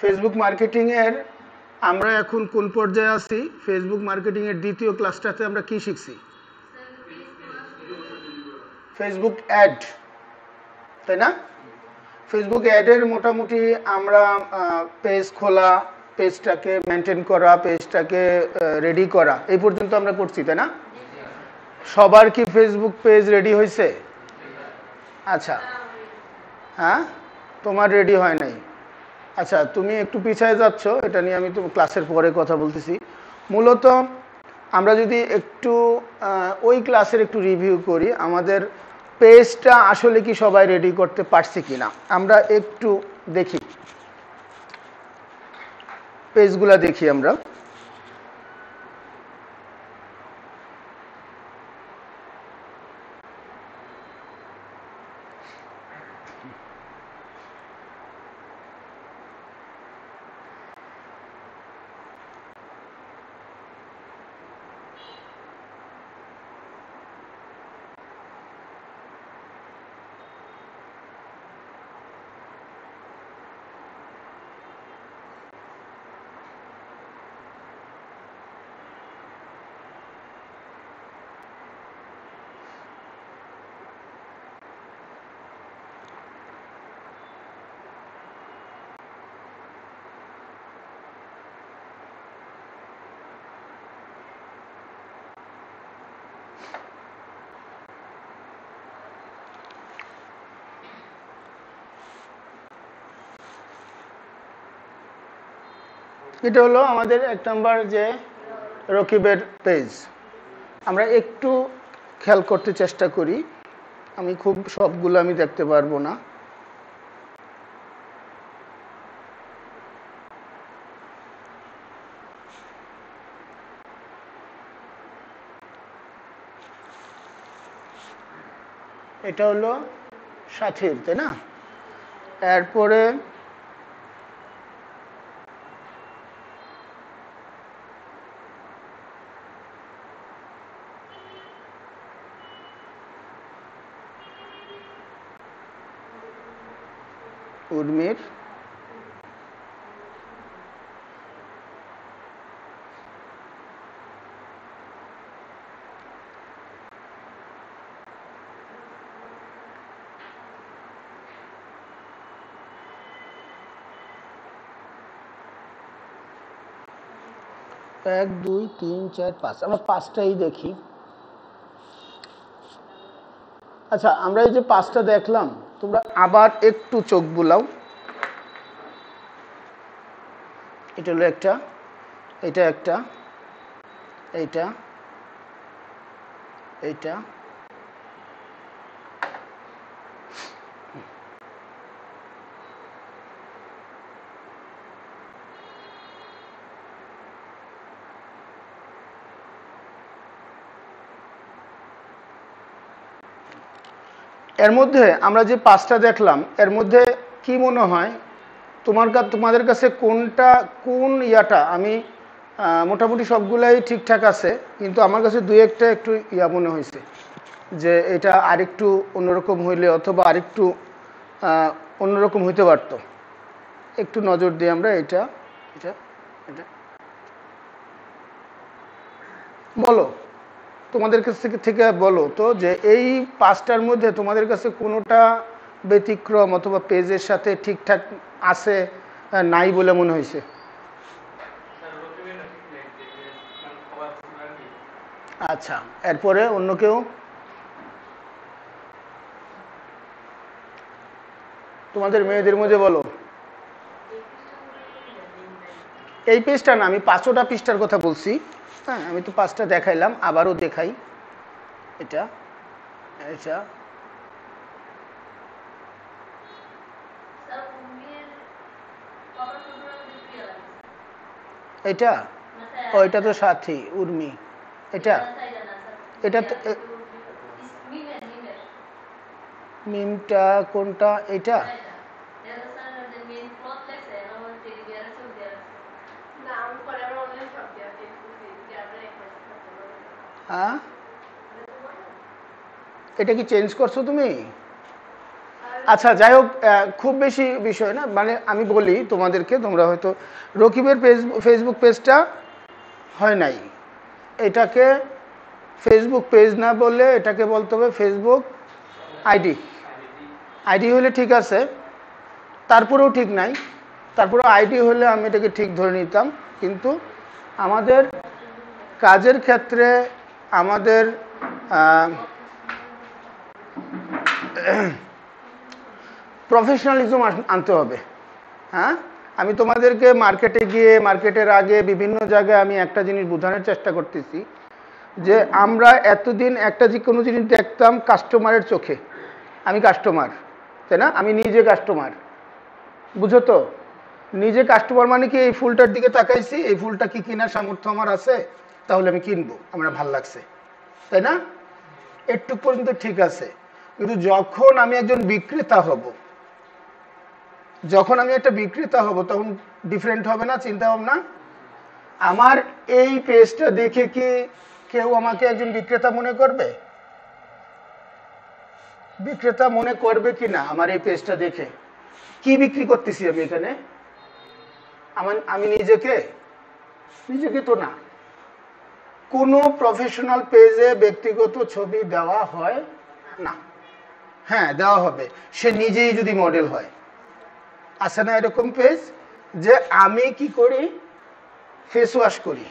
Facebook marketing এর আমরা এখন কোন পর্যায়ে আছি? ফেসবুক মার্কেটিং এর দ্বিতীয় ক্লাসটাতে আমরা কি শিখছি? ফেসবুক অ্যাড, তাই না? ফেসবুক অ্যাডের মোটামুটি আমরা পেজ খোলা, পেজটাকে মেনটেন করা, পেজটাকে রেডি করা, এই পর্যন্ত আমরা করছি, তাই না? সবার কি ফেসবুক পেজ রেডি হয়েছে? আচ্ছা, হ্যাঁ, তোমার রেডি হয় নাই। আচ্ছা, তুমি একটু পিছায় যাচ্ছ, এটা নিয়ে আমি তো ক্লাসের পরে কথা বলতেছি। মূলত আমরা যদি একটু ওই ক্লাসের একটু রিভিউ করি, আমাদের পেজটা আসলে কি সবাই রেডি করতে পারছি কিনা আমরা একটু দেখি, পেজগুলা দেখি আমরা। এটা হলো আমাদের 1 নম্বর যে রকিবের পেজ। আমরা একটু খেয়াল করতে চেষ্টা করি, আমি খুব সবগুলো আমি দেখতে পারবো না। এটা হলো সাথীর, তাই না? এরপরে উর্মির, এক দুই তিন চার পাঁচ, আমরা পাঁচটাই দেখি। আচ্ছা, আমরা এই যে পাঁচটা দেখলাম, তোমরা আবার একটু চোখ বুলাও। এটা হলো একটা, এটা একটা, এইটা, এইটা, এর মধ্যে আমরা যে পাঁচটা দেখলাম, এর মধ্যে কি মনে হয় তোমাদের কাছে কোনটা, কোন ইয়াটা? আমি মোটামুটি সবগুলাই ঠিকঠাক আছে, কিন্তু আমার কাছে দুই একটা একটু ইয়া মনে হয়েছে যে এটা আরেকটু অন্যরকম হইলে, অথবা আরেকটু অন্যরকম হইতে পারতো। একটু নজর দিই আমরা। এটা এটা এটা বলো, তোমাদের কাছ থেকে বলো তো, যে এই পাঁচটার মধ্যে তোমাদের কাছে কোনোটা ব্যতিক্রম অথবা পেজের সাথে ঠিকঠাক আছে, নাই বলে মনে হয়েছে? আচ্ছা, এরপরে অন্য কেউ? তোমাদের মেয়েদের মধ্যে বলো। এই পেজটা না, আমি 5টা পৃষ্ঠার কথা বলছি। হ্যাঁ, আমি তো 5টা দেখাইলাম, আবারও দেখাই। এটা এটা এটা ওইটা তো সাথী উর্মি। এটা এটা তো মিমটা কোনটা? এটা হ্যাঁ, এটা কি চেঞ্জ করছো তুমি? আচ্ছা যাই হোক, খুব বেশি বিষয় না, মানে আমি বলি তোমাদেরকে, তোমরা হয়তো রকিবের ফেসবুক পেজটা হয় নাই, এটাকে ফেসবুক পেজ না বললে এটাকে বলতে হবে ফেসবুক আইডি। আইডি হলে ঠিক আছে, তারপরেও ঠিক নাই, তারপরে আইডি হলে আমি এটাকে ঠিক ধরে নিতাম। কিন্তু আমাদের কাজের ক্ষেত্রে আমাদের প্রফেশনালিজম আনতে হবে। হ্যাঁ, আমি তোমাদেরকে মার্কেটে গিয়ে, মার্কেটের আগে বিভিন্ন জায়গায় আমি একটা জিনিস বোঝানোর চেষ্টা করতেছি যে আমরা এতদিন একটা যে কোনো জিনিস দেখতাম কাস্টমারের চোখে, আমি কাস্টমার, তাই না? আমি নিজে কাস্টমার, বুঝো তো? নিজে কাস্টমার মানে কি এই ফুলটার দিকে তাকাইছি, এই ফুলটা কি কেনার সামর্থ্য আমার আছে, তাহলে আমি কিনবো, আমার ভাল লাগছে, তাই না? একটু পর্যন্ত ঠিক আছে। কিন্তু যখন আমি একজন বিক্রেতা হব, যখন আমি একটা বিক্রেতা হব, তখন ডিফারেন্ট হবে না চিন্তা ভাবনা? আমার এই পেজটা দেখে কি কেউ আমাকে একজন বিক্রেতা মনে করবে? বিক্রেতা মনে করবে কি না আমার এই পেজটা দেখে? কি বিক্রি করতেছি আমি এখানে? আমি নিজেকে তো না। কোনো প্রফেশনাল পেজে ব্যক্তিগত ছবি দেওয়া হয় না। হ্যাঁ, দেওয়া হবে সে নিজেই যদি মডেল হয়। আছে না এরকম পেজ যে আমি কি করি, ফেস ওয়াশ করি,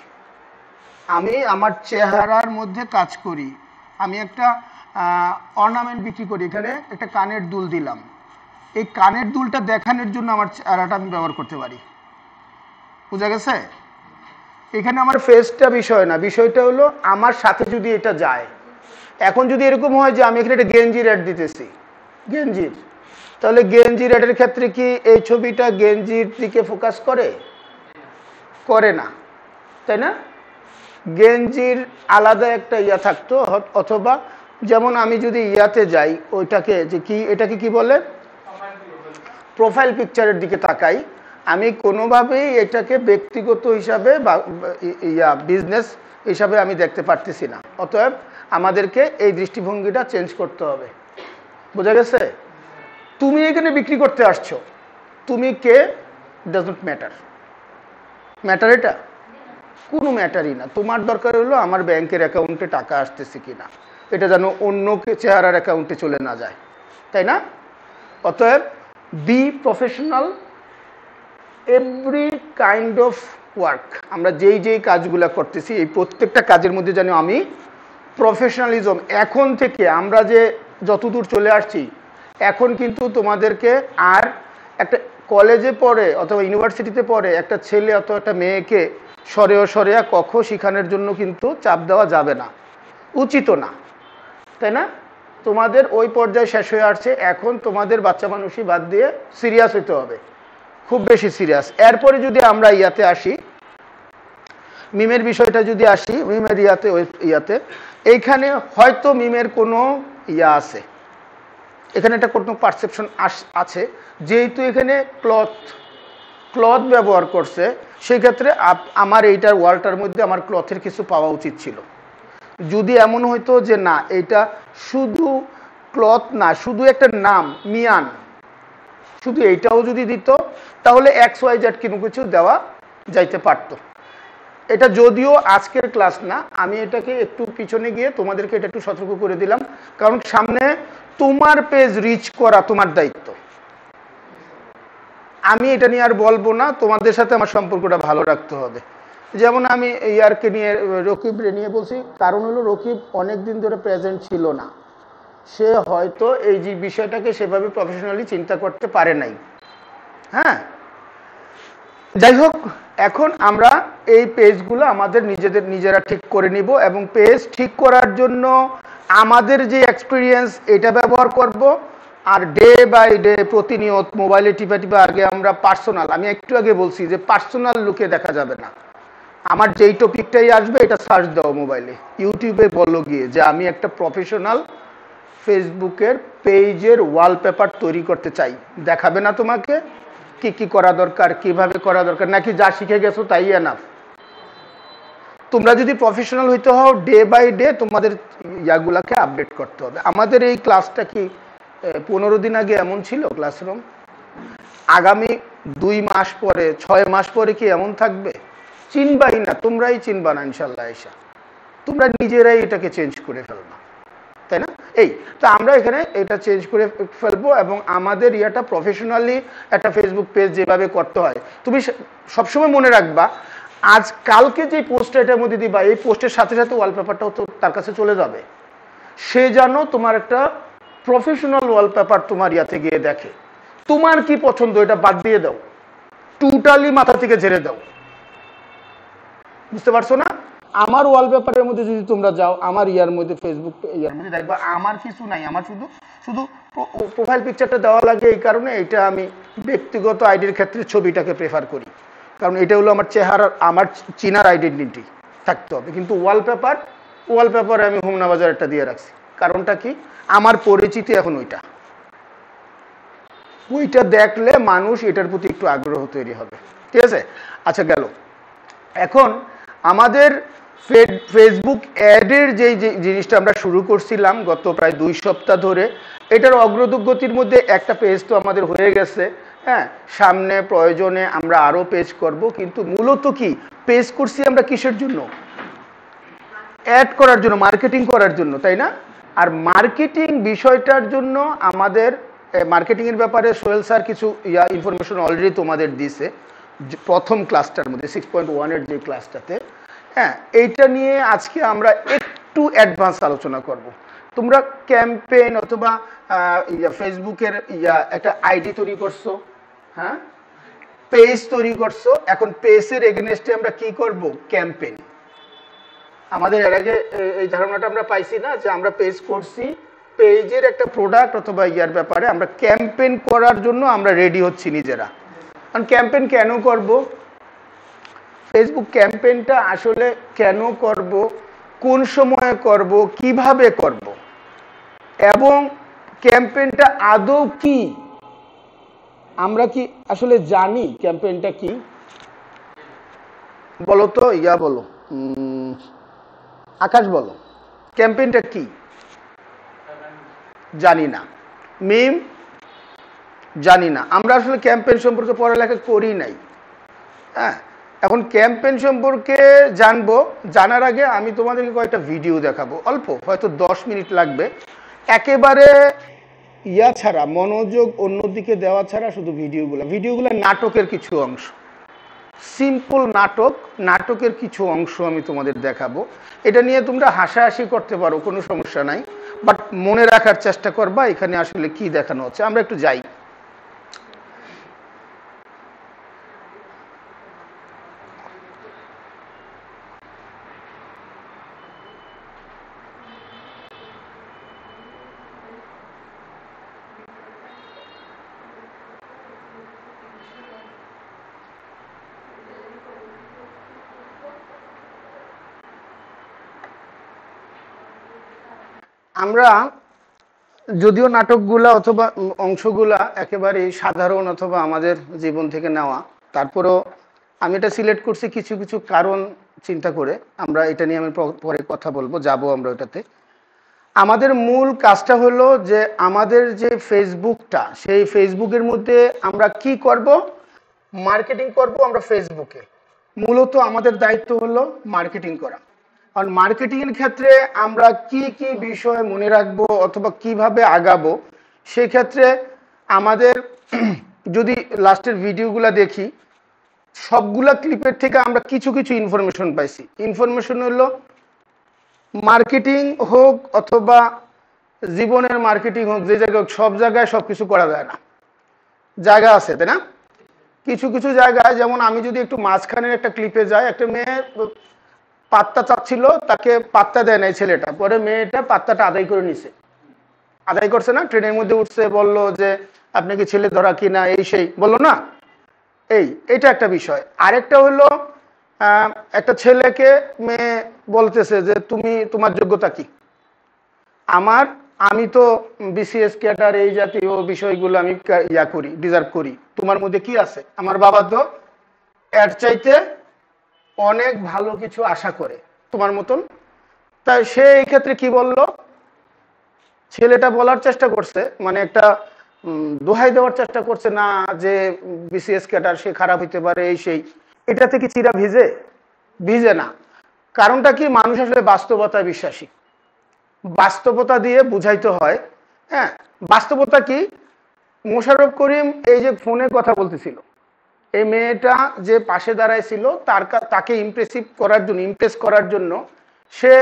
আমি আমার চেহারার মধ্যে কাজ করি, আমি একটা অর্নামেন্ট বিক্রি করি, এখানে একটা কানের দুল দিলাম, এই কানের দুলটা দেখানোর জন্য আমার চেহারাটা আমি ব্যবহার করতে পারি। বুঝা গেছে? এখানে আমার ফেসটা বিষয় না, বিষয়টা হলো আমার সাথে যদি এটা যায়। এখন যদি এরকম হয় যে আমি এখানে একটা গেঞ্জির অ্যাড দিতেছি, গেঞ্জির, তাহলে গেঞ্জির অ্যাডের ক্ষেত্রে কি এই ছবিটা গেঞ্জির দিকে ফোকাস করে না, তাই না? গেঞ্জির আলাদা একটা ইয়া থাকতো, অথবা যেমন আমি যদি ইয়াতে যাই, ওইটাকে যে কি, এটাকে কি বলে, প্রোফাইল পিকচারের দিকে তাকাই, আমি কোনোভাবেই এটাকে ব্যক্তিগত হিসাবে বা বিজনেস হিসাবে আমি দেখতে পারতেছি না। অতএব আমাদেরকে এই দৃষ্টিভঙ্গিটা চেঞ্জ করতে হবে। বোঝা গেছে? তুমি এখানে বিক্রি করতে আসছো, তুমি কে ডাজন্ট ম্যাটার। ম্যাটার এটা কোনো ম্যাটারই না। তোমার দরকার হলো আমার ব্যাংকের অ্যাকাউন্টে টাকা আসতেছে কিনা, এটা যেন অন্য চেহারার অ্যাকাউন্টে চলে না যায়, তাই না? অতএব be professional every kind of work. আমরা যেই কাজগুলো করতেছি এই প্রত্যেকটা কাজের মধ্যে যেন আমি প্রফেশনালিজম, এখন থেকে আমরা যে যতদূর চলে আসছি, এখন কিন্তু তোমাদেরকে আর একটা কলেজে পড়ে অথবা ইউনিভার্সিটিতে পড়ে একটা ছেলে অথবা একটা মেয়েকে সরেয়া কক্ষ শিখানোর জন্য কিন্তু চাপ দেওয়া যাবে না, উচিতও না, তাই না? তোমাদের ওই পর্যায়ে শেষ হয়ে আসছে, এখন তোমাদের বাচ্চা মানুষই বাদ দিয়ে সিরিয়াস হইতে হবে, খুব বেশি সিরিয়াস। এরপরে যদি আমরা ইয়াতে আসি, মিমের বিষয়টা যদি আসি, মিমের ইয়াতে এইখানে হয়তো মিমের কোনো ইয়া আছে, এখানে একটা কোনো পারসেপশন আছে, যেহেতু এখানে ক্লথ ব্যবহার করছে, সেই ক্ষেত্রে আমার এইটার ওয়ালটার মধ্যে আমার ক্লথের কিছু পাওয়া উচিত ছিল। যদি এমন হইতো যে না, এটা শুধু ক্লথ না, শুধু একটা নাম মিয়ান, শুধু এইটাও যদি দিত, তাহলে XYZ কোনো কিছু দেওয়া যাইতে পারতো। এটা যদিও আজকের ক্লাস না, আমি এটাকে একটু পিছনে গিয়ে তোমাদেরকে এটা একটু সতর্ক করে দিলাম, কারণ সামনে তোমার পেজ রিচ করা তোমার দায়িত্ব। আমি এটা নিয়ে আর বলবো না, তোমাদের সাথে আমার সম্পর্কটা ভালো রাখতে হবে। যেমন আমি ইয়ারকে নিয়ে, রকিবরে নিয়ে বলছি, কারণ হলো রকিব অনেকদিন ধরে প্রেজেন্ট ছিল না, সে হয়তো এই যে বিষয়টাকে সেভাবে প্রফেশনালি চিন্তা করতে পারে নাই। হ্যাঁ, যাই হোক, এখন আমরা এই পেজগুলো আমাদের নিজেরা ঠিক করে নিব, এবং পেজ ঠিক করার জন্য আমাদের যে এক্সপিরিয়েন্স এটা ব্যবহার করব, আর ডে বাই ডে প্রতিনিয়ত মোবাইলে টিপা আগে আমরা পার্সোনাল, আমি একটু আগে বলছি যে পার্সোনাল লুকে দেখা যাবে না। আমার যেই টপিকটাই আসবে এটা সার্চ দাও মোবাইলে, ইউটিউবে বলো গিয়ে যে আমি একটা প্রফেশনাল ফেসবুকের পেজের ওয়ালপেপার তৈরি করতে চাই, দেখাবে না তোমাকে কি কি করা দরকার, কিভাবে করা দরকার, নাকি যা শিখে গেছো তাই এনাফ? তোমরা যদি প্রফেশনাল হইতে হও, ডে বাই ডে তোমাদের ইয়াগুলাকে আপডেট করতে হবে। আমাদের এই ক্লাসটা কি 15 দিন আগে এমন ছিল ক্লাসরুম, আগামী 2 মাস পরে 6 মাস পরে কি এমন থাকবে? চিনবাই না, তোমরাই চিনবা না ইনশাল্লাহ। এসা তোমরা নিজেরাই এটাকে চেঞ্জ করে ফেলবা, তাই না? এই তো আমরা এখানে এটা চেঞ্জ করে ফেলবো এবং আমাদের ইয়াটা প্রফেশনালি একটা ফেসবুক পেজ যেভাবে করতে হয়, তুমি সবসময় মনে রাখবা আজ কালকে যে পোস্টটা এটার মধ্যে দিবা, এই পোস্টের সাথে সাথে ওয়ালপেপারটাও তো তার কাছে চলে যাবে। সে যেন তোমার একটা প্রফেশনাল ওয়ালপেপার তোমার ইয়াতে গিয়ে দেখে। তোমার কি পছন্দ এটা বাদ দিয়ে দাও, টোটালি মাথা থেকে ঝেড়ে দাও। বুঝতে পারছো না? আমার ওয়ালপেপারের মধ্যে যদি তোমরা যাও, আমার ইয়ার মধ্যে ফেসবুক ইয়ার মধ্যে দেখবা আমার কিছু নাই, আমার শুধু শুধু প্রোফাইল পিকচারটা দেওয়া লাগে। এই কারণে এটা আমি ব্যক্তিগত আইডির ক্ষেত্রে ছবিটাকে প্রেফার করি, কারণ এটা হলো আমার চেহারা, আমার চিনার আইডেন্টিটি থাকতে হবে। কিন্তু ওয়ালপেপারে আমি হোমনা বাজার একটা দিয়ে রাখছি, কারণটা কি? আমার পরিচিতি এখন ওইটা দেখলে মানুষ এটার প্রতি একটু আগ্রহ তৈরি হবে। ঠিক আছে, আচ্ছা গেল। এখন আমাদের ফেসবুক অ্যাডের যে জিনিসটা আমরা শুরু করছিলাম গত প্রায় 2 সপ্তাহ ধরে, এটার অগ্রগতির মধ্যে একটা পেজ তো আমাদের হয়ে গেছে। হ্যাঁ, সামনে প্রয়োজনে আমরা আরো পেজ করব, কিন্তু মূলত কি পেজ করছি আমরা কিসের জন্য? অ্যাড করার জন্য, মার্কেটিং করার জন্য, তাই না? আর মার্কেটিং বিষয়টার জন্য আমাদের মার্কেটিং এর ব্যাপারে সোহেল স্যার কিছু ইনফরমেশন অলরেডি তোমাদের দিয়েছে প্রথম ক্লাসটার মধ্যে, 6.1 এর যে ক্লাসটাতে। হ্যাঁ, এইটা নিয়ে আজকে আমরা একটু অ্যাডভান্স আলোচনা করব। তোমরা ক্যাম্পেইন অথবা ফেসবুকের একটা আইডি তৈরি করছো, হ্যাঁ, পেজ তৈরি করছো। এখন পেজের এগেনস্টে আমরা কি করব? ক্যাম্পেইন। আমাদের এর আগে এই ধারণাটা আমরা পাইছি না যে আমরা পেজ করছি, পেজের একটা প্রোডাক্ট অথবা ইয়ার ব্যাপারে আমরা ক্যাম্পেইন করার জন্য আমরা রেডি হচ্ছি নিজেরা। কারণ ক্যাম্পেইন কেন করব? ফেসবুক ক্যাম্পেইনটা আসলে কেন করব, কোন সময়ে করব, কিভাবে করব, এবং ক্যাম্পেইনটা আদৌ কি, আমরা কি আসলে জানি ক্যাম্পেইনটা কি? বলো তো, বলো, আকাশ বলো, ক্যাম্পেইনটা কি? জানি না। মিম, জানি না। আমরা আসলে ক্যাম্পেইন সম্পর্কে পড়ালেখা করি নাই। হ্যাঁ, এখন ক্যাম্পেইন সম্পর্কে জানবো, জানার আগে আমি তোমাদেরকে কয়েকটা ভিডিও দেখাবো, অল্প, হয়তো 10 মিনিট লাগবে। একেবারে ছাড়া, মনোযোগ অন্যদিকে দেওয়া ছাড়া, শুধু ভিডিওগুলো নাটকের কিছু অংশ, সিম্পল নাটকের কিছু অংশ আমি তোমাদের দেখাবো। এটা নিয়ে তোমরা হাসাহাসি করতে পারো, কোনো সমস্যা নাই, বাট মনে রাখার চেষ্টা করবা এখানে আসলে কি দেখানো হচ্ছে। আমরা একটু যাই। আমরা যদিও নাটকগুলা অথবা অংশগুলা একেবারে সাধারণ অথবা আমাদের জীবন থেকে নেওয়া, তারপরেও আমি এটা সিলেক্ট করছি কিছু কিছু কারণ চিন্তা করে। আমরা এটা নিয়ে আমি পরে কথা বলবো, যাবো আমরা ওটাতে। আমাদের মূল কাজটা হলো যে আমাদের যে ফেসবুকটা, সেই ফেসবুকের মধ্যে আমরা কি করব? মার্কেটিং করব আমরা ফেসবুকে। মূলত আমাদের দায়িত্ব হলো মার্কেটিং করা। আর মার্কেটিং এর ক্ষেত্রে আমরা কি কি বিষয় মনে রাখবো অথবা কিভাবে আগাবো, সেই ক্ষেত্রে আমাদের যদি লাস্টের ভিডিওগুলো দেখি, সবগুলা ক্লিপের থেকে আমরা কিছু কিছু ইনফরমেশন পাইছি। ইনফরমেশন হলো মার্কেটিং হোক অথবা জীবনের মার্কেটিং হোক, যে জায়গায় হোক, সব জায়গায় সবকিছু করা যায় না, জায়গা আছে, তাই না? কিছু কিছু জায়গায়, যেমন আমি যদি একটু মাঝখানের একটা ক্লিপে যাই, একটা মেয়ে পাত্তা চাচ্ছিল, তাকে পাত্তা দেয় নাই ছেলেটা, পরে মেয়েটা পাত্তাটা আদায় করে নিছে, আদায় করছে না, ট্রেনের মধ্যে উঠছে, বললো যে আপনি কি ছেলে ধরা কিনা, এই সেই বললো না। এইটা একটা বিষয়। আরেকটা হলো একটা ছেলেকে মেয়ে বলতেছে যে তোমার যোগ্যতা কি? আমি তো বিসিএস ক্যাডার, এই জাতীয় বিষয়গুলো আমি ডিজার্ভ করি, তোমার মধ্যে কি আছে? আমার বাবা তো এর চাইতে অনেক ভালো কিছু আশা করে তোমার মতন। তাই সে এই ক্ষেত্রে কি বলল? ছেলেটা বলার চেষ্টা করছে, মানে একটা দোহাই দেওয়ার চেষ্টা করছে, না যে বিসিএস ক্যাডার সে খারাপ হইতে পারে এই সেই। এটা থেকে চিরা ভিজে? ভিজে না। কারণটা কি, মানুষ আসলে বাস্তবতায় বিশ্বাসী, বাস্তবতা দিয়ে বুঝাইতে হয়। হ্যাঁ, বাস্তবতা কি, মোশাররফ করিম এই যে ফোনে কথা বলতেছিল, এই মেয়েটা যে পাশে দাঁড়াইছিল তাকে ইমপ্রেস করার জন্য সে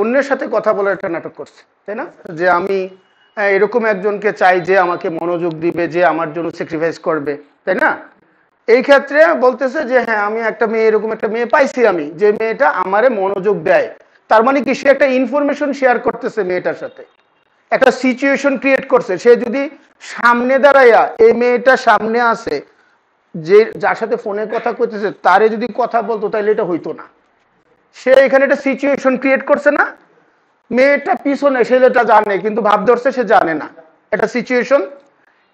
অন্যের সাথে কথা বলার একটা নাটক করছে, তাই না? যে আমি এরকম একজনকে চাই যে আমাকে মনোযোগ দিবে, যে আমার জন্য স্যাক্রিফাইস করবে, তাই না? এই ক্ষেত্রে বলতেছে যে হ্যাঁ, আমি একটা মেয়ে, এরকম একটা মেয়ে পাইছি আমি, যে মেয়েটা আমারে মনোযোগ দেয়। তার মানে কি, সে একটা ইনফরমেশন শেয়ার করতেছে মেয়েটার সাথে, একটা সিচুয়েশন ক্রিয়েট করছে। সে যদি সামনে দাঁড়াইয়া, এই মেয়েটা সামনে আছে, যে যার সাথে ফোনে কথা কইতেছে তারে যদি কথা বলতো তাহলে এটা হইতো না। সে এখানে একটা সিচুয়েশন ক্রিয়েট করছে না? মেয়েটা পিছনে, ছেলেটা জানে কিন্তু ভাব ধরছে সে জানে না, একটা সিচুয়েশন।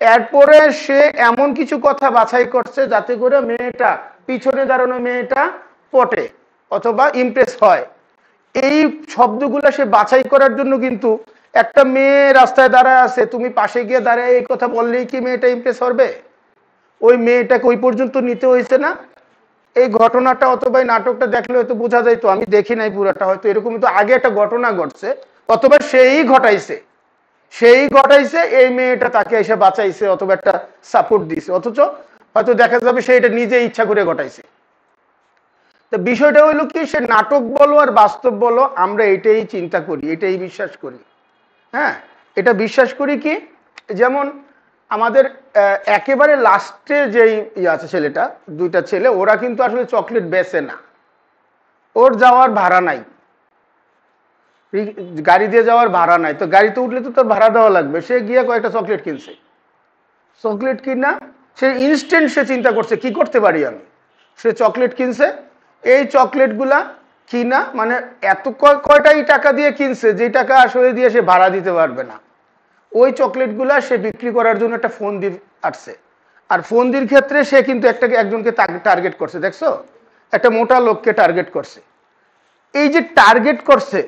এরপরে সে এমন কিছু কথা বাছাই করছে যাতে করে মেয়েটা, পিছনে দাঁড়ানো মেয়েটা পটে অথবা ইমপ্রেস হয়। এই শব্দগুলো সে বাছাই করার জন্য, কিন্তু একটা মেয়ে রাস্তায় দাঁড়ায় আছে, তুমি পাশে গিয়ে দাঁড়ায় এই কথা বললেই কি মেয়েটা ইমপ্রেস হবে? ওই মেয়েটাকে ওই পর্যন্ত নিতে হয়েছে না? এই ঘটনাটা অথবা এই নাটকটা দেখলে হয়তো বোঝা যাইতো, আমি দেখি নাই পুরাটা, হয়তো এরকম তো আগে একটা ঘটনা ঘটছে, অথবা সেই ঘটাইছে, এই মেয়েটা তাকে এসে বাঁচাইছে অথবা একটা সাপোর্ট দিছে, অথচ হয়তো দেখা যাবে সে এটা নিজে ইচ্ছা করে ঘটাইছে। তো বিষয়টা হইলো কি, সে নাটক বলো আর বাস্তব বলো, আমরা এটাই চিন্তা করি, এটাই বিশ্বাস করি। হ্যাঁ, এটা বিশ্বাস করি কি, যেমন আমাদের একেবারে লাস্টে যেই আছে ছেলেটা, দুইটা ছেলে, ওরা কিন্তু আসলে চকলেট বেচে না, ওর যাওয়ার ভাড়া নাই, গাড়ি দিয়ে যাওয়ার ভাড়া নাই, তো গাড়িতে উঠলে তো তার ভাড়া দেওয়া লাগবে, সে গিয়ে কয়েকটা চকলেট কিনছে। চকলেট কিনা সে ইনস্ট্যান্ট সে চিন্তা করছে কি করতে পারি আমি, সে চকলেট কিনছে। এই চকলেটগুলা কিনা মানে এত কয়টাই টাকা দিয়ে কিনছে, যে টাকা আসলে দিয়ে সে ভাড়া দিতে পারবে না। ওই চকলেটগুলা সে বিক্রি করার জন্য একটা ফোন দিয়ে আসছে, আর ফোন দির ক্ষেত্রে সে কিন্তু একজনকে টার্গেট করছে, দেখছো, একটা মোটা লোককে টার্গেট করছে। এই যে টার্গেট করছে,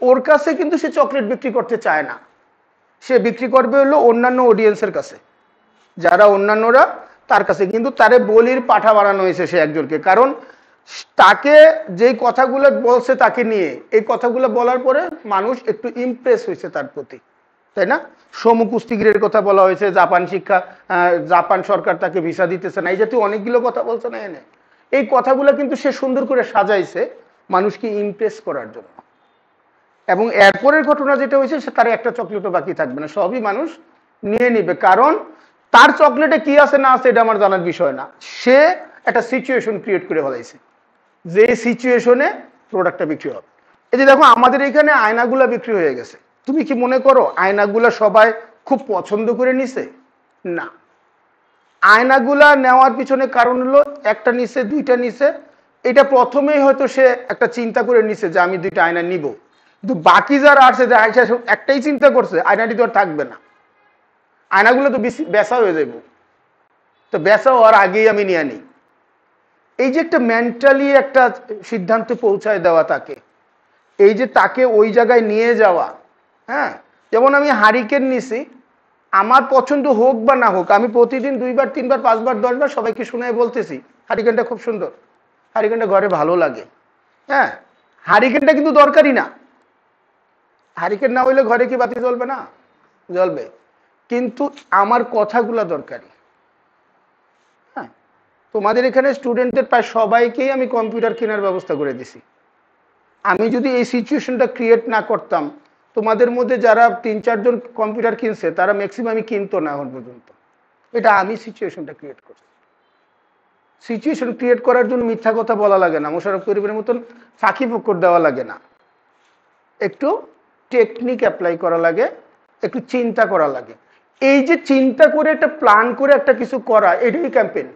ওর কাছে কিন্তু সে চকলেট বিক্রি করতে চায় না, সে বিক্রি করবে হলো অন্যান্য অডিয়েন্সের কাছে, যারা অন্যান্যরা তার কাছে, কিন্তু তারে বলির পাঠা বানানো হয়েছে সে একজনকে, কারণ তাকে যেই কথাগুলো বলছে তাকে নিয়ে, এই কথাগুলো বলার পরে মানুষ একটু ইমপ্রেস হয়েছে তার প্রতি, তাই না? সমকুস্তিগিরের কথা বলা হয়েছে, জাপান সরকার তাকে ভিসা দিতেছে না, এই জাতীয় অনেকগুলো কথা বলছে না এনে। এই কথাগুলো কিন্তু সে সুন্দর করে সাজাইছে মানুষকে ইমপ্রেস করার জন্য। এবং এরপরের ঘটনা যেটা হয়েছে, সে তার একটা চকলেটও বাকি থাকবে না, সবই মানুষ নিয়ে নিবে, কারণ তার চকলেটে কি আছে না আছে এটা আমার জানার বিষয় না, সে একটা সিচুয়েশন ক্রিয়েট করে ফেলাইছে, যে সিচুয়েশনে প্রোডাক্টটা বিক্রি হবে। এই যে দেখো, আমাদের এখানে আয়নাগুলা বিক্রি হয়ে গেছে, তুমি কি মনে করো আয়নাগুলা সবাই খুব পছন্দ করে নিছে? না, আয়নাগুলা নেওয়ার পিছনে কারণ হলো, একটা নিছে, দুইটা নিছে, এটা প্রথমেই হয়তো সে একটা চিন্তা করে নিছে যে আমি দুইটা আয়না নিব, কিন্তু বাকি যারা আসছে, যে একটাই চিন্তা করছে, আয়নাটি তো আর থাকবে না, আয়নাগুলো তো বেচা হয়ে যাবে, তো বেচা হওয়ার আগেই আমি নিয়ে নিই। এই যে একটা মেন্টালি একটা সিদ্ধান্তে পৌঁছায় দেওয়া তাকে, এই যে তাকে ওই জায়গায় নিয়ে যাওয়া। হ্যাঁ, যেমন আমি হারিকেন নিছি, আমার পছন্দ হোক বা না হোক, আমি প্রতিদিন 2বার 3বার 5বার 10বার সবাইকে শুনে বলতেছি হারিকেনটা খুব সুন্দর, হারিকেনটা ঘরে ভালো লাগে। হ্যাঁ, হারিকেনটা কিন্তু দরকারি না, হারিকেন না হইলে ঘরে কি বাতি জ্বলবে না? জ্বলবে, কিন্তু আমার কথাগুলো দরকারি। হ্যাঁ, তোমাদের এখানে স্টুডেন্টদের প্রায় সবাইকেই আমি কম্পিউটার কেনার ব্যবস্থা করে দিছি। আমি যদি এই সিচুয়েশনটা ক্রিয়েট না করতাম, তোমাদের মধ্যে যারা 3-4 জন কম্পিউটার কিনছে তারা ম্যাক্সিমামই কিনতো না এখন পর্যন্ত। এটা আমি সিচুয়েশনটা ক্রিয়েট করছি। সিচুয়েশন ক্রিয়েট করার জন্য মিথ্যা কথা বলা লাগে না, মোশাররফ করিমের মতন ফাঁকি ফোকর দেওয়া লাগে না, একটু টেকনিক অ্যাপ্লাই করা লাগে, একটু চিন্তা করা লাগে। এই যে চিন্তা করে একটা প্ল্যান করে একটা কিছু করা, এটাই ক্যাম্পেইন।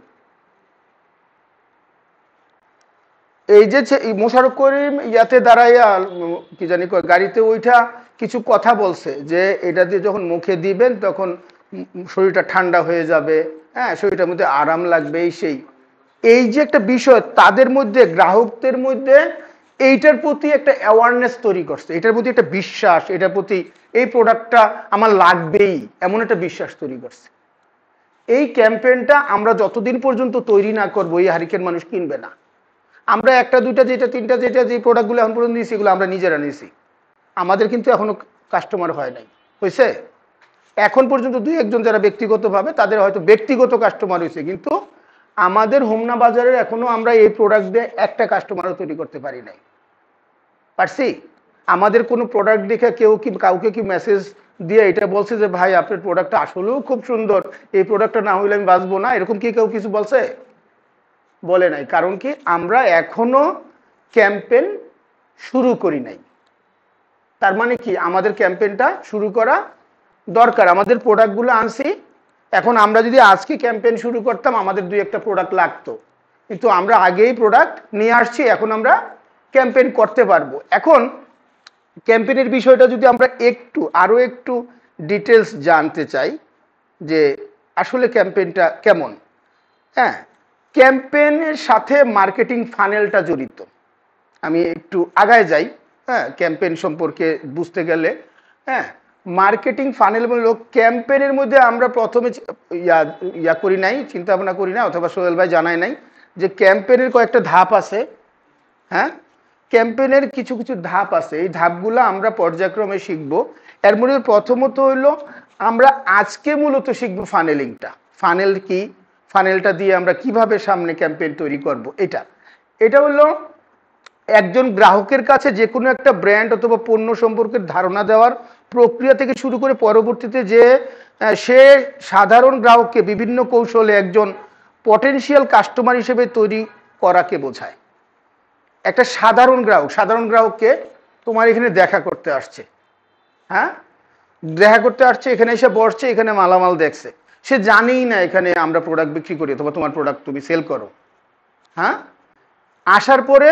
এই যে মোশাররফ করিম ইয়াতে দাঁড়াইয়া কি জানি গাড়িতে ওইটা কিছু কথা বলছে, যে এটা দিয়ে যখন মুখে দিবেন তখন শরীরটা ঠান্ডা হয়ে যাবে, হ্যাঁ, শরীরটার মধ্যে আরাম লাগবে, এই সেই। এই যে একটা বিষয় তাদের মধ্যে, গ্রাহকদের মধ্যে এইটার প্রতি একটা অ্যাওয়ারনেস তৈরি করছে, এটার প্রতি একটা বিশ্বাস, এটার প্রতি এই প্রোডাক্টটা আমার লাগবেই এমন একটা বিশ্বাস তৈরি করছে। এই ক্যাম্পেইনটা আমরা যতদিন পর্যন্ত তৈরি না করবো এই হারিকেন মানুষ কিনবে না। আমরা একটা দুইটা যেটা তিনটা যেটা যে প্রোডাক্টগুলো এখন পর্যন্ত নিয়েছি এগুলো আমরা নিজেরা নিয়েছি, আমাদের কিন্তু এখনো কাস্টমার হয় নাই, হয়েছে এখন পর্যন্ত দুই একজন যারা ব্যক্তিগতভাবে তাদের হয়তো ব্যক্তিগত কাস্টমার হয়েছে, কিন্তু আমাদের হোমনা বাজারের এখনো আমরা এই প্রোডাক্ট দিয়ে একটা কাস্টমারও তৈরি করতে পারি নাই। পারছি? আমাদের কোনো প্রোডাক্ট দেখে কেউ কি কাউকে কি মেসেজ দিয়ে এটা বলছে যে ভাই আপনার প্রোডাক্টটা আসলেও খুব সুন্দর, এই প্রোডাক্টটা না হইলে আমি বাঁচবো না, এরকম কি কেউ কিছু বলছে? বলে নাই। কারণ কি আমরা এখনো ক্যাম্পেইন শুরু করি নাই। তার মানে কি আমাদের ক্যাম্পেইনটা শুরু করা দরকার। আমাদের প্রোডাক্টগুলো আনছি, এখন আমরা যদি আজকে ক্যাম্পেইন শুরু করতাম আমাদের দুই একটা প্রোডাক্ট লাগতো, কিন্তু আমরা আগেই প্রোডাক্ট নিয়ে আসছি, এখন আমরা ক্যাম্পেইন করতে পারবো। এখন ক্যাম্পেইনের বিষয়টা যদি আমরা আরো একটু ডিটেলস জানতে চাই যে আসলে ক্যাম্পেইনটা কেমন। হ্যাঁ, ক্যাম্পেইনের সাথে মার্কেটিং ফানেলটা জড়িত। আমি একটু আগায় যাই। হ্যাঁ, ক্যাম্পেইন সম্পর্কে বুঝতে গেলে, হ্যাঁ, মার্কেটিং ফানেল হলো ক্যাম্পেইনের মধ্যে আমরা প্রথমে ইয়া করি নাই, চিন্তা ভাবনা করি না, অথবা সোহেল ভাই জানায় নাই যে ক্যাম্পেইনের কয়েকটা ধাপ আছে। হ্যাঁ, ক্যাম্পেইনের কিছু কিছু ধাপ আছে, এই ধাপগুলো আমরা পর্যায়ক্রমে শিখব। এর মধ্যে প্রথমত হইলো আমরা আজকে মূলত শিখবো ফানেলিংটা। ফানেল কি, ফানেলটা দিয়ে আমরা কিভাবে সামনে ক্যাম্পেইন তৈরি করব, এটা হলো একজন গ্রাহকের কাছে যে কোনো একটা ব্র্যান্ড অথবা পণ্য সম্পর্কে ধারণা দেওয়ার প্রক্রিয়া থেকে শুরু করে পরবর্তীতে যে সে সাধারণ গ্রাহককে বিভিন্ন কৌশলে একজন পটেনশিয়াল কাস্টমার হিসেবে তৈরি করাকে বোঝায়। একটা সাধারণ গ্রাহককে তোমার এখানে দেখা করতে আসছে, হ্যাঁ, দেখা করতে আসছে, এখানে এসে বসছে, এখানে মালামাল দেখছে, সে জানেই না এখানে আমরা প্রোডাক্ট বিক্রি করি অথবা তোমার প্রোডাক্ট তুমি সেল করো। হ্যাঁ, আসার পরে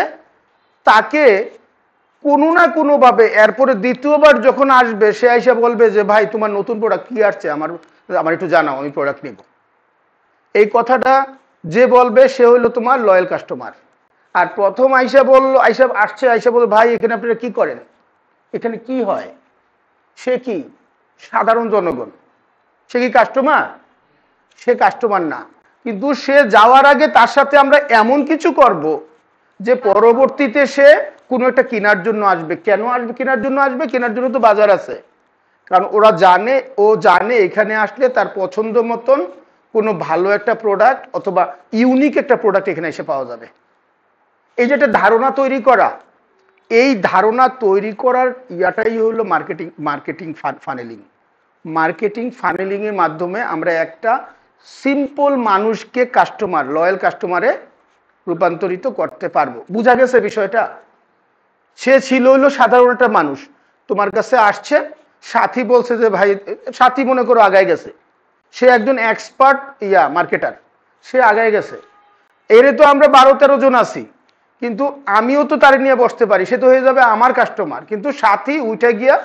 তাকে কোনো না কোনোভাবে এরপরে দ্বিতীয়বার যখন আসবে সে এসে বলবে যে ভাই তোমার নতুন প্রোডাক্ট কি আসছে, আমার একটু জানাও, আমি প্রোডাক্ট নিব। এই কথাটা যে বলবে সে হলো তোমার লয়াল কাস্টমার। আর প্রথম আইসা বলল ভাই এখানে আপনারা কি করেন, এখানে কি হয়, সে কি সাধারণ জনগণ, সে কি কাস্টমার? সে কাস্টমার না, কিন্তু সে যাওয়ার আগে তার সাথে আমরা এমন কিছু করব যে পরবর্তীতে সে কোনো একটা কেনার জন্য আসবে। কেন আসবে? কেনার জন্য আসবে, কেনার জন্য তো বাজার আছে। কারণ ও জানে এখানে আসলে তার পছন্দ মতন কোনো ভালো একটা প্রোডাক্ট অথবা ইউনিক একটা প্রোডাক্ট এখানে এসে পাওয়া যাবে। এই যে একটা ধারণা তৈরি করা, এই ধারণা তৈরি করার ইয়াটাই হলো মার্কেটিং ফানেলিং। মার্কেটিং ফানেলিং এর মাধ্যমে আমরা একটা সিম্পল মানুষকে লয়াল কাস্টমারে রূপান্তরিত করতে পারবো। বুঝা গেছে বিষয়টা? সে ছিল হলো সাধারণ একটা মানুষ, তোমার কাছে আসছে, সাথী বলছে যে ভাই, সাথী মনে করো আগায় গেছে, সে একজন এক্সপার্ট মার্কেটার, সে আগায় গেছে, এরে তো আমরা 12-13 জন আছি, কিন্তু আমিও তো তারে নিয়ে বসতে পারি, সে তো হয়ে যাবে আমার কাস্টমার। কিন্তু সাথী উঠে গিয়া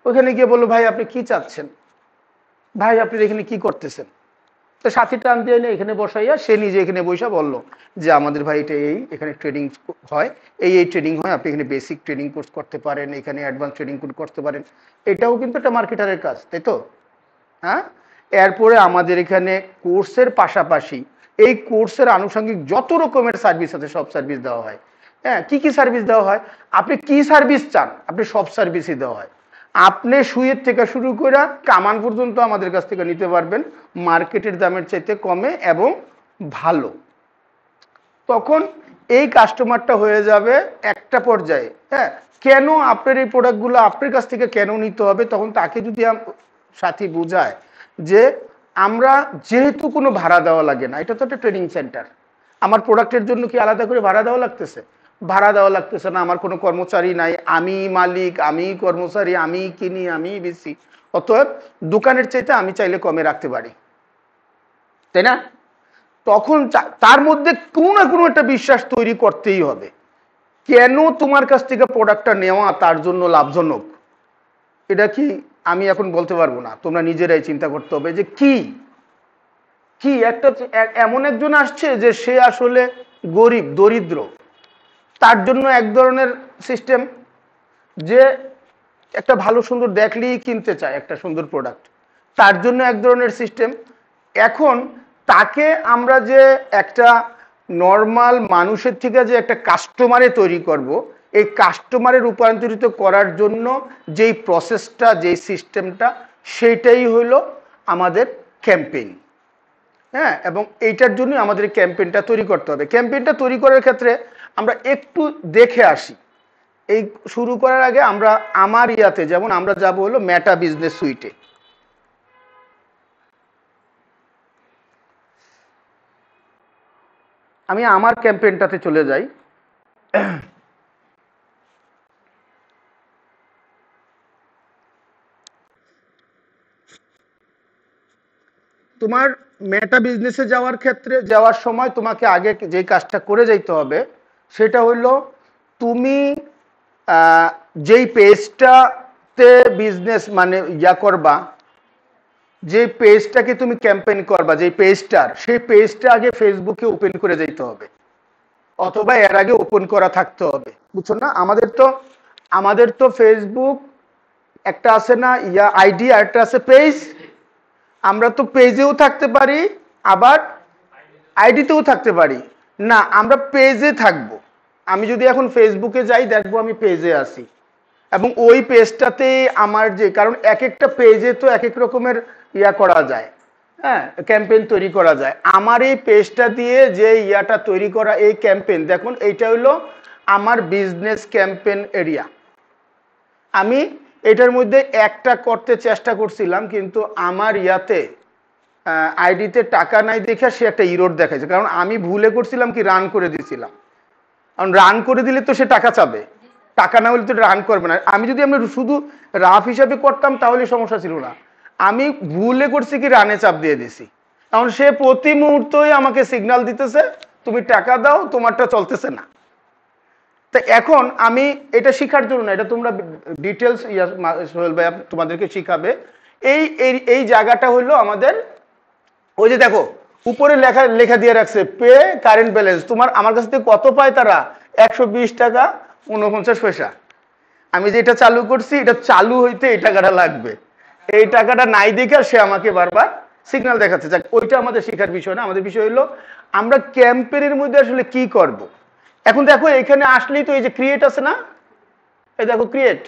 ওখানে গিয়ে বললো ভাই আপনি কি চাচ্ছেন, ভাই আপনি এখানে কি করতেছেন, তো সাথী টান দিয়ে এনে এখানে বসাইয়া সে নিজে এখানে বসে বললো যে আমাদের ভাই এটা এখানে ট্রেডিং হয়, এই ট্রেডিং হয়, আপনি এখানে বেসিক ট্রেডিং কোর্স করতে পারেন, এখানে অ্যাডভান্স ট্রেডিং কোর্স করতে পারেন। এটাও কিন্তু একটা মার্কেটারের কাজ, তাই তো? হ্যাঁ, এরপরে আমাদের এখানে কোর্সের পাশাপাশি এই কোর্সের আনুষঙ্গিক যত রকমের সার্ভিস আছে সব সার্ভিস দেওয়া হয়। হ্যাঁ, কি কি সার্ভিস দেওয়া হয়, আপনি কি সার্ভিস চান, আপনি সব সার্ভিসই দেওয়া হয়। আপনি সুইয়ের থেকে শুরু করে কামান পর্যন্ত আমাদের কাছ থেকে নিতে পারবেন মার্কেটের দামের চাইতে কমে এবং ভালো। তখন এই কাস্টমারটা হয়ে যাবে একটা পর্যায়ে, হ্যাঁ, কেন আপনার এই প্রোডাক্টগুলো আপনার কাছ থেকে কেন নিতে হবে, তখন তাকে যদি সাথী বোঝায় যে আমরা যেহেতু কোনো ভাড়া দেওয়া লাগে না, এটা তো একটা ট্রেনিং সেন্টার, আমার প্রোডাক্টের জন্য কি আলাদা করে ভাড়া দেওয়া লাগতেছে? ভাড়া দেওয়া লাগতেছে না, আমার কোনো কর্মচারী নাই, আমি মালিক, আমি কর্মচারী, আমি কিনি, আমি বেশি, অতএব দোকানের চাইতে আমি চাইলে কমে রাখতে পারি, তাই না? তখন তার মধ্যে কোনো না কোনো একটা বিশ্বাস তৈরি করতেই হবে, কেন তোমার কাছ থেকে প্রোডাক্টটা নেওয়া তার জন্য লাভজনক। এটা কি আমি এখন বলতে পারবো না, তোমরা নিজেরাই চিন্তা করতে হবে যে কি একটা এমন একজন আসছে যে সে আসলে গরিব দরিদ্র, তার জন্য এক ধরনের সিস্টেম, যে একটা ভালো সুন্দর দেখলেই কিনতে চায় একটা সুন্দর প্রোডাক্ট, তার জন্য এক ধরনের সিস্টেম। এখন তাকে আমরা যে একটা নর্মাল মানুষের থেকে যে একটা কাস্টমারে তৈরি করব, এই কাস্টমারে রূপান্তরিত করার জন্য যেই প্রসেসটা, যেই সিস্টেমটা, সেইটাই হলো আমাদের ক্যাম্পেইন। হ্যাঁ, এবং এইটার জন্য আমাদের ক্যাম্পেইনটা তৈরি করতে হবে। ক্যাম্পেইনটা তৈরি করার ক্ষেত্রে আমরা একটু দেখে আসি। এই শুরু করার আগে আমরা আমার ইয়াতে, যেমন আমরা যাব হলো মেটা বিজনেস সুইটে। আমি আমার ক্যাম্পেইনটাতে চলে যাই। তোমার মেটা বিজনেসে যাওয়ার ক্ষেত্রে, যাওয়ার সময় তোমাকে আগে যে কাজটা করে যাইতে হবে সেটা হলো, তুমি যেই পেজটাতে বিজনেস মানে ইয়া করবা, যে পেজটাকে তুমি ক্যাম্পেইন করবা, যে পেজটার, সেই পেজটা আগে ফেসবুকে ওপেন করে যেতে হবে, অথবা এর আগে ওপেন করা থাকতে হবে। বুঝছো না? আমাদের তো ফেসবুক একটা আছে না ইয়া আইডি, আর একটা আছে পেজ। আমরা তো পেজেও থাকতে পারি, আবার আইডিতেও থাকতে পারি। না, আমরা পেজে থাকবো। আমি যদি এখন ফেসবুকে যাই, দেখবো আমি পেজে আছি, এবং ওই পেজটাতে আমার যে, কারণ এক একটা পেজে তো এক এক রকমের ইয়া করা যায়, হ্যাঁ, ক্যাম্পেইন তৈরি করা যায়। আমার এই পেজটা দিয়ে যে ইয়াটা তৈরি করা, এই ক্যাম্পেইন দেখুন, এইটা হলো আমার বিজনেস ক্যাম্পেইন এরিয়া। আমি এটার মধ্যে একটা করতে চেষ্টা করছিলাম, কিন্তু আমার ইয়াতে আইডিতে টাকা নাই দেখে সে একটা ইরোড দেখাইছে, কারণ আমি ভুলে করছিলাম কি, রান করে দিয়েছিলাম। কারণ রান করে দিলে তো সে টাকা চাবে, টাকা না হলে তো রান করবে না। আমি যদি আমরা শুধু রাফ হিসাবে করতাম তাহলে সমস্যা ছিল না। আমি ভুলে করছি কি, রানে চাপ দিয়ে দিছি। কারণ সে প্রতি মুহূর্তই আমাকে সিগন্যাল দিতেছে, তুমি টাকা দাও, তোমারটা চলতেছে না। তো এখন আমি এটা শেখার জন্য না, এটা তোমরা ডিটেলস সোহেল ভাই তোমাদেরকে শিখাবে। এই এই জায়গাটা হলো আমাদের, ওই যে দেখো উপরে লেখা লেখা দিয়ে রাখছে পে কারেন্ট ব্যালেন্স। তোমার আমার কাছ থেকে কত পায় তারা? 120 টাকা 49 পয়সা। আমি যে এটা চালু করছি, এটা চালু হইতে এই টাকাটা লাগবে। এই টাকাটা নাই দেখে সে আমাকে বারবার সিগন্যাল দেখাচ্ছে। যাক, ওইটা আমাদের শেখার বিষয় না। আমাদের বিষয় হলো আমরা ক্যাম্পেইনের মধ্যে আসলে কি করব। এখন দেখো এখানে আসলেই তো এই যে ক্রিয়েট আছে না, এই দেখো ক্রিয়েট,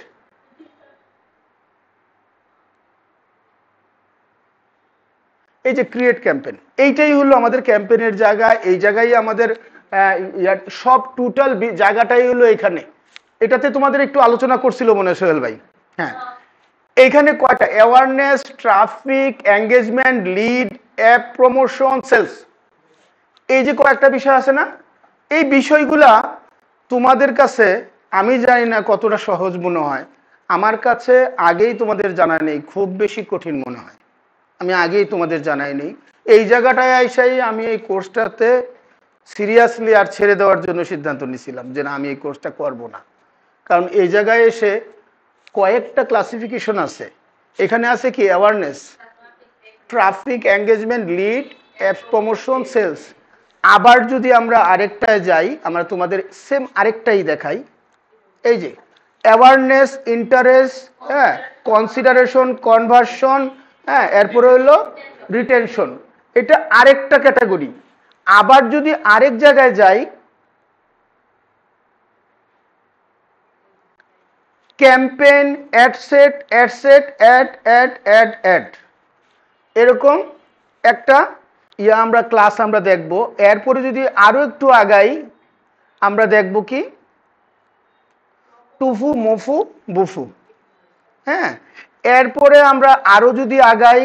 এই যে ক্রিয়েট ক্যাম্পেইন, এইটাই হলো আমাদের ক্যাম্পেইনের জায়গা। এই জায়গায় আমাদের সব টোটাল জায়গাটাই হলো এখানে। এটাতে তোমাদের একটু আলোচনা করছিল মনে হয় সোহেল ভাই। হ্যাঁ, এইখানে কয়টা awareness, traffic, engagement, lead, app promotion, sales, এই যে কয়েকটা বিষয় আছে না, এই বিষয়গুলা তোমাদের কাছে আমি জানি না কতটা সহজ মনে হয়। আমার কাছে আগেই তোমাদের জানা নেই, খুব বেশি কঠিন মনে হয়। আমি আগেই তোমাদের জানাই নেই। এই জায়গাটায় আইসাই আমি এই কোর্সটাতে সিরিয়াসলি আর ছেড়ে দেওয়ার জন্য সিদ্ধান্ত নিয়েছিলাম যে না, আমি এই কোর্সটা করব না। কারণ এই জায়গায় এসে কয়েকটা ক্লাসিফিকেশন আছে। এখানে আছে কি, awareness, traffic, engagement, lead, apps promotion, sales. আবার যদি আমরা আরেকটায় যাই, আমরা তোমাদের সেম আরেকটাই দেখাই। এই যে অ্যাওয়ারনেস, ইন্টারেস্ট, হ্যাঁ, কনসিডারেশন, কনভার্সন, হ্যাঁ, এরপরে হলো রিটেনশন। এটা আরেকটা ক্যাটাগরি। আবার যদি আরেক জায়গায় যাই, campaign, ad set, ad set, ad ad ad ad, এরকম একটা ইয়া আমরা ক্লাস আমরা দেখব। এরপরে যদি আরো একটু আগাই, আমরা দেখব কি, টুফু, মফু, বুফু। হ্যাঁ, এরপরে আমরা আরো যদি আগাই,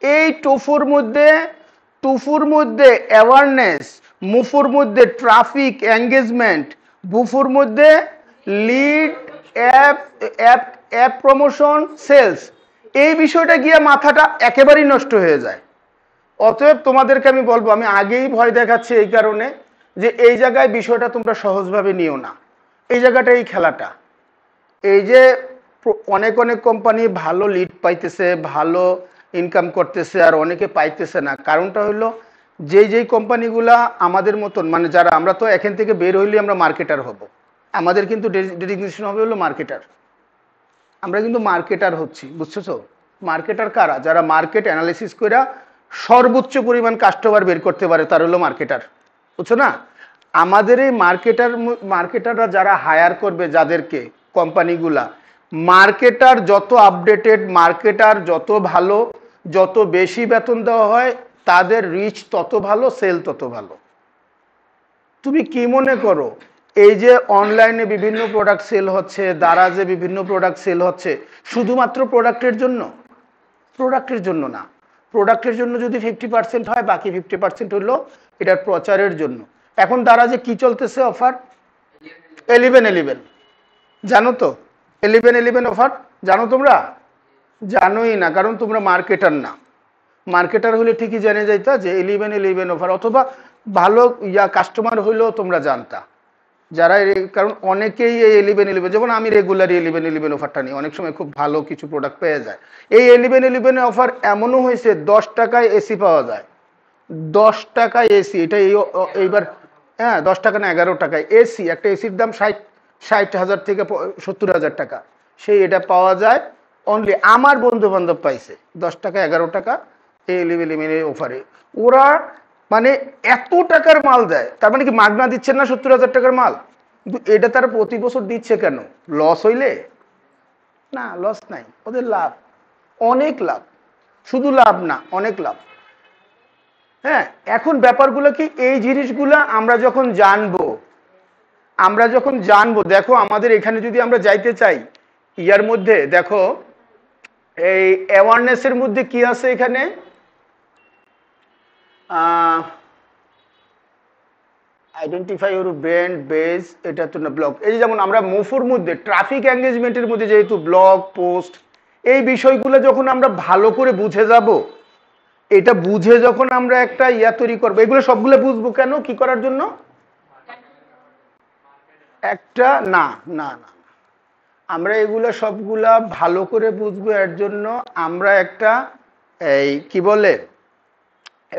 এই টুফুর মধ্যে অ্যাওয়ারনেস, মুফুর মধ্যে ট্রাফিক, এঙ্গেজমেন্ট, বুফুর মধ্যে lead, app app app promotion, sales. এই বিষয়টা গিয়ে মাথাটা একেবারেই নষ্ট হয়ে যায়। অতএব তোমাদেরকে আমি বলবো, আমি আগেই ভয় দেখাচ্ছি এই কারণে যে এই জায়গায় বিষয়টা তোমরা সহজভাবে নিও না। এই জায়গাটা, এই খেলাটা, এই যে অনেক অনেক কোম্পানি ভালো লিড পাইতেছে, ভালো ইনকাম করতেছে, আর অনেকে পাইতেছে না, কারণটা হলো যেই কোম্পানিগুলা আমাদের মতন, মানে যারা, আমরা তো এখান থেকে বের হইলে আমরা মার্কেটার হব, আমাদের কিন্তু ডেজিগনেশন হবে হলো মার্কেটার। আমরা কিন্তু মার্কেটার হচ্ছি, বুঝছো? মার্কেটার কারা? যারা মার্কেট অ্যানালিসিস করে সর্বোচ্চ পরিমাণ কাস্টমার বের করতে পারে, তার হলো মার্কেটার, বুঝছো না? আমাদের এই মার্কেটাররা যারা হায়ার করবে, যাদেরকে কোম্পানিগুলা, মার্কেটার যত আপডেটেড, মার্কেটার যত ভালো, যত বেশি বেতন দেওয়া হয়, তাদের রিচ তত ভালো, সেল তত ভালো। তুমি কি মনে করো এই যে অনলাইনে বিভিন্ন প্রোডাক্ট সেল হচ্ছে, দারাজে বিভিন্ন প্রোডাক্ট সেল হচ্ছে, শুধুমাত্র প্রোডাক্টের জন্য? প্রোডাক্টের জন্য না। প্রোডাক্টের জন্য যদি 50% হয়, বাকি 50% হলো এটার প্রচারের জন্য। এখন দারাজে কি চলতেছে অফার? 11/11, জানো তো? 11/11 অফার জানো তোমরা? জানোই না, কারণ তোমরা মার্কেটার না। মার্কেটার হলে ঠিকই জেনে যাইতা যে 11/11 অফার, অথবা ভালো কাস্টমার হইলেও তোমরা জানতা যারা, কারণ অনেকেই এই 11/11, যেমন আমি রেগুলারই 11/11 অফারটা নিই, অনেক সময় খুব ভালো কিছু প্রোডাক্ট পেয়ে যায়। এই 11/11 অফার এমনও হয়েছে 10 টাকায় এসি পাওয়া যায়। 10 টাকায় এসি, এটা এইবার, হ্যাঁ 10 টাকা না 11 টাকায় এসি। একটা এসির দাম 60,000 থেকে 70,000 টাকা, সেই এটা পাওয়া যায় অনলি। আমার বন্ধু বান্ধব পাইছে 10 টাকা 11 টাকা এই 11/11 অফারে। ওরা মানে এত টাকার মাল দেয়, তার মানে কি মাগনা দিচ্ছেন না 70,000 টাকার মাল? কিন্তু এটা তারা প্রতি বছর দিচ্ছে কেন? লস হইলে? না, লস নাই, ওদের লাভ, অনেক লাভ। শুধু লাভ না, অনেক লাভ। হ্যাঁ, এখন ব্যাপারগুলো কি, এই জিনিসগুলো আমরা যখন জানবো, দেখো আমাদের এখানে যদি আমরা যাইতে চাই, ইয়ার মধ্যে দেখো এই অ্যাওয়ারনেসের মধ্যে কি আছে এখানে, আইডেন্টিফাই ইউর ব্র্যান্ড বেস, এটা তো না ব্লগ। এই যেমন আমরা মোফোর মধ্যে ট্রাফিক এঙ্গেজমেন্টের মধ্যে যেহেতু ব্লগ পোস্ট, এই বিষয়গুলো যখন আমরা ভালো করে বুঝে যাব, এটা বুঝে যখন আমরা একটা তৈরি করবো, এগুলো সবগুলো বুঝবো কেন, কি করার জন্য? একটা না না না, আমরা এগুলো সবগুলা ভালো করে বুঝবো এর জন্য আমরা একটা, এই কি বলে,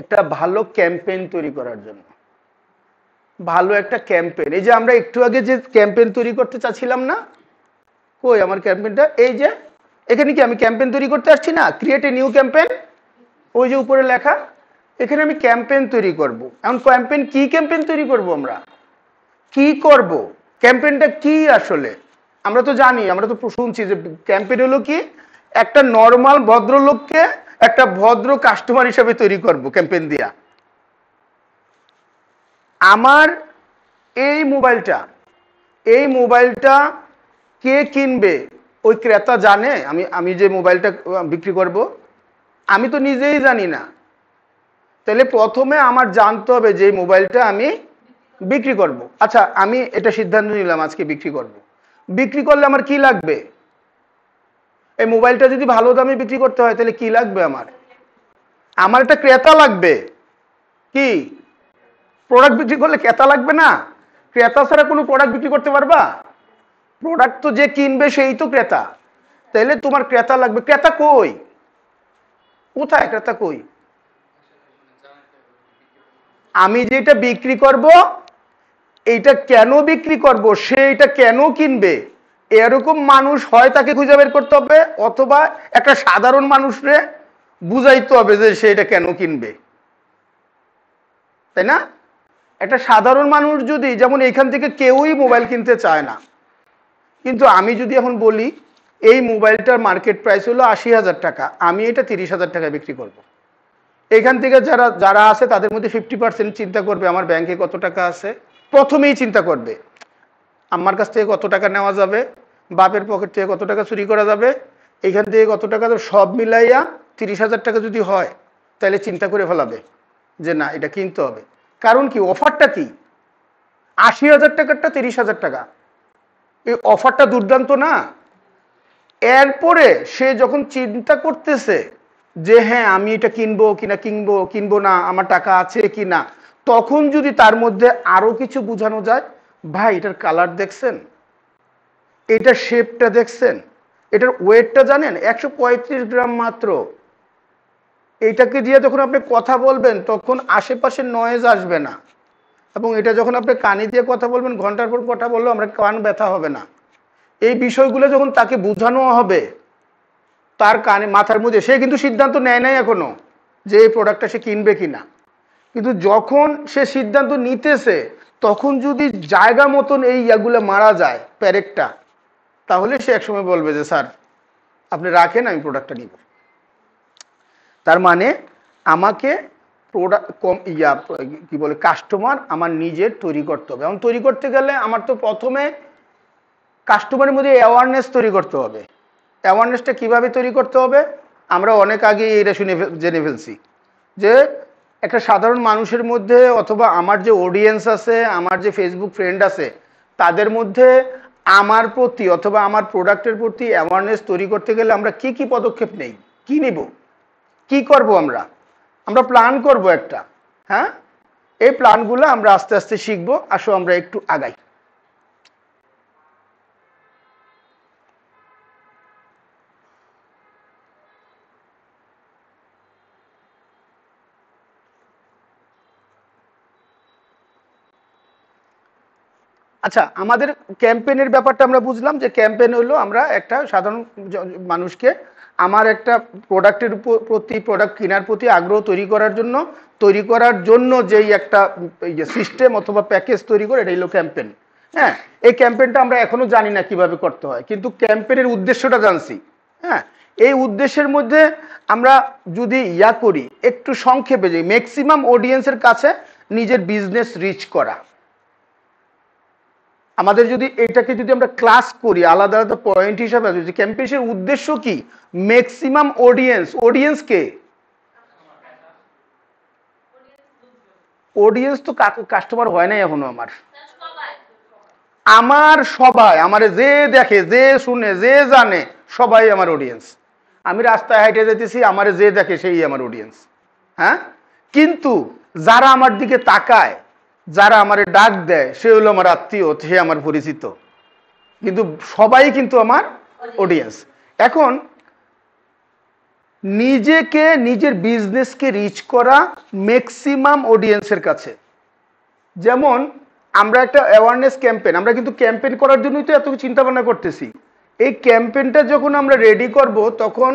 একটা ভালো ক্যাম্পেইন তৈরি করার জন্য। ভালো একটা ক্যাম্পেইন, এই যে আমরা একটু আগে যে ক্যাম্পেইন তৈরি করতে চাচ্ছিলাম না, কই আমার ক্যাম্পেইনটা? এই যে এখানে কি আমি ক্যাম্পেইন তৈরি করতে আসছি না, ক্রিয়েট এ নিউ ক্যাম্পেইন, ওই যে উপরে লেখা, এখানে আমি ক্যাম্পেইন তৈরি করব। এখন ক্যাম্পেইন, কি ক্যাম্পেইন তৈরি করব আমরা? কি করব? ক্যাম্পেইনটা কি আসলে? আমরা তো জানি, আমরা তো শুনছি যে ক্যাম্পেইন হলো কি, একটা নর্মাল ভদ্রলোককে একটা ভদ্র কাস্টমার হিসেবে তৈরি করব ক্যাম্পেইন দিয়া। আমার এই মোবাইলটা কে কিনবে ওই ক্রেতা জানে? আমি যে মোবাইলটা বিক্রি করব, আমি তো নিজেই জানি না। তাহলে প্রথমে আমার জানতে হবে যে এই মোবাইলটা আমি বিক্রি করব। আচ্ছা, আমি এটা সিদ্ধান্ত নিলাম আজকে বিক্রি করব। বিক্রি করলে আমার কি লাগবে? এই মোবাইলটা যদি ভালো দামে বিক্রি করতে হয় তাহলে কি লাগবে? আমার একটা ক্রেতা লাগবে। কি? প্রোডাক্ট বিক্রি করলে ক্রেতা লাগবে না? ক্রেতা ছাড়া কোনো প্রোডাক্ট বিক্রি করতে পারবা? প্রোডাক্ট তো যে কিনবে সেই তো ক্রেতা। তাহলে তোমার ক্রেতা লাগবে। ক্রেতা কই? কোথায় ক্রেতা কই? আমি যেটা বিক্রি করব, এইটা কেন বিক্রি করব, সে এটা কেন কিনবে, এরকম মানুষ হয় তাকে খুঁজে বের করতে হবে, অথবা একটা সাধারণ মানুষরে বুঝাইতে হবে যে সে এটা কেন কিনবে, তাই না? একটা সাধারণ মানুষ যদি, যেমন এখান থেকে কেউই মোবাইল কিনতে চায় না, কিন্তু আমি যদি এখন বলি এই মোবাইলটার মার্কেট প্রাইস হলো 80,000 টাকা, আমি এটা 30,000 টাকায় বিক্রি করব। এখান থেকে যারা আছে তাদের মধ্যে 50% চিন্তা করবে আমার ব্যাংকে কত টাকা আছে, প্রথমেই চিন্তা করবে আমার কাছ থেকে কত টাকা নেওয়া যাবে, বাপের পকেট থেকে কত টাকা চুরি করা যাবে, এখান থেকে কত টাকা, সব মিলাইয়া 30,000 টাকা যদি হয় তাহলে চিন্তা করে ফেলাবে যে না, এটা কিনতে হবে। কারণ কি, অফারটা কি, 80,000 টাকারটা 30,000 টাকা, এই অফারটা দুর্দান্ত না? এরপরে সে যখন চিন্তা করতেছে যে হ্যাঁ আমি এটা কিনবো না, আমার টাকা আছে কি না, তখন যদি তার মধ্যে আরো কিছু বোঝানো যায়, ভাই এটার কালার দেখছেন, এটার শেপটা দেখছেন, এটার ওয়েটটা জানেন, 135 গ্রাম মাত্র, এইটাকে দিয়ে যখন আপনি কথা বলবেন তখন আশেপাশে নয়েজ আসবে না, এবং এটা যখন আপনি কানে দিয়ে কথা বলবেন ঘন্টার পর কথা বললেও আমরা কান ব্যথা হবে না। এই বিষয়গুলো যখন তাকে বোঝানো হবে তার কানে মাথার মধ্যে, সে কিন্তু সিদ্ধান্ত নেয় নাই এখনো যে এই প্রোডাক্টটা সে কিনবে কিনা, কিন্তু যখন সে সিদ্ধান্ত নিতেছে তখন যদি জায়গা মতন এই ইয়াগুলো মারা যায় প্যারেকটা, তাহলে সে একসময় বলবে যে স্যার আপনি রাখেন, আমি প্রোডাক্টটা নিব। তার মানে আমাকে প্রোডাক্ট কি বলে কাস্টমার আমার নিজের তৈরি করতে হবে। এবং তৈরি করতে গেলে আমার তো প্রথমে কাস্টমারের মধ্যে অ্যাওয়ারনেস তৈরি করতে হবে। অ্যাওয়ারনেসটা কিভাবে তৈরি করতে হবে? আমরা অনেক আগে এটা জেনে ফেলছি যে একটা সাধারণ মানুষের মধ্যে অথবা আমার যে অডিয়েন্স আছে, আমার যে ফেসবুক ফ্রেন্ড আছে, তাদের মধ্যে আমার প্রতি অথবা আমার প্রোডাক্টের প্রতি অ্যাওয়ারনেস তৈরি করতে গেলে আমরা কি কি পদক্ষেপ নেই, কি নিব, কি করব, আমরা প্ল্যান করব একটা। হ্যাঁ, এই প্ল্যানগুলো আমরা আস্তে আস্তে শিখবো। আসো আমরা একটু আগাই। আচ্ছা, আমাদের ক্যাম্পেইনের ব্যাপারটা আমরা বুঝলাম যে ক্যাম্পেইন হলো আমরা একটা সাধারণ মানুষকে আমার একটা প্রোডাক্টের প্রতি, প্রোডাক্ট কেনার প্রতি আগ্রহ তৈরি করার জন্য যেই একটা সিস্টেম অথবা প্যাকেজ তৈরি করে, এটা হলো ক্যাম্পেইন। হ্যাঁ, এই ক্যাম্পেইনটা আমরা এখনো জানি না কিভাবে করতে হয়, কিন্তু ক্যাম্পেইনের উদ্দেশ্যটা জানছি। হ্যাঁ, এই উদ্দেশ্যের মধ্যে আমরা যদি করি একটু সংক্ষেপে, যে ম্যাক্সিমাম অডিয়েন্সের কাছে নিজের বিজনেস রিচ করা। আমাদের যদি এটাকে যদি আমরা ক্লাস করি আলাদা আলাদা পয়েন্ট হিসাবে, যদি ক্যাম্পেইনের উদ্দেশ্য কি, ম্যাক্সিমাম অডিয়েন্স কে? অডিয়েন্স তো কাস্টমার হয় নাই এখনো। আমার সবাই, আমার যে দেখে, যে শুনে, যে জানে, সবাই আমার অডিয়েন্স। আমি রাস্তায় হাইটে যেতেছি, আমার যে দেখে সেই আমার অডিয়েন্স। হ্যাঁ, কিন্তু যারা আমার দিকে তাকায়, যারা আমারে ডাক দেয়, সে হলো আমার আত্মীয়, সে আমার পরিচিত, কিন্তু সবাই কিন্তু আমার অডিয়েন্স। এখন নিজেকে, নিজের বিজনেসকে রিচ করা ম্যাক্সিমাম অডিয়েন্সের কাছে। যেমন আমরা একটা অ্যাওয়ারনেস ক্যাম্পেইন, আমরা কিন্তু ক্যাম্পেইন করার জন্যই তো এত চিন্তা ভাবনা করতেছি। এই ক্যাম্পেইনটা যখন আমরা রেডি করব তখন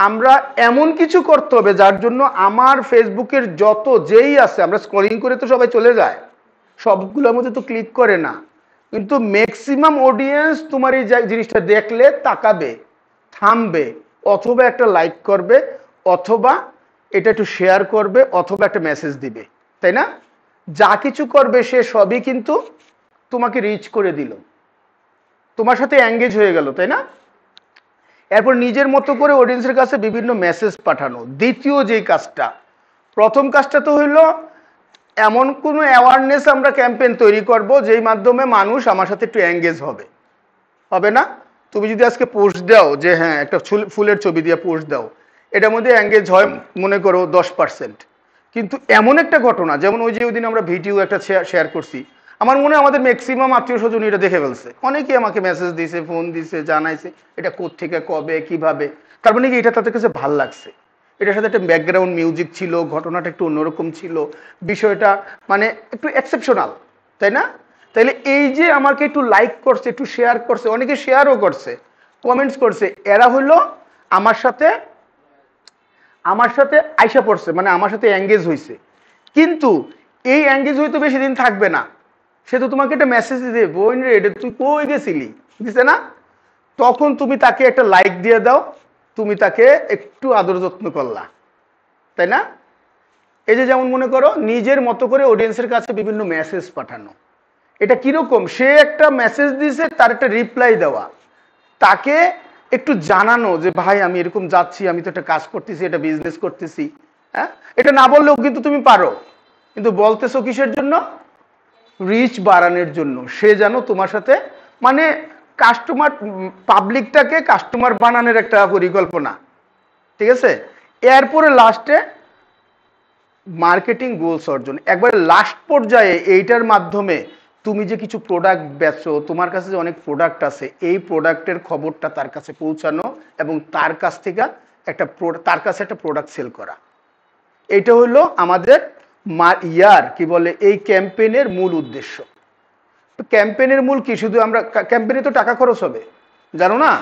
আমরা এমন কিছু করতে হবে যার জন্য আমার ফেসবুকের যত যেই আছে, আমরা স্ক্রলিং করে তো সবাই চলে যায়, সবগুলোর মধ্যে তো ক্লিক করে না, কিন্তু ম্যাক্সিমাম অডিয়েন্স তোমার এই জিনিসটা দেখলে তাকাবে, থামবে, অথবা একটা লাইক করবে, অথবা এটা একটু শেয়ার করবে, অথবা একটা মেসেজ দিবে, তাই না? যা কিছু করবে সে সবই কিন্তু তোমাকে রিচ করে দিল, তোমার সাথে এঙ্গেজ হয়ে গেল, তাই না? এরপর নিজের মতো করে অডিয়েন্সের কাছে বিভিন্ন মেসেজ পাঠানো। দ্বিতীয় যেই কাজটা, প্রথম কাজটা তো হইলো এমন কোনো অ্যাওয়ারনেস আমরা ক্যাম্পেইন তৈরি করব যেই মাধ্যমে মানুষ আমার সাথে একটু এঙ্গেজ হবে না? তুমি যদি আজকে পোস্ট দাও যে হ্যাঁ একটা ফুলের ছবি দিয়ে পোস্ট দাও, এটার মধ্যে এঙ্গেজ হয় মনে করো 10%, কিন্তু এমন একটা ঘটনা, যেমন ওই যে ওই দিন আমরা ভিডিও একটা শেয়ার করছি, আমার মনে হয় আমাদের ম্যাক্সিমাম আত্মীয় স্বজন এটা দেখে ফেলছে, অনেকেই আমাকে মেসেজ দিয়েছে, ফোন দিয়েছে, জানাইছে এটা কোত্থেকে, কবে, কিভাবে। তার মানে কি এটা তাদের কাছে ভাল লাগছে, এটার সাথে একটা ব্যাকগ্রাউন্ড মিউজিক ছিল, ঘটনাটা একটু অন্যরকম ছিল, বিষয়টা মানে একটু এক্সেপশনাল, তাই না? তাইলে এই যে আমাকে একটু লাইক করছে, একটু শেয়ার করছে, অনেকে শেয়ারও করছে, কমেন্টস করছে, এরা হলো আমার সাথে আইসা পড়ছে, মানে আমার সাথে এঙ্গেজ হয়েছে। কিন্তু এই এঙ্গেজ হয়তো বেশি দিন থাকবে না, সে তো তোমাকে একটা মেসেজ দিয়ে, বোন রে এটা তুই কই গেছিলি, দিছে না? তখন তুমি তাকে একটা লাইক দিয়ে দাও, তুমি তাকে একটু আদর যত্ন করলা, তাই না? এই যে যেমন মনে করো নিজের মতো করে অডিয়েন্সের কাছে বিভিন্ন মেসেজ পাঠানো, এটা কিরকম, সে একটা মেসেজ দিয়েছে, তার একটা রিপ্লাই দেওয়া, তাকে একটু জানানো যে ভাই আমি এরকম যাচ্ছি, আমি তো একটা কাজ করতেছি, এটা বিজনেস করতেছি। হ্যাঁ, এটা না বললেও কিন্তু তুমি পারো, কিন্তু বলতেছো কিসের জন্য? রিচ বাড়ানোর জন্য, সে যেন তোমার সাথে মানে কাস্টমার, পাবলিকটাকে কাস্টমার বানানোর একটা পরিকল্পনা, ঠিক আছে? এরপরে লাস্টে মার্কেটিং গোলস অর্জন, একবারে লাস্ট পর্যায়ে এইটার মাধ্যমে তুমি যে কিছু প্রোডাক্ট বেচো, তোমার কাছে যে অনেক প্রোডাক্ট আছে, এই প্রোডাক্টের খবরটা তার কাছে পৌঁছানো এবং তার কাছে একটা প্রোডাক্ট সেল করা। এটা হলো আমাদের ইয়ার কি বলে এই ক্যাম্পেইনের মূল উদ্দেশ্য। ক্যাম্পেইনের মূল কি, শুধু আমরা ক্যাম্পেইনে তো টাকা খরচ হবে, জানো না?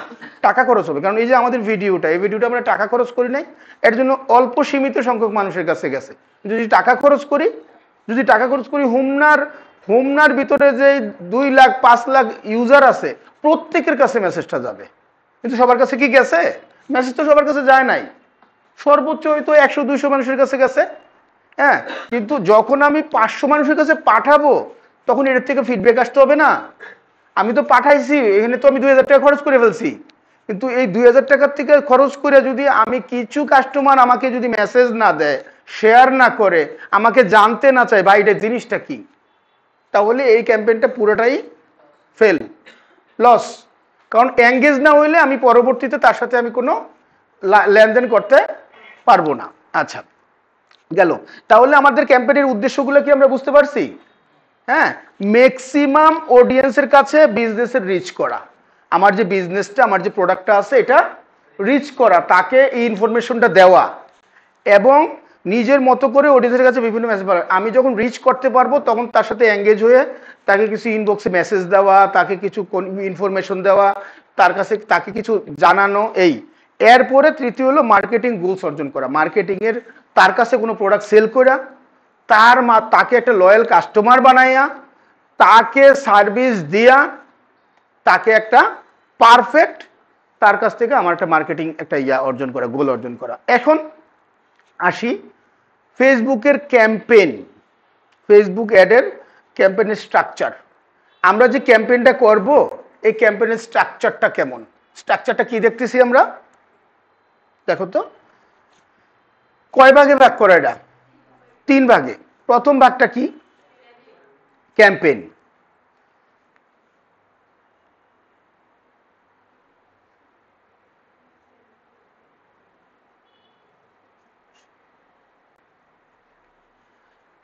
টাকা খরচ হবে, কারণ এই যে আমাদের ভিডিওটা, এই ভিডিওটা আমরা টাকা খরচ করি নাই, এর জন্য অল্প সীমিত সংখ্যক মানুষের কাছে গেছে। যদি টাকা খরচ করি, হোমনার ভিতরে যে 2 লাখ 5 লাখ ইউজার আছে, প্রত্যেকের কাছে মেসেজটা যাবে। কিন্তু সবার কাছে কি গেছে? মেসেজ তো সবার কাছে যায় নাই, সর্বোচ্চ হয়তো 100-200 মানুষের কাছে গেছে। হ্যাঁ, কিন্তু যখন আমি 500 মানুষের কাছে পাঠাবো, তখন এর থেকে ফিডব্যাক আসতে হবে না? আমি তো পাঠাইছি, এখানে তো আমি 2000 টাকা খরচ করে ফেলছি, কিন্তু এই 2000 টাকার থেকে খরচ করে যদি আমি কিছু কাস্টমার আমাকে যদি মেসেজ না দেয়, শেয়ার না করে, আমাকে জানতে না চায় ভাই এটা জিনিসটা কি, তাহলে এই ক্যাম্পেইনটা পুরোটাই ফেল, লস। কারণ এঙ্গেজ না হইলে আমি পরবর্তীতে তার সাথে আমি কোনো লেনদেন করতে পারবো না। আচ্ছা, গেল। তাহলে আমাদের ক্যাম্পেইনের উদ্দেশ্যগুলো কি আমরা বুঝতে পারছি? হ্যাঁ, ম্যাক্সিমাম অডিয়েন্সের কাছে বিজনেসের রিচ করা, আমার যে বিজনেসটা, আমার যে প্রোডাক্টটা আছে এটা রিচ করা, তাকে এই ইনফরমেশনটা দেওয়া, এবং নিজের মতো করে অডিয়েন্সের কাছে বিভিন্ন মেসেজ পাওয়া। আমি যখন রিচ করতে পারবো তখন তার সাথে এঙ্গেজ হয়ে তাকে কিছু ইনবক্সে মেসেজ দেওয়া, তাকে কিছু ইনফরমেশন দেওয়া, তাকে কিছু জানানো। এরপরে তৃতীয় হলো মার্কেটিং গোলস অর্জন করা, মার্কেটিংয়ের তার কাছে কোনো প্রোডাক্ট সেল করা, তাকে একটা লয়াল কাস্টমার বানাইয়া, তাকে সার্ভিস দিয়া, তাকে একটা পারফেক্ট, তার কাছ থেকে আমার একটা মার্কেটিং একটা অর্জন করা, গোল অর্জন করা। এখন আসি ফেসবুকের ক্যাম্পেইন, ফেসবুক অ্যাডের ক্যাম্পেইনের স্ট্রাকচার। আমরা যে ক্যাম্পেইনটা করব, এই ক্যাম্পেইনের স্ট্রাকচারটা কেমন? স্ট্রাকচারটা কি দেখতেছি আমরা? দেখো তো, কয় ভাগে ভাগ করা? এটা 3 ভাগে। প্রথম ভাগটা কি? ক্যাম্পেইন।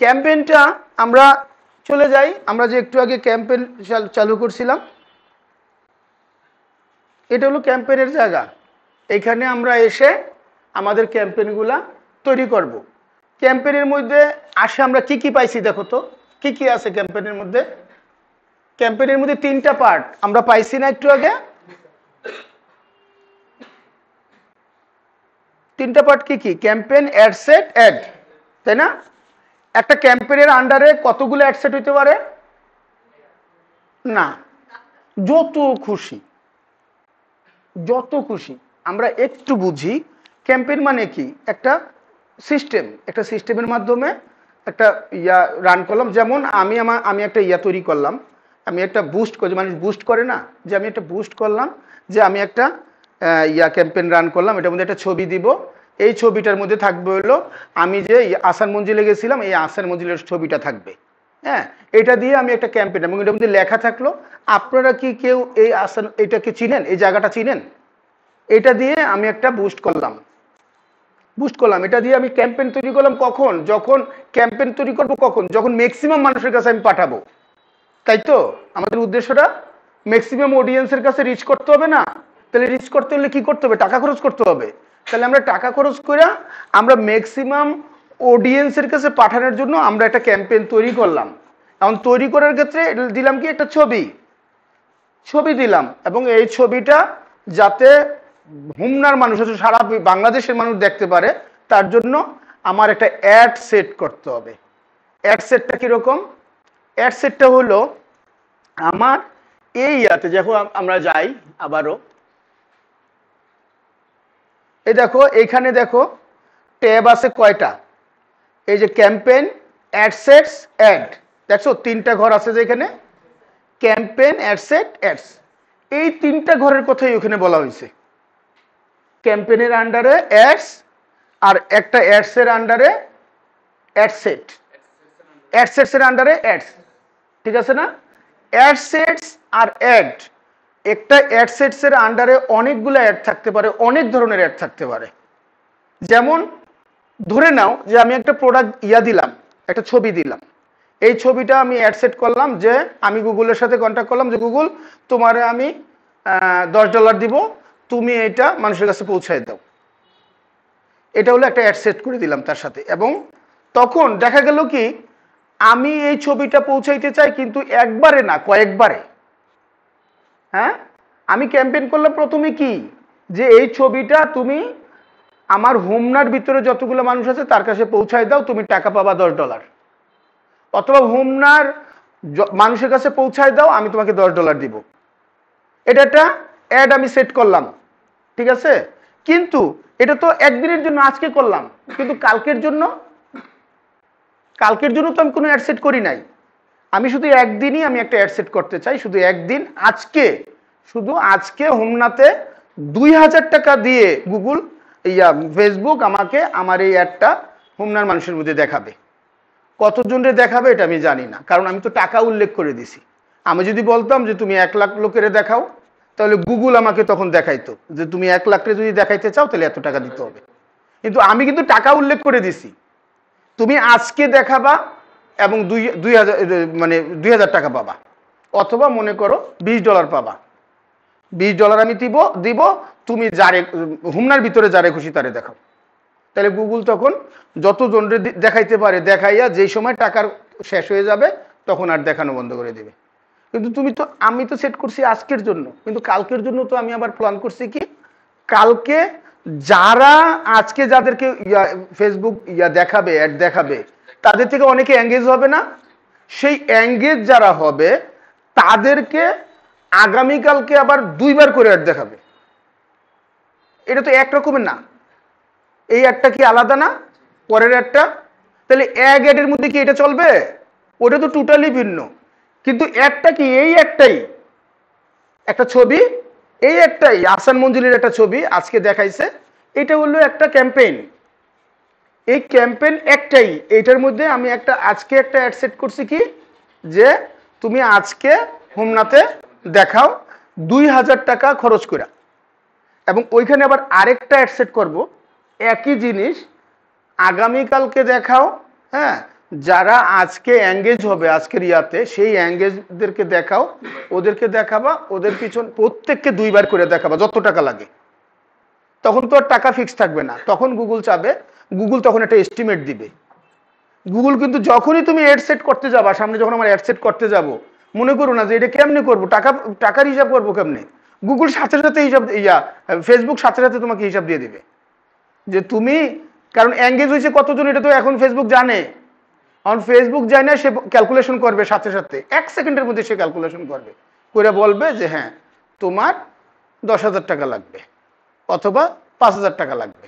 ক্যাম্পেইনটা আমরা চলে যাই, আমরা যে একটু আগে ক্যাম্পেইন চালু করছিলাম, এটা হলো ক্যাম্পেইনের জায়গা। এখানে আমরা এসে আমাদের ক্যাম্পেইনগুলা তৈরি করব। ক্যাম্পেইনের মধ্যে আসে আমরা কি কি পাইছি, দেখো তো কি কি আছে ক্যাম্পেইনের মধ্যে। ক্যাম্পেইনের মধ্যে 3টা পার্ট আমরা পাইছি না একটু আগে? 3টা পার্ট কি কি? ক্যাম্পেইন, অ্যাড সেট, অ্যাড, তাই না? একটা ক্যাম্পেইনের আন্ডারে কতগুলো অ্যাড সেট হইতে পারে? না, যত খুশি, যত খুশি। আমরা একটু বুঝি, ক্যাম্পেইন মানে কি? একটা সিস্টেম, একটা সিস্টেমের মাধ্যমে একটা রান করলাম। যেমন আমি একটা তৈরি করলাম, আমি একটা বুস্ট করি, মানুষ বুস্ট করে না, যে আমি একটা বুস্ট করলাম, যে আমি একটা ক্যাম্পেইন রান করলাম, এটার মধ্যে একটা ছবি দিব, এই ছবিটার মধ্যে থাকবে হলো আমি যে আসান মঞ্জিলে গেছিলাম, এই আসান মঞ্জিলের ছবিটা থাকবে। হ্যাঁ, এটা দিয়ে আমি একটা ক্যাম্পেইন, এবং এটার মধ্যে লেখা থাকলো আপনারা কি কেউ এই আসান এটাকে চিনেন, এই জায়গাটা চিনেন? এটা দিয়ে আমি একটা বুস্ট করলাম, এটা দিয়ে আমি ক্যাম্পেইন তৈরি করলাম। কখন? যখন ক্যাম্পেইন তৈরি করবো, কখন? যখন ম্যাক্সিমাম মানুষের কাছে আমি পাঠাবো, তাই তো? আমাদের উদ্দেশ্যটা ম্যাক্সিমাম অডিয়েন্সের কাছে রিচ করতে হবে না? তাহলে রিচ করতে হলে কি করতে হবে? টাকা খরচ করতে হবে। তাহলে আমরা টাকা খরচ করে আমরা ম্যাক্সিমাম অডিয়েন্সের কাছে পাঠানোর জন্য আমরা একটা ক্যাম্পেইন তৈরি করলাম। এখন তৈরি করার ক্ষেত্রে দিলাম কি? একটা ছবি দিলাম, এবং এই ছবিটা যাতে হোমনার মানুষ আছে, সারা বাংলাদেশের মানুষ দেখতে পারে, তার জন্য আমার একটা অ্যাড সেট করতে হবে। অ্যাড সেটটা কিরকম? অ্যাড সেটটা হলো আমার যখন আমরা যাই আবারও, এই দেখো এইখানে দেখো ট্যাব আছে কয়টা? এই যে ক্যাম্পেইন, অ্যাডসেটস, অ্যাড, দেখছো 3টা ঘর আছে যে এখানে, ক্যাম্পেইন, অ্যাডসেট, অ্যাডস। এই 3টা ঘরের কথাই ওখানে বলা হয়েছে। ক্যাম্পেইনের আন্ডারে অ্যাডস, আর একটা অ্যাডসের আন্ডারে অ্যাডসেট, অ্যাডসেটসের আন্ডারে অ্যাডস, ঠিক আছে না? অ্যাডসেটস আর অ্যাড, একটা অ্যাডসেটসের আন্ডারে অনেকগুলো অ্যাড থাকতে পারে, অনেক ধরনের অ্যাড থাকতে পারে। যেমন ধরে নাও যে আমি একটা প্রোডাক্ট দিলাম, একটা ছবি দিলাম, এই ছবিটা আমি অ্যাডসেট করলাম, যে আমি গুগলের সাথে কন্ট্যাক্ট করলাম, যে গুগল তোমারে আমি $10 দিব, তুমি এটা মানুষের কাছে পৌঁছায় দাও। এটা হলো একটা অ্যাড সেট করে দিলাম তার সাথে, এবং তখন দেখা গেল কি আমি এই ছবিটা পৌঁছাইতে চাই কিন্তু একবারে না, কয়েকবারে। হ্যাঁ, আমি ক্যাম্পেইন করলাম প্রথমে কি, যে এই ছবিটা তুমি আমার হোমনার ভিতরে যতগুলো মানুষ আছে তার কাছে পৌঁছায় দাও, তুমি টাকা পাবা $10। অথবা হোমনার মানুষের কাছে পৌঁছায় দাও, আমি তোমাকে $10 দিব। এটা একটা অ্যাড আমি সেট করলাম, ঠিক আছে? কিন্তু এটা তো একদিনের জন্য, আজকে করলাম, কিন্তু কালকের জন্য তো আমি কোনো অ্যাড সেট করি নাই। আমি শুধু একদিনই আমি একটা অ্যাড সেট করতে চাই, শুধু একদিন, আজকে হোমনাতে 2000 টাকা দিয়ে গুগল ফেসবুক আমাকে আমার এই অ্যাডটা হোমনার মানুষের মধ্যে দেখাবে। কতজনের দেখাবে এটা আমি জানি না, কারণ আমি তো টাকা উল্লেখ করে দিছি। আমি যদি বলতাম যে তুমি 1 লাখ লোকের দেখাও, তাহলে গুগল আমাকে তখন দেখাইতো যে তুমি 1 লাখরে যদি দেখাইতে চাও তাহলে এত টাকা দিতে হবে। কিন্তু আমি কিন্তু টাকা উল্লেখ করে দিছি, তুমি আজকে দেখাবা এবং 2000 টাকা পাবা, অথবা মনে করো $20 পাবা। $20 আমি দিব, তুমি যারে হোমনার ভিতরে যারে খুশি তারে দেখাও। তাহলে গুগল তখন যতজনরে দেখাইতে পারে দেখাইয়া যেই সময় টাকার শেষ হয়ে যাবে তখন আর দেখানো বন্ধ করে দেবে। কিন্তু আমি তো সেট করছি আজকের জন্য, কিন্তু কালকের জন্য তো আমি আবার প্ল্যান করছি কি, কালকে যারা আজকে যাদেরকে ফেসবুক দেখাবে, অ্যাড দেখাবে, তাদের থেকে অনেকে এঙ্গেজ হবে না? সেই এঙ্গেজ যারা হবে তাদেরকে আগামীকালকে আবার 2 বার করে অ্যাড দেখাবে। এটা তো একরকমের না, এই অ্যাডটা কি আলাদা না পরের অ্যাডটা? তাহলে এক অ্যাডের মধ্যে কি এটা চলবে? ওটা তো টোটালি ভিন্ন। কিন্তু অ্যাডটা কি এই একটাই, একটা ছবি, এই একটাই আহসান মঞ্জুলের একটা ছবি আজকে দেখাইছে, এটা হলো একটা ক্যাম্পেইন। এই ক্যাম্পেইন একটাই, এইটার মধ্যে আমি আজকে একটা অ্যাড সেট করছি কি, যে তুমি আজকে হোমনাতে দেখাও 2000 টাকা খরচ করে, এবং ওইখানে আবার আরেকটা অ্যাড সেট করবো একই জিনিস, আগামীকালকে দেখাও। হ্যাঁ, যারা আজকে এঙ্গেজ হবে আজকের ইয়াতে, সেই এঙ্গেজদেরকে দেখাও, ওদেরকে দেখাবা, ওদের পিছন প্রত্যেককে 2 বার করে দেখাবা, যত টাকা লাগে। তখন তো আর টাকা ফিক্স থাকবে না, তখন গুগল চাবে, গুগল তখন একটা এস্টিমেট দিবে। গুগল কিন্তু যখনই তুমি অ্যাড সেট করতে যাবা, সামনে যখন আমার অ্যাড সেট করতে যাব, মনে করো না যে এটা কেমনে করবো, টাকার হিসাব করবো কেমনে, গুগল সাথে সাথে হিসাব, ফেসবুক সাথে সাথে তোমাকে হিসাব দিয়ে দিবে যে তুমি, কারণ এঙ্গেজ হয়েছে কতজন এটা তো এখন ফেসবুক জানে। এখন ফেসবুক জানে, সে ক্যালকুলেশন করবে সাথে সাথে, 1 সেকেন্ডের মধ্যে সে ক্যালকুলেশন করবে, করে বলবে যে হ্যাঁ তোমার 10,000 টাকা লাগবে অথবা 5,000 টাকা লাগবে।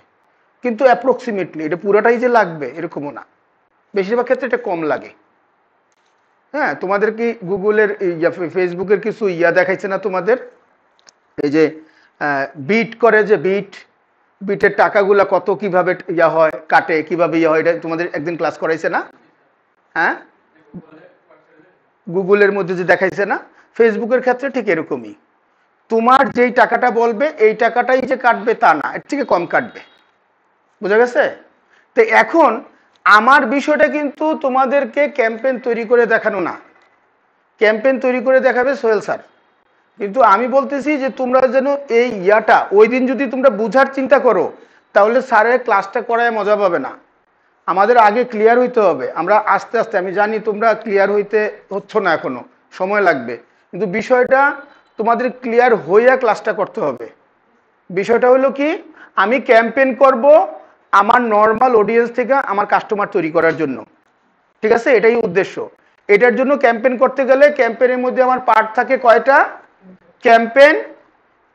কিন্তু অ্যাপ্রক্সিমেটলি, এটা পুরোটাই যে লাগবে এরকমও না, বেশিরভাগ ক্ষেত্রে এটা কম লাগে। হ্যাঁ, তোমাদের কি গুগলের ফেসবুকের কিছু দেখাইছে না তোমাদের, এই যে বিট করে, যে বিটের টাকাগুলা কত কিভাবে হয়, কাটে কিভাবে হয়, এটা তোমাদের একদিন ক্লাস করাইছে না? হ্যাঁ, গুগলের মধ্যে যে দেখাইছে না, ফেসবুকের ক্ষেত্রে ঠিক এরকমই। তোমার যেই টাকাটা বলবে এই টাকাটাই যে কাটবে তা না, এর থেকে কম কাটবে। বুঝা গেছে? তো এখন আমার বিষয়টা কিন্তু তোমাদেরকে ক্যাম্পেইন তৈরি করে দেখানো না, ক্যাম্পেইন তৈরি করে দেখাবে সোহেল স্যার। কিন্তু আমি বলতেছি যে তোমরা যেন এই ওই দিন যদি তোমরা বুঝার চিন্তা করো, তাহলে স্যারের ক্লাসটা করায় মজা পাবে না। আমাদের আগে ক্লিয়ার হইতে হবে, আমরা আস্তে আস্তে, আমি জানি তোমরা ক্লিয়ার হচ্ছ না, এখনো সময় লাগবে, কিন্তু বিষয়টা তোমাদের ক্লিয়ার হইয়া ক্লাসটা করতে হবে। বিষয়টা হলো কি, আমি ক্যাম্পেইন করব আমার নর্মাল অডিয়েন্স থেকে আমার কাস্টমার তৈরি করার জন্য, ঠিক আছে? এটাই উদ্দেশ্য। এটার জন্য ক্যাম্পেইন করতে গেলে ক্যাম্পেইনের মধ্যে আমার পার্ট থাকে কয়টা? Campaign,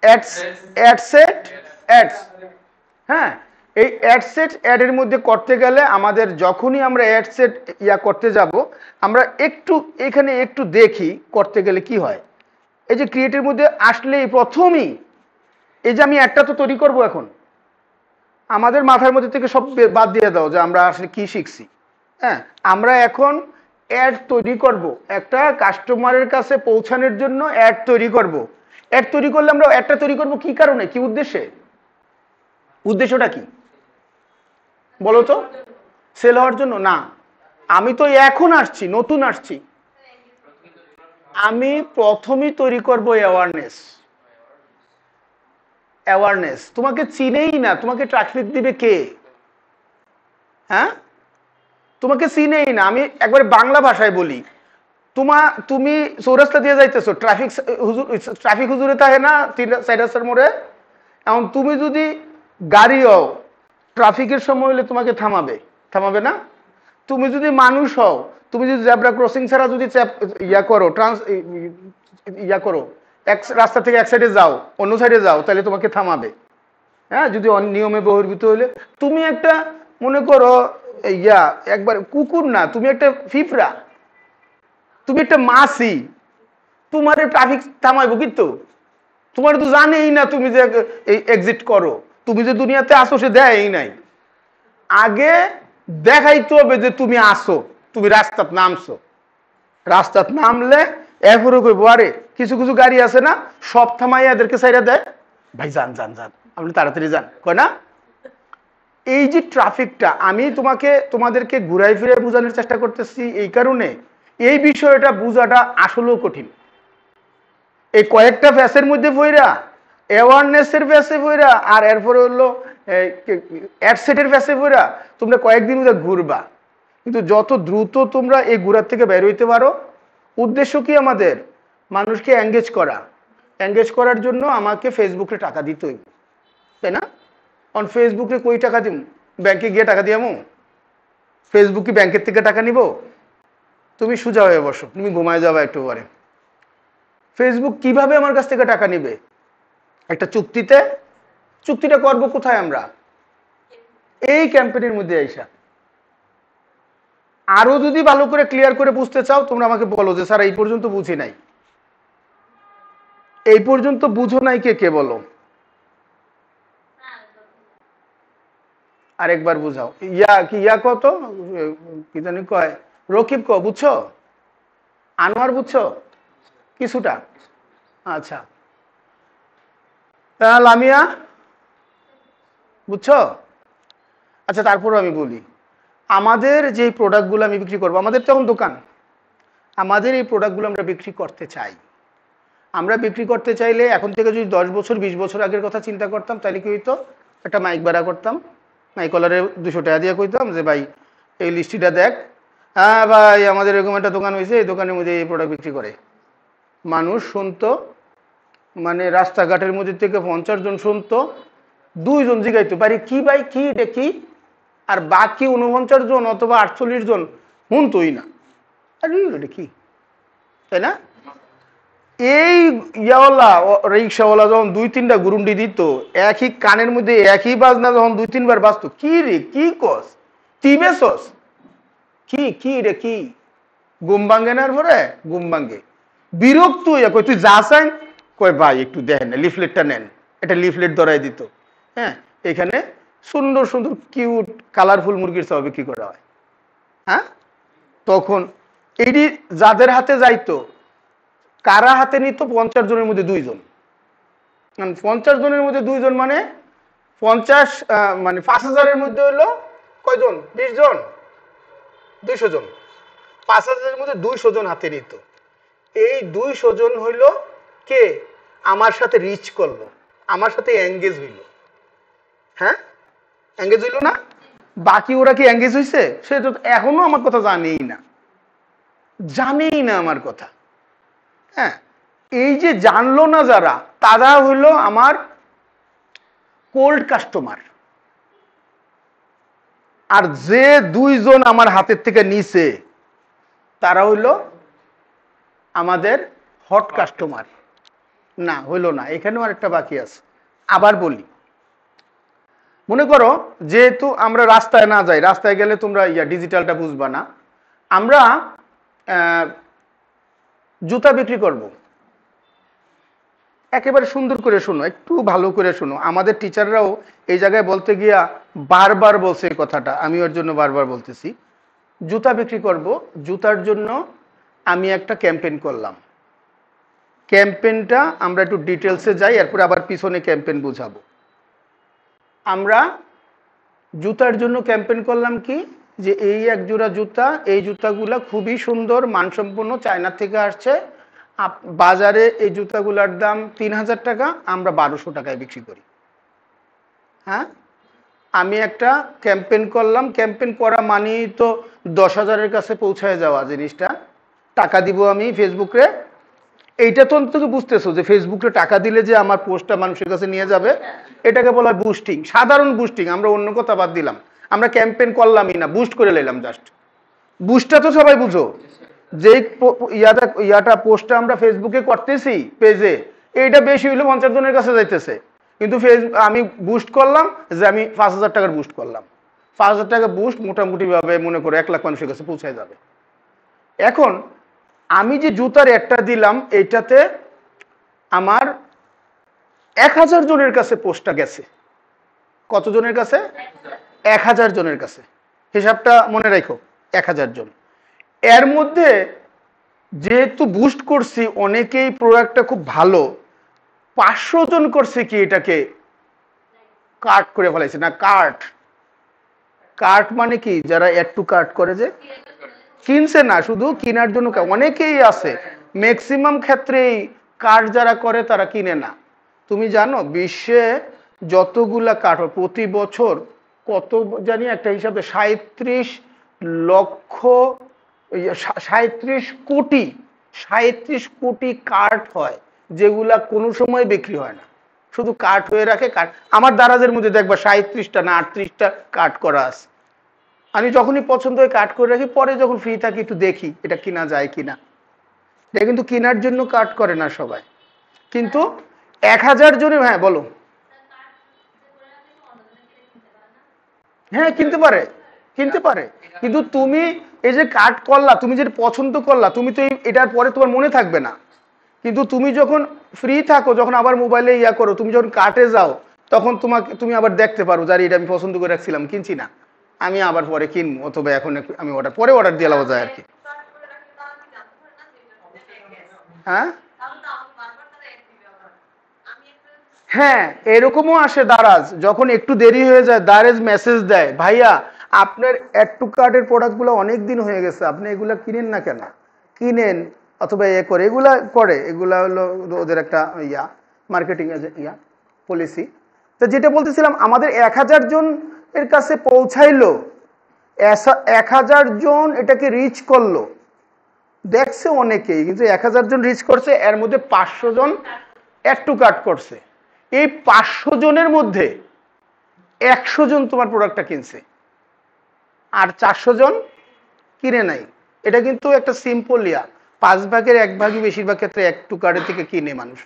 ad set, ads. হ্যাঁ, এই অ্যাডসেট অ্যাডের মধ্যে করতে গেলে আমাদের যখনই আমরা অ্যাডসেট করতে যাব, আমরা এখানে একটু দেখি করতে গেলে কি হয়। এই যে ক্রিয়েটের মধ্যে আসলেই প্রথমেই এই যে আমি একটা তো তৈরি করব, এখন আমাদের মাথার মধ্যে থেকে সব বাদ দিয়ে দাও যে আমরা আসলে কি শিখছি। হ্যাঁ, আমরা এখন অ্যাড তৈরি করব, একটা কাস্টমারের কাছে পৌঁছানোর জন্য অ্যাড তৈরি করব। অ্যাড তৈরি করলে আমরা অ্যাডটা তৈরি করব কি কারণে, কি উদ্দেশ্যে? উদ্দেশ্যটা কি বলো তো? সেল হওয়ার জন্য না, আমি তো এখন আসছি, নতুন আসছি, আমি প্রথমেই তৈরি করব অ্যাওয়ারনেস। অ্যাওয়ারনেস, তোমাকে চিনেই না, তোমাকে ট্রাফিক দিবে কে? হ্যাঁ, তোমাকে চিনেই না। আমি একবারে বাংলা ভাষায় বলি, তুমি চৌরাস্তা দিয়ে যাইতেছো, ট্রাফিক হুজুরে থাকে না 4 রাস্তার মোড়ে, এখন তুমি যদি গাড়ি হও, ট্রাফিকের সময় হলে তোমাকে থামাবে না? তুমি যদি মানুষ হও, তুমি যদি জেব্রা ক্রসিং ছাড়া যদি এক রাস্তা থেকে এক সাইডে যাও, অন্য সাইডে যাও, তাহলে তোমাকে থামাবে। হ্যাঁ, যদি নিয়মে বহির্ভূত হলে। তুমি একটা মনে করো একবার কুকুর না, তুমি একটা ফিফরা, তুমি একটা মাছি, তোমার ট্রাফিক থামাইবো? কিন্তু তোমার তো জানেই না তুমি যে এক্সিট করো, তুমি যে দুনিয়াতে আসো সে দেয়ই নাই। আগে দেখাইতে হবে যে তুমি আসো, তুমি রাস্তাত নামছো। রাস্তাত নামলে এরপরে কইবো, আরে কিছু কিছু গাড়ি আছে না, সব থামাইয়া এদেরকে সাইডা দেয়, ভাই যান যান যান, আপনি তাড়াতাড়ি যান, কয় না? এই যে ট্রাফিকটা, আমি তোমাদেরকে ঘুরাই ফিরে বোঝানোর চেষ্টা করতেছি এই কারণে, এই বিষয়টা বোঝাটা আসলেও কঠিন। এই কয়েকটা ফ্যাসের মধ্যে পইরা, অ্যাওয়ারনেসের ফ্যাসে পইরা, আর এরপরে হলো অ্যাডসেটের ফ্যাসে পইরা তোমরা কয়েকদিন ঘুরবা। কিন্তু যত দ্রুত তোমরা এই ঘোরার থেকে বের হইতে পারো, উদ্দেশ্য কি আমাদের? মানুষকে এঙ্গেজ করা। এঙ্গেজ করার জন্য আমাকে ফেসবুকে টাকা দিতে হইব, তাই না? অন ফেসবুকে কই টাকা দিব? ব্যাংকে গিয়ে টাকা দিয়ামো? ফেসবুকে ব্যাংকের থেকে টাকা নিব? তুমি সোজা হয়ে বসো, তুমি ঘুমায় যাবা একটু পরে। ফেসবুক কিভাবে আমার কাছ থেকে টাকা নিবে? একটা চুক্তিতে। চুক্তিটা করবো কোথায় আমরা? এই ক্যাম্পেইনের মধ্যে আইসা। আরো যদি ভালো করে ক্লিয়ার করে বুঝতে চাও, তোমরা আমাকে বলো যে স্যার এই পর্যন্ত বুঝি নাই। এই পর্যন্ত বুঝো নাই কে বলো? আরেকবার বুঝাও। কত কি জানি কয়, রকিব বুঝছো? আনোয়ার বুঝছো কিছুটা? আচ্ছা, লামিয়া বুঝছো? আচ্ছা, তারপরও আমি বলি, আমাদের যে প্রোডাক্টগুলো আমি বিক্রি করবো, আমাদের তো এখন দোকান, আমাদের এই প্রোডাক্টগুলো আমরা বিক্রি করতে চাই। আমরা বিক্রি করতে চাইলে এখন থেকে যদি 10 বছর 20 বছর আগের কথা চিন্তা করতাম, তাহলে কি হইতো? একটা মাইক ভাড়া করতাম, মাইক কলারে 200 টাকা দিয়ে কইতাম যে ভাই এই লিস্টিটা দেখ, হ্যাঁ ভাই আমাদের এরকম একটা দোকান হয়েছে, এই দোকানের মধ্যে এই প্রোডাক্ট বিক্রি করে। মানুষ শুনতো, মানে রাস্তাঘাটের মধ্যে থেকে 50 জন শুনতো, 2 জন জিগাইতো পারি কি ভাই কি দেখি, আর বাকি 49 জন অথবা 48 জন শুনতোই না, আরে কি, তাই না? এই রিক্সাওয়ালা যখন 2-3টা গুরুন্ডি দিত, একই কানের মধ্যে একই বাজনা যখন 2-3 বার বাজতো, কি রে কি কস, কি বেসস, কি রে কি, ঘুম ভাঙ্গে না? পরে ঘুম ভাঙ্গে, বিরক্ত হইয়া কই তুই যা চাই, কয় ভাই একটু দেখেন না লিফলেটটা নেন, এটা লিফলেট ধরাই দিত। হ্যাঁ, এখানে সুন্দর সুন্দর কিউট কালারফুল মুরগির চাও বিক্রি করা হয়। হ্যাঁ, তখন এটি যাদের হাতে যাইতো, কারা হাতে নিত? 50 জনের মধ্যে 2 জন। 50 জনের মধ্যে 2 জন মানে 50 মানে 5000-এর মধ্যে হলো কয়জন? 20 জন, 200 জন। 5000-এর মধ্যে 200 জন হাতে নিত। এই 200 জন হইল কে? আমার সাথে রিচ করলো, আমার সাথে এঙ্গেজ হইল। হ্যাঁ, এঙ্গেজ হইল না? বাকি ওরা কি এঙ্গেজ হইছে? সে তো এখনো আমার কথা জানেই না আমার কথা। হ্যাঁ, এই যে জানলো না যারা, তারা হইল আমার কোল্ড কাস্টমার। আর যে 2 জন আমার হাতের থেকে নিছে, তারা হইল আমাদের হট কাস্টমার। না, হইল না, এখানেও আরেকটা বাকি আছে। আবার বলি, মনে করো যেহেতু আমরা রাস্তায় না যাই, রাস্তায় গেলে তোমরা ডিজিটালটা বুঝবা না, আমরা জুতা বিক্রি করব। একেবারে সুন্দর করে শোনো, একটু ভালো করে শোনো। আমাদের টিচাররাও এই জায়গায় বলতে গিয়া বারবার বলছে এই কথাটা, আমি ওর জন্য বারবার বলতেছি। জুতা বিক্রি করব, জুতার জন্য আমি একটা ক্যাম্পেইন করলাম। ক্যাম্পেইনটা আমরা একটু ডিটেলসে যাই, এরপর আবার পিছনে ক্যাম্পেইন বুঝাবো। আমরা জুতার জন্য ক্যাম্পেইন করলাম কি, যে এই এক জোড়া জুতা, এই জুতাগুলা খুবই সুন্দর, মানসম্পন্ন, চায়না থেকে আসছে। বাজারে এই জুতাগুলার দাম 3000 টাকা, আমরা 1200 টাকায় বিক্রি করি। হ্যাঁ, আমি একটা ক্যাম্পেইন করলাম, ক্যাম্পেইন করা মানেই তো 10,000-এর কাছে পৌঁছায় যাওয়া জিনিসটা। টাকা দিব আমি ফেসবুকে, এইটা তো অন্তত বুঝতেছো যে ফেসবুকে টাকা দিলে যে আমার পোস্টটা মানুষের কাছে নিয়ে যাবে, এটাকে বলা হয় বুস্টিং, সাধারণ বুস্টিং। আমরা অন্য কথা বাদ দিলাম, আমরা ক্যাম্পেইন করলামই না, বুস্ট করে নিলাম জাস্ট। বুস্টটা তো সবাই বুঝো, যেই ইয়াটা পোস্টটা আমরা ফেসবুকে করতেছি পেজে, এইটা বেশি হইলে 50 জনের কাছে যাইতেছে, কিন্তু আমি বুস্ট করলাম যে আমি 5,000 টাকার বুস্ট করলাম, 5,000 টাকা বুস্ট মোটামুটি ভাবে মনে করো 1 লাখ মানুষের কাছে পৌঁছায় যাবে। এখন আমি যে জুতার একটা দিলাম, এইটাতে আমার 1,000 জনের কাছে পোস্টটা গেছে। কত জনের কাছে? 1,000 জনের কাছে। হিসাবটা মনে রাখো, 1,000 জন। এর মধ্যে যেহেতু বুস্ট করছি, অনেকেই প্রোডাক্টটা খুব ভালো, 500 জন করছে কি এটাকে কাট করে ফেলাইছে। না, কার্ট মানে কি? যারা অ্যাড টু কার্ট করে, যে কিনছে না, শুধু কেনার জন্য। অনেকেই আছে, ম্যাক্সিমাম ক্ষেত্রেই কার্ট যারা করে তারা কিনে না। তুমি জানো বিশ্বে যতগুলা কার্ট হয় প্রতি বছর, কত জানি একটা হিসাবে 37 লক্ষ 37 কোটি কার্ট হয়, যেগুলা কোনো সময় বিক্রি হয় না, শুধু কার্ট হয়ে রাখে। কার্ট আমার দারাজের মধ্যে দেখবা 37টা না 38টা কার্ট করা আছে। আমি যখনই পছন্দ হয় কাট করে রাখি, পরে যখন ফ্রি থাকি একটু দেখি এটা কিনা যায় কিনা। এটা কিন্তু কেনার জন্য কাট করে না সবাই, কিন্তু 1,000 জনের। হ্যাঁ বলো। হ্যাঁ কিনতে পারে, কিনতে পারে, কিন্তু তুমি এই যে কাট করলা, তুমি যেটা পছন্দ করলা, তুমি তো এটার পরে তোমার মনে থাকবে না। কিন্তু তুমি যখন ফ্রি থাকো, যখন আবার মোবাইলে ইয়া করো, তুমি যখন কাটে যাও, তখন তুমি আবার দেখতে পারো যে এটা আমি পছন্দ করে রাখছিলাম, কিনছি না, আমি আবার পরে কিনবো, অথবা এখন আমি অর্ডার দিয়ে লাও যায় আর কি। হ্যাঁ হ্যাঁ, এরকমও আসে দারাজ, যখন একটু দেরি হয়ে যায় দারাজ মেসেজ দেয়, ভাইয়া আপনার অ্যাড টু কার্টের প্রোডাক্টগুলো অনেক দিন হয়ে গেছে, আপনি এগুলা কিনেন না কেন? কিনেন, অথবা করে এগুলা করে, এগুলা হলো ওদের একটা ইয়া মার্কেটিং ইয়া পলিসি। তো যেটা বলতেছিলাম, আমাদের 1,000 জন এর কাছে পৌঁছাইলো, 1,000 জন এটাকে রিচ করলো, দেখছে অনেকেই, কিন্তু 1,000 জন রিচ করছে, এর মধ্যে 500 জন অ্যাড টু কার্ট করছে। এই 500 জনের মধ্যে 100 জন তোমার প্রোডাক্টটা কিনছে, আর 400 জন কিনে নাই। এটা কিন্তু একটা সিম্পল ইয়া, 5 ভাগের 1 ভাগই বেশিরভাগ ক্ষেত্রে অ্যাড টু কার্টের থেকে কিনে মানুষ।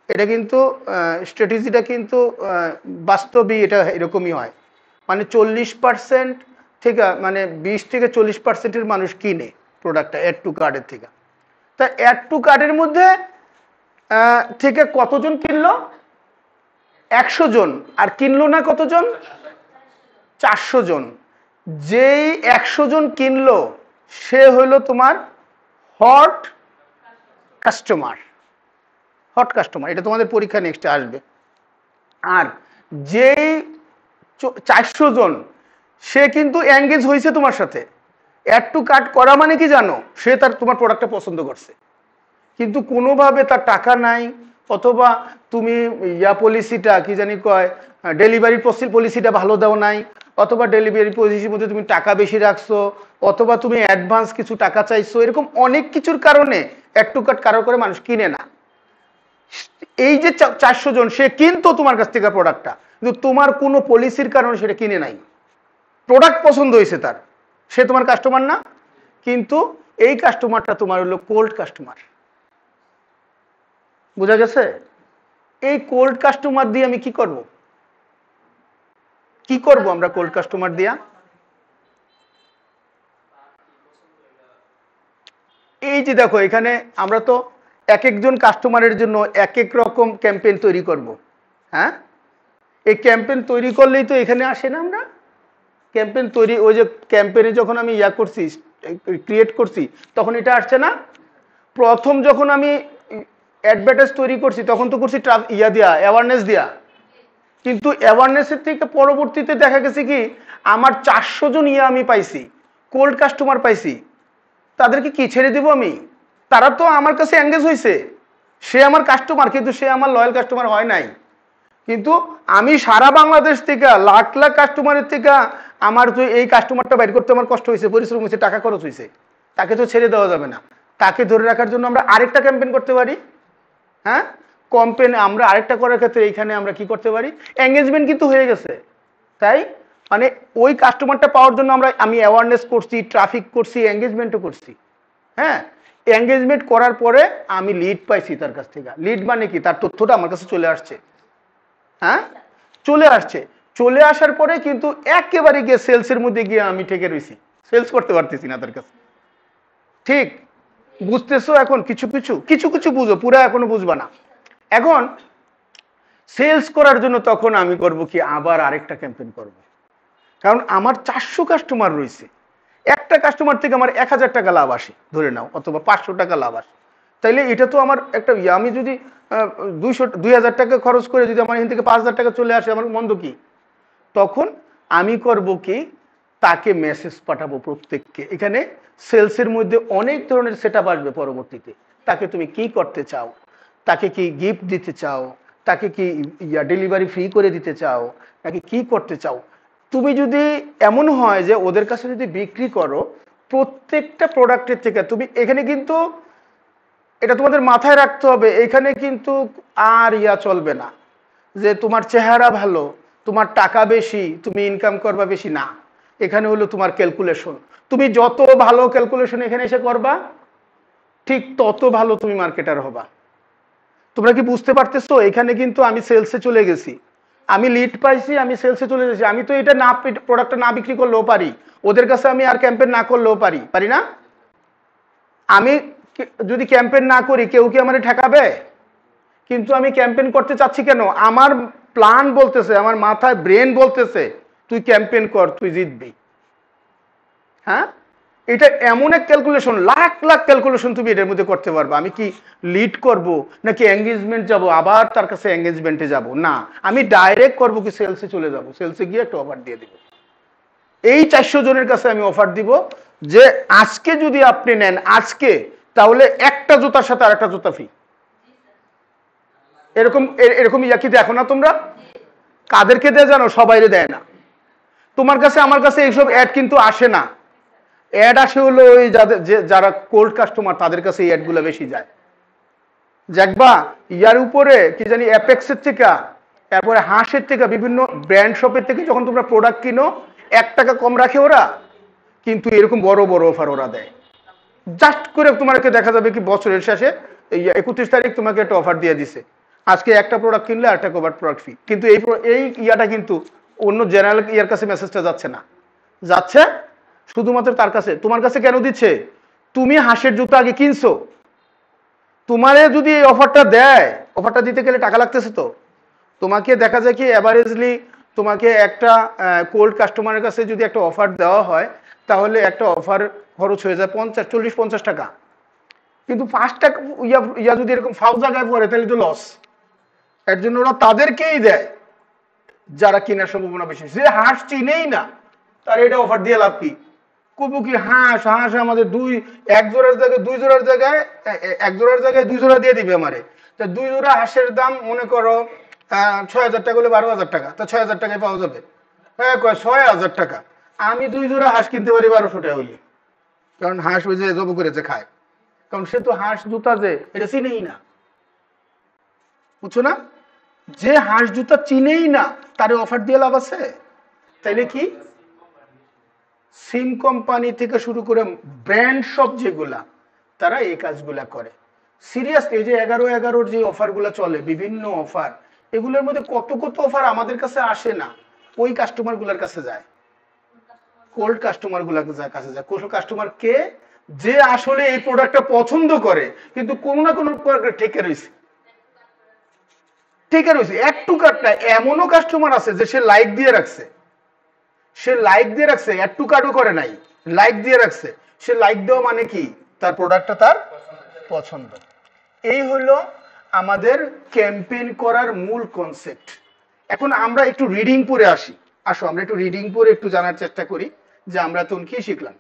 এটা কিন্তু স্ট্র্যাটেজিটা কিন্তু বাস্তবেই এটা এরকমই হয়, মানে 40% থেকে, মানে 20 থেকে 40%-এর মানুষ কিনে প্রোডাক্টটা অ্যাড টু কার্টের থেকে। তা অ্যাড টু কার্টের মধ্যে থেকে কতজন কিনলো? 100 জন। আর কিনলো না কতজন? 400 জন। যেই 100 জন কিনলো সে হইল তোমার হট কাস্টমার। হট কাস্টমার, এটা তোমাদের পরীক্ষা নেক্সটে আসবে। আর যেই 400 জন, সে কিন্তু এঙ্গেজ হয়েছে তোমার সাথে। অ্যাড টু কার্ট করা মানে কি জানো? সে তোমার প্রোডাক্টটা পছন্দ করছে, কিন্তু কোনোভাবে তার টাকা নাই, অথবা তুমি পলিসিটা কি জানি কয়, ডেলিভারি পলিসিটা ভালো দাও নাই, অথবা ডেলিভারি পলিসির মধ্যে তুমি টাকা বেশি রাখছো, অথবা তুমি অ্যাডভান্স কিছু টাকা চাইছো, এরকম অনেক কিছুর কারণে অ্যাড টু কার্ট কারো করে মানুষ কিনে না। এই যে 400 জন, সে কিন্তু তোমার কাছ থেকে প্রোডাক্টটা, কিন্তু তোমার কোনো পলিসির কারণে সেটা কিনে নাই, প্রোডাক্ট পছন্দ হয়েছে তার, সে তোমার কাস্টমার না। কিন্তু এই কাস্টমারটা তোমার হলো কোল্ড কাস্টমার। বুঝা গেছে? এই কোল্ড কাস্টমার দিয়ে আমি কি করব? কি করব আমরা কোল্ড কাস্টমার দিয়া? এই যে দেখো, এখানে আমরা তো এক একজন কাস্টমারের জন্য এক এক রকম ক্যাম্পেইন তৈরি করব। হ্যাঁ, এই ক্যাম্পেইন তৈরি করলেই তো এখানে আসে না। আমরা ক্যাম্পেইন তৈরি, ওই যে ক্যাম্পেইনে যখন আমি করছি, ক্রিয়েট করছি, তখন এটা আসছে না। প্রথম যখন আমি অ্যাডভার্টাইজ তৈরি করছি, তখন তো করছি দিয়া অ্যাওয়ারনেস দিয়া, কিন্তু অ্যাওয়ারনেসের থেকে পরবর্তীতে দেখা গেছে কি, আমার 400 জন আমি পাইছি, কোল্ড কাস্টমার পাইছি, তাদেরকে কি ছেড়ে দিব আমি? তারা তো আমার কাছে এঙ্গেজ হয়েছে, সে আমার কাস্টমার, কিন্তু সে আমার লয়াল কাস্টমার হয় নাই। কিন্তু আমি সারা বাংলাদেশ থেকে লাখ লাখ কাস্টমারের থেকে আমার তো এই কাস্টমারটা বাইর করতে আমার কষ্ট হয়েছে, পরিশ্রম হয়েছে, টাকা খরচ হয়েছে, তাকে তো ছেড়ে দেওয়া যাবে না। তাকে ধরে রাখার জন্য আমরা আরেকটা ক্যাম্পেইন করতে পারি। হ্যাঁ, কম্পেন আমরা আরেকটা করার ক্ষেত্রে এইখানে আমরা কি করতে পারি, এঙ্গেজমেন্ট কিন্তু হয়ে গেছে। তাই মানে ওই কাস্টমারটা পাওয়ার জন্য আমি অ্যাওয়ারনেস করছি, ট্রাফিক করছি, এঙ্গেজমেন্টও করছি। হ্যাঁ, এঙ্গেজমেন্ট করার পরে আমি লিড পাইছি তার কাছ থেকে। লিড মানে কি, তার তথ্যটা আমার কাছে চলে আসছে। হ্যাঁ, চলে আসছে। চলে আসার পরে কিন্তু একেবারে গিয়ে সেলসের মধ্যে গিয়ে আমি ঠেকে রয়েছি, সেলস করতে পারতেছি না তার কাছে। ঠিক বুঝতেছো? এখন কিছু কিছু কিছু কিছু বুঝো, পুরা এখনো বুঝবা না। এখন সেলস করার জন্য তখন আমি করব কি, আবার আরেকটা ক্যাম্পেইন করব। কারণ আমার 400 কাস্টমার রয়েছে, একটা কাস্টমার থেকে আমার 1000 টাকা লাভ আসে ধরে নাও, অথবা 500 টাকা লাভ আসে। তাইলে এটা তো আমার একটা আমি যদি 2000 টাকা খরচ করে যদি আমার এখান থেকে 5000 টাকা চলে আসে, আমার মন্দ কি? তখন আমি করব কি, তাকে মেসেজ পাঠাবো প্রত্যেককে। এখানে সেলসের মধ্যে অনেক ধরনের সেটআপ আসবে পরবর্তীতে। তাকে তুমি কি করতে চাও, তাকে কি গিফট দিতে চাও, তাকে কি ডেলিভারি ফ্রি করে দিতে চাও, নাকি কি করতে চাও। তুমি যদি এমন হয় যে ওদের কাছে যদি বিক্রি করো প্রত্যেকটা প্রোডাক্টের থেকে, তুমি এখানে কিন্তু এটা তোমাদের মাথায় রাখতে হবে, এখানে কিন্তু আর চলবে না যে তোমার চেহারা ভালো, তোমার টাকা বেশি, তুমি ইনকাম করবা বেশি, না। এখানে হলো তোমার ক্যালকুলেশন। তুমি যত ভালো ক্যালকুলেশন এখানে এসে করবা, ঠিক তত ভালো তুমি মার্কেটার হবা। তোমরা কি বুঝতে পারতেছো? এখানে কিন্তু আমি সেলসে চলে গেছি, আমি লিড পাইছি, আমি সেলসে চলে গেছি। আমি তো এটা না, প্রোডাক্টটা না বিক্রি করলেও পারি, ওদের কাছে আমি আর ক্যাম্পেইন না করলেও পারি, পারি না? আমি যদি ক্যাম্পেইন না করি কেউ কি আমারে ঠেকাবে? কিন্তু আমি ক্যাম্পেইন করতে চাচ্ছি কেন, আমার প্ল্যান বলতেছে, আমার মাথায় ব্রেন বলতেছে তুই ক্যাম্পেইন কর, তুই জিতবি। হ্যাঁ, এটা এমন এক ক্যালকুলেশন, লাখ লাখ ক্যালকুলেশন তুমি এটার মধ্যে করতে পারবে। আমি কি লিড করব নাকি এঙ্গেজমেন্ট যাব, আবার তার কাছে এঙ্গেজমেন্টে যাব? না, আমি ডাইরেক্ট করব কি, সেলসে চলে যাব, সেলসে গিয়ে একটা অফার দিয়ে দিব। এই 400 জনের কাছে আমি অফার দিব যে আজকে যদি আপনি নেন আজকে, তাহলে একটা জুতার সাথে আরেকটা জুতা ফ্রি। এরকম এরকম কি দেখো না তোমরা? কাদেরকে দেয় জানো? সবাইরে দেয় না। তোমার কাছে আমার কাছে এইসব অ্যাড কিন্তু আসে না। অ্যাড আসে হলো ওই যারা কোল্ড কাস্টমার, তাদের কাছে এই অ্যাডগুলো বেশি যায়। দেখবা ইয়ার উপরে কি জানি অ্যাপেক্সের থেকে, তারপরে হাঁসের থেকে, বিভিন্ন ব্র্যান্ড শপের থেকে যখন তোমরা প্রোডাক্ট কিনো 1 টাকা কম রাখে ওরা, কিন্তু এরকম বড় বড় অফার ওরা দেয়। জাস্ট করে তোমাকে দেখা যাবে কি বছরের শেষে 31 তারিখ তোমাকে একটা অফার দিয়ে দিছে, আজকে একটা প্রোডাক্ট কিনলে আরেকটা কভার প্রোডাক্ট ফ্রি। কিন্তু এই ইয়াটা কিন্তু অন্য জেনারেল ইয়ার কাছে মেসেজটা যাচ্ছে না, যাচ্ছে শুধুমাত্র তার কাছে। তোমার কাছে কেন দিচ্ছে? তুমি হাঁসের জুতো আগে কিনছো, তোমারে যদি এই অফারটা দেয়, অফারটা দিতে গেলে টাকা লাগতেছে তো। তোমাকে দেখা যায় কি এভারেজলি তোমাকে একটা কোল্ড কাস্টমারের কাছে যদি একটা অফার দেওয়া হয়, তাহলে একটা অফার খরচ হয়ে যায় 40-50 টাকা। কিন্তু 5 টাকা যদি এরকম ফাউ জায়গায় পড়ে, তাহলে তো লস। এর জন্য ওরা তাদেরকেই দেয় যারা কেনার সম্ভাবনা বেশি। যে হাঁস চিনেই না, তার এটা অফার দিয়ে লাভ কি? কবু কি হাঁস হাঁস আমাদের এক জোড়ার জায়গায় 2 জোড়ার জায়গায়, 1 জোড়ার জায়গায় 2 জোড়া দিয়ে দিবে আমারে। তা 2 জোড়া হাঁসের দাম মনে করো 6000 টাকা হলে 12000 টাকা, তা 6000 টাকায় পাওয়া যাবে। হ্যাঁ, 6000 টাকা। আমি 2 জোড়া হাঁস কিনতে পারি 1200 টাকা হলে, কারণ হাঁস ওই যে জব করেছে খায়। কারণ সে তো হাঁস জুতা যে এটা চিনেই না, বুঝছো না? যে হাঁস জুতা চিনেই না, তারে অফার দিয়ে লাভ আছে? তাইলে কি সিম কোম্পানি থেকে শুরু করে ব্র্যান্ড শপ যেগুলা, তারা এই কাজগুলা করে। সিরিয়াসলি এই যে 11-11 যে অফারগুলো চলে, বিভিন্ন অফার, এগুলোর মধ্যে কত কত অফার আমাদের কাছে আসে না, ওই কাস্টমার গুলার কাছে যায়, কোল্ড কাস্টমার গুলার কাছে যায়। কোল্ড কাস্টমার কে? যে আসলে এই প্রোডাক্টটা পছন্দ করে, কিন্তু কোনো না কোনো ঠেকে রয়েছে, ঠেকে রয়েছে। একটু কাটটা এমনও কাস্টমার আছে যে সে লাইক দিয়ে রাখছে, সে লাইক দিয়ে রাখছে, অ্যাড টু কার্ডও করে নাই, লাইক দিয়ে রাখছে। সে লাইক দেওয়া মানে কি? তার প্রোডাক্টটা তার পছন্দ। এই হলো আমাদের ক্যাম্পেইন করার মূল কনসেপ্ট। এখন আমরা একটু রিডিং পড়ে আসি। আসো আমরা একটু রিডিং পড়ে একটু জানার চেষ্টা করি যে আমরা তখন কি শিখলাম।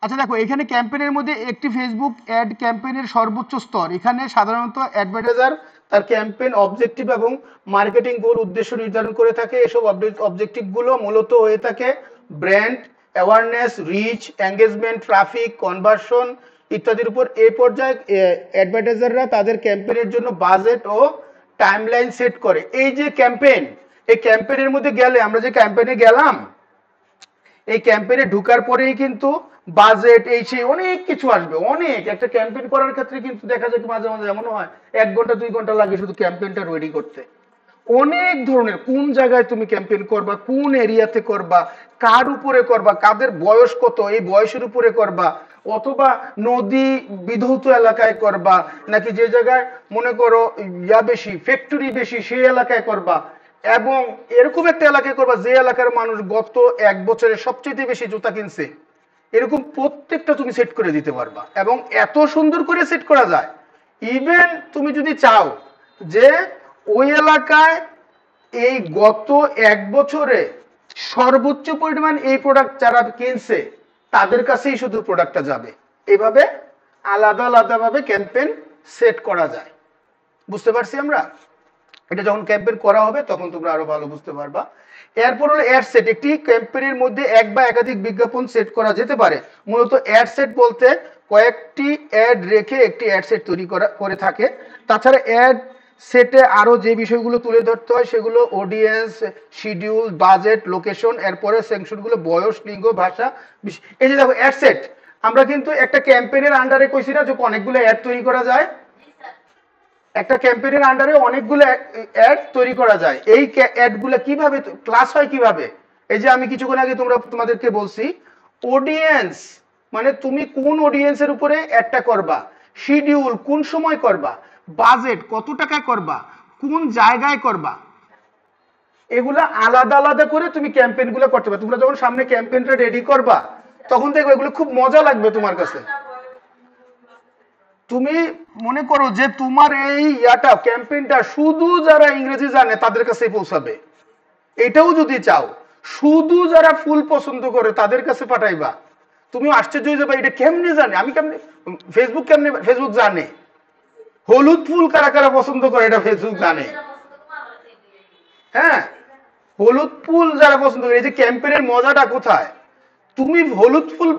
আচ্ছা দেখো, এখানে ক্যাম্পেইনের মধ্যে একটি ফেসবুক অ্যাড ক্যাম্পেইনের সর্বোচ্চ স্তর। এখানে সাধারণত অ্যাডভার্টাইজার তার ক্যাম্পেইন অবজেক্টিভ এবং মার্কেটিং গোল উদ্দেশ্য নির্ধারণ করে থাকে। এসব অবজেক্টিভ গুলো মূলত হয়ে থাকে brand awareness, reach, engagement, traffic, conversion ইত্যাদির উপর। এই পর্যায়ে অ্যাডভার্টাইজাররা তাদের ক্যাম্পেইনের জন্য বাজেট ও টাইমলাইন সেট করে। এই যে ক্যাম্পেইন, এই ক্যাম্পেইনের মধ্যে গেলে, আমরা যে ক্যাম্পেইনে গেলাম, এই ক্যাম্পেইনে ঢোকার পরেই কিন্তু বাজেট এই সেই অনেক কিছু আসবে। অনেক একটা ক্যাম্পেইন করার ক্ষেত্রে কিন্তু দেখা যায় মাঝে মাঝে এমন হয় 1 ঘন্টা 2 ঘন্টা লাগে শুধু ক্যাম্পেইনটা রেডি করতে। অনেক ধরনের, কোন জায়গায় তুমি ক্যাম্পেইন করবা, কোন এরিয়াতে করবা, কার উপরে করবা, কাদের বয়স কত, এই বয়সের উপরে করবা, অথবা নদী বিধৌত এলাকায় করবা, নাকি যে জায়গায় মনে করো বেশি ফ্যাক্টরি বেশি সেই এলাকায় করবা, এবং এরকম একটা এলাকায় করবা যে এলাকার মানুষ গত 1 বছরে সবচেয়ে বেশি জুতা কিনছে। এরকম প্রত্যেকটা তুমি সেট করে দিতে পারবা, এবং এত সুন্দর করে সেট করা যায়। ইভেন তুমি যদি চাও যে ওই এলাকায় এই গত 1 বছরে সর্বোচ্চ পরিমাণ এই প্রোডাক্ট যারা কিনছে তাদের কাছেই শুধু প্রোডাক্টটা যাবে, এভাবে আলাদা আলাদা ভাবে ক্যাম্পেইন সেট করা যায়। বুঝতে পারছি আমরা? এটা যখন ক্যাম্পেইন করা হবে তখন তোমরা আরো ভালো বুঝতে পারবা। এরপর হলো অ্যাড সেট। একটি ক্যাম্পেইনের মধ্যে এক বা একাধিক বিজ্ঞাপন সেট করা যেতে পারে। মূলত অ্যাড সেট বলতে কয়েকটি অ্যাড রেখে একটি অ্যাড সেট তৈরি করে থাকে। তাছাড়া অ্যাড সেটে আরো যে বিষয়গুলো তুলে ধরতে হয় সেগুলো অডিয়েন্স, শিডিউল, বাজেট, লোকেশন, এরপরে সেকশনগুলো বয়স, লিঙ্গ, ভাষা। এই যে দেখো অ্যাড সেট, আমরা কিন্তু একটা ক্যাম্পেইনের আন্ডারে কইছি না যে অনেকগুলো অ্যাড তৈরি করা যায়। একটা ক্যাম্পেইনের আন্ডারে অনেকগুলো অ্যাড তৈরি করা যায়। এই অ্যাডগুলো কিভাবে ক্লাস হয় কিভাবে? এই যে আমি কিছুক্ষণ আগে তোমাদেরকে বলছি, অডিয়েন্স মানে তুমি কোন অডিয়েন্সের উপরে অ্যাডটা করবা, শিডিউল কোন সময় করবা, বাজেট কত টাকা করবা, কোন জায়গায় করবা, এগুলা আলাদা আলাদা করে তুমি ক্যাম্পেইনগুলো করতে পারবে। তোমরা যখন সামনে ক্যাম্পেইনটা রেডি করবা তখন দেখবে এগুলো খুব মজা লাগবে তোমার কাছে। তুমি মনে করো যে তোমার এই ক্যাম্পেইনটা শুধু যারা ইংরেজি জানে তাদের কাছে পৌঁছাবে। এটাও যদি চাও শুধু যারা ফুল পছন্দ করে তাদের কাছে পাঠাইবা। তুমি আশ্চর্য হয়ে যাবে এটা কেমনে জানে, আমি কেমনে, ফেসবুক জানে হলুদ ফুল কারা কারা পছন্দ করে এটা ফেসবুক জানে। হ্যাঁ, হলুদ ফুল যারা পছন্দ করে। এই যে ক্যাম্পেইনের মজাটা কোথায়, তুমি হলুদ ফুল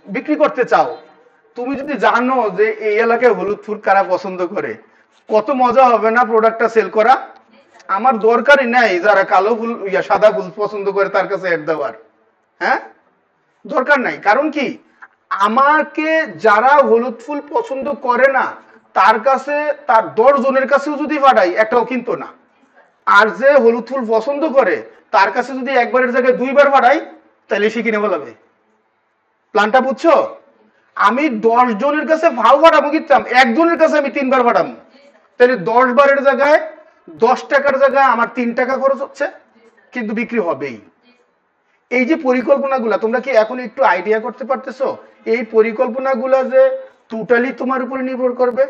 বিক্রি করতে চাও, তুমি যদি জানো যে এই এলাকায় হলুদ ফুল কারা পছন্দ করে, কত মজা হবে না প্রোডাক্টটা সেল করা। আমার দরকারই নাই যারা কালো ফুল সাদা ফুল পছন্দ করে তার কাছে অ্যাড দেওয়ার। হ্যাঁ, দরকার নাই। কারণ কি, আমাকে যারা হলুদ ফুল পছন্দ করে না তার কাছে, তার 10 জনের কাছেও যদি পাঠাই একটাও কিনতো না। আর যে হলুদ ফুল পছন্দ করে তার কাছে যদি একবারের জায়গায় 2 বার পাঠাই তাহলে সে কিনে বলাবে। প্ল্যানটা বুঝছো? আমি 10 জনের কাছে ভাও পাঠাবো, কিনতাম একজনের কাছে আমি 3 বার পাঠাবো, তাহলে 10 বারের জায়গায় 10 টাকার জায়গায় আমার 3 টাকা খরচ হচ্ছে, কিন্তু বিক্রি হবেই। এই যে পরিকল্পনাগুলা, তোমরা কি এখন একটু আইডিয়া করতে পারতেছো? এই পরিকল্পনাগুলা যে টোটালি তোমার উপরে নির্ভর করবে।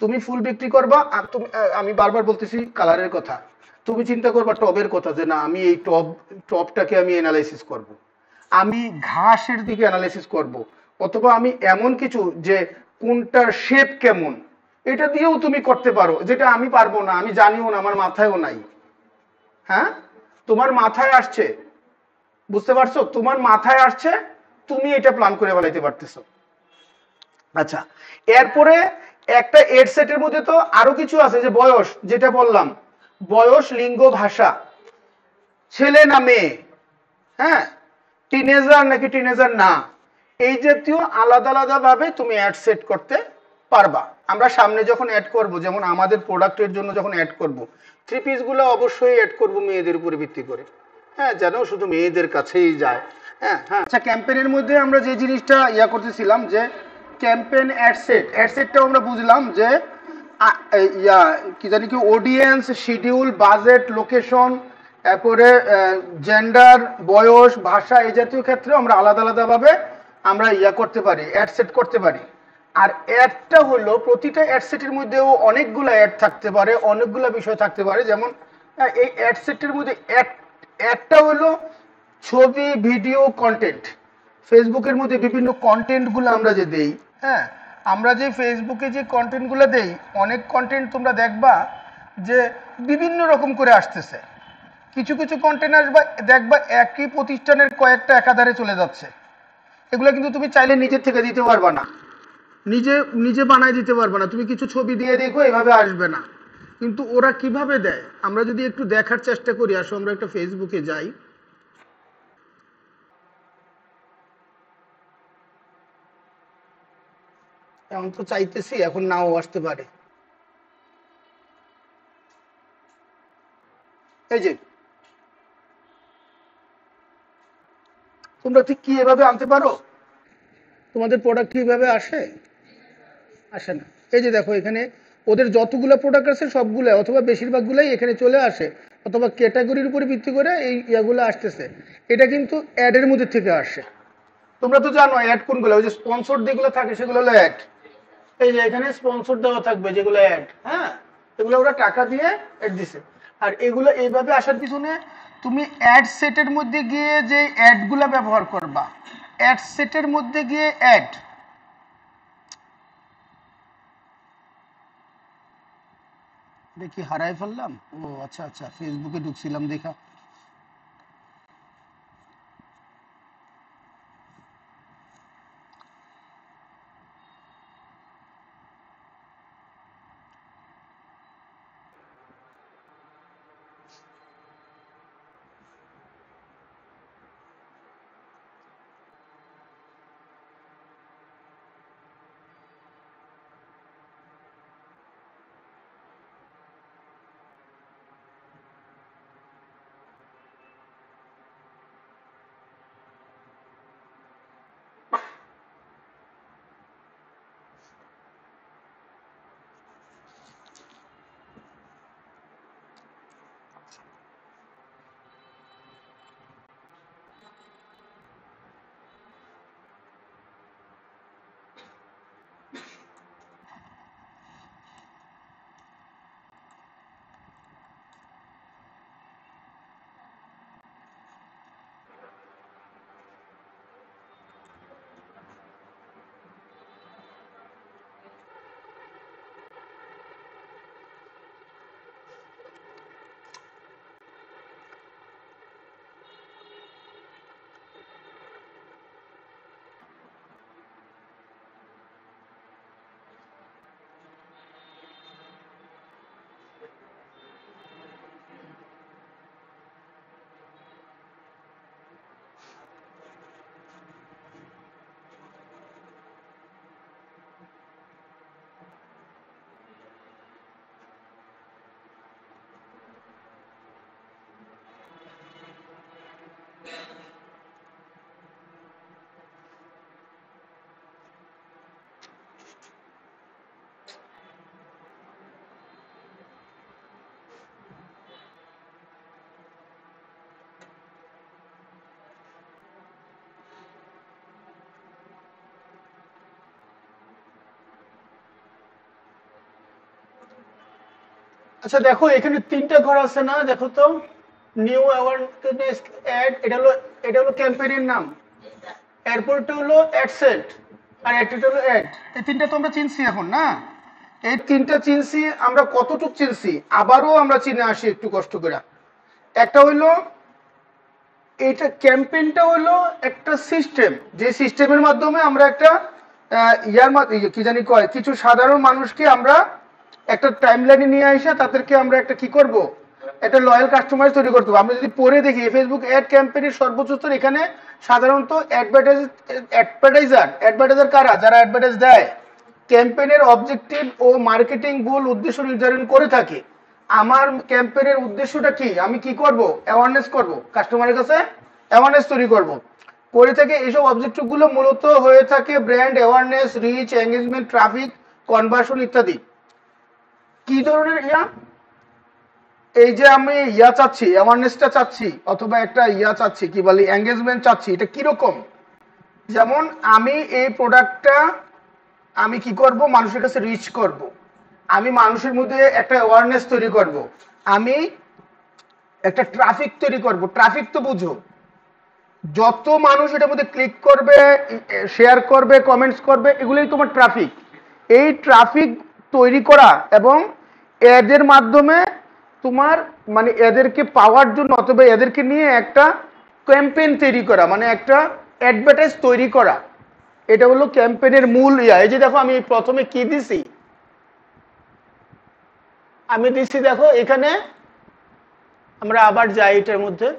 তুমি ফুল বিক্রি করবা, আর তুমি, আমি বারবার বলতেছি কালারের কথা, তুমি চিন্তা করবা টবের কথা, যে না আমি এই টবটাকে আমি অ্যানালাইসিস করব, আমি ঘাসের দিকে অ্যানালাইসিস করব, অথবা আমি এমন কিছু যে কোনটার শেপ কেমন, এটা দিয়েও তুমি করতে পারো, যেটা আমি পারবো না, আমি জানিও না, আমার মাথায়ও নাই। হ্যাঁ, তোমার মাথায় আসছে, বুঝতে পারছো? তোমার মাথায় আসছে, তুমি এটা প্ল্যান করে বানাইতে পারতেছো। আচ্ছা, এরপরে একটা এড সেটের মধ্যে তো আরো কিছু আছে, যে বয়স, যেটা বললাম, বয়স, লিঙ্গ, ভাষা, ছেলে না মেয়ে, হ্যাঁ, টিনেজার নাকি টিনেজার না, এই জাতীয় আলাদা আলাদা ভাবে তুমি অ্যাড সেট করতে পারবা। আমরা সামনে যখন অ্যাড করব, যেমন আমাদের প্রোডাক্টের জন্য যখন অ্যাড করব, 3 পিস গুলো অবশ্যই অ্যাড করব মেয়েদের উপরে ভিত্তি করে, হ্যাঁ, যেন শুধু মেয়েদের কাছেই যায়। হ্যাঁ হ্যাঁ। আচ্ছা, ক্যাম্পেইনের মধ্যে আমরা যে জিনিসটা করতেছিলাম, যে ক্যাম্পেইন অ্যাড সেটটাও আমরা বুঝলাম যে কি জানি কি, অডিয়েন্স, শিডিউল, বাজেট, লোকেশন, এরপরে জেন্ডার, বয়স, ভাষা, এই জাতীয় ক্ষেত্রে আমরা আলাদা আলাদা ভাবে আমরা করতে পারি, অ্যাড সেট করতে পারি। আর অ্যাডটা হলো, প্রতিটা অ্যাড সেটের মধ্যেও অনেকগুলো অ্যাড থাকতে পারে, অনেকগুলো বিষয় থাকতে পারে। যেমন এই অ্যাড সেটের মধ্যে একটা হলো ছবি, ভিডিও, কন্টেন্ট। ফেসবুকের মধ্যে বিভিন্ন কন্টেন্টগুলো আমরা যে দেই, হ্যাঁ, আমরা যে ফেসবুকে যে কন্টেন্টগুলো দেই, অনেক কন্টেন্ট তোমরা দেখবা যে বিভিন্ন রকম করে আসতেছে। কিছু কিছু কন্টেন্ট আসবা, দেখবা একই প্রতিষ্ঠানের কয়েকটা একাধারে চলে যাচ্ছে। এগুলো কিন্তু তুমি চাইলে নিজের থেকে দিতে পারবা না, নিজে নিজে বানায় দিতে পারবে না। তুমি কিছু ছবি দিয়ে দেখো, এভাবে আসবে না। কিন্তু ওরা কিভাবে দেয় আমরা যদি একটু দেখার চেষ্টা করি। আসো আমরা একটা ফেসবুকে যাই। এখন তো চাইতেছি, এখন নাও আসতে পারে। এই যে তোমরা ঠিক কি এভাবে আনতে পারো? তোমাদের প্রোডাক্ট কিভাবে আসে? আসে না। এই যে দেখো এখানে ওদের যতগুলো প্রোডাক্ট আছে সবগুলো অথবা বেশিরভাগগুলাই এখানে চলে আসে, অথবা ক্যাটাগরির উপরে ভিত্তি করে এই ইয়াগুলো আসতেছে। এটা কিন্তু অ্যাডের মধ্যে থেকে আসে। তোমরা তো জানো অ্যাড কোনগুলো, ওই যে স্পন্সর যেগুলো থাকে সেগুলো হলো অ্যাড। এই যে এখানে স্পন্সর দেওয়া থাকবে যেগুলো অ্যাড, হ্যাঁ, এগুলো ওরা টাকা দিয়ে অ্যাড দিছে। আর এগুলো এইভাবে আসার পিছনে তুমি অ্যাড সেটের মধ্যে গিয়ে যে অ্যাডগুলো ব্যবহার করবা, অ্যাড সেটের মধ্যে গিয়ে অ্যাড, দেখি হারাই ফেললাম। ও আচ্ছা আচ্ছা, ফেসবুকে ঢুকছিলাম দেখা। আচ্ছা দেখো এখানে তিনটা ঘর আছে না, দেখো তো। নিউ অ্যাওয়ারনেস অ্যাড, এটা হলো ক্যাম্পেইনের নাম। এরপরটা হলো অ্যাড সেট, আর একটা হলো অ্যাড। এই তিনটা তো আমরা চিনছি এখন না? এই তিনটা চিনছি আমরা, কতটুক চিনছি আবারও আমরা চিনে আসি একটু কষ্ট করে। একটা হইলো এইটা ক্যাম্পেইনটা হলো একটা সিস্টেম, যে সিস্টেমের মাধ্যমে আমরা একটা কি জানি কয়, কিছু সাধারণ মানুষকে আমরা একটা টাইমলাইনে নিয়ে আসা, তাদেরকে আমরা একটা কি করব, একটা লয়াল কাস্টমার তৈরি করতে হবে। আমরা যদি পরে দেখি ফেসবুক অ্যাড ক্যাম্পেইনের সর্বোচ্চ স্তর এখানে সাধারণত অ্যাডভার্টাইজার কারা, যারা অ্যাডভার্টাইজ দেয়, ক্যাম্পেইনের অবজেক্টিভ ও মার্কেটিং গোল উদ্দেশ্য নির্ধারণ করে থাকে। আমার ক্যাম্পেইনের উদ্দেশ্যটা কি, আমি কি করব, অ্যাওয়ারনেস করব, কাস্টমারের কাছে অ্যাওয়ারনেস তৈরি করব করে থাকে। এইসব অবজেক্টিভ গুলো মূলত হয়ে থাকে brand awareness, reach, engagement, traffic, conversion ইত্যাদি। কি ধরনের এই যে আমি চাচ্ছি, অ্যাওয়ারনেসটা চাচ্ছি, অথবা একটা চাচ্ছি, কি বলি, এঙ্গেজমেন্ট চাচ্ছি, এটা কিরকম? যেমন আমি এই প্রোডাক্টটা আমি কি করব, মানুষের কাছে রিচ করব, আমি মানুষের মধ্যে একটা অ্যাওয়ারনেস তৈরি করব, আমি একটা ট্রাফিক তৈরি করব। ট্রাফিক তো বুঝো, যত মানুষ এটার মধ্যে ক্লিক করবে, শেয়ার করবে, কমেন্টস করবে, এগুলোই তোমার ট্রাফিক। এই ট্রাফিক তৈরি করা এবং এদের মাধ্যমে তোমার মানে এদেরকে পাওয়ার জন্য অথবা এদেরকে নিয়ে একটা ক্যাম্পেইন তৈরি করা, মানে একটা অ্যাডভার্টাইজ তৈরি করা, এটা হলো ক্যাম্পেইনের মূল ইয়া। এই যে দেখো আমি প্রথমে কি দিছি, আমি দিছি দেখো এখানে, আমরা আবার যাই এটার মধ্যে,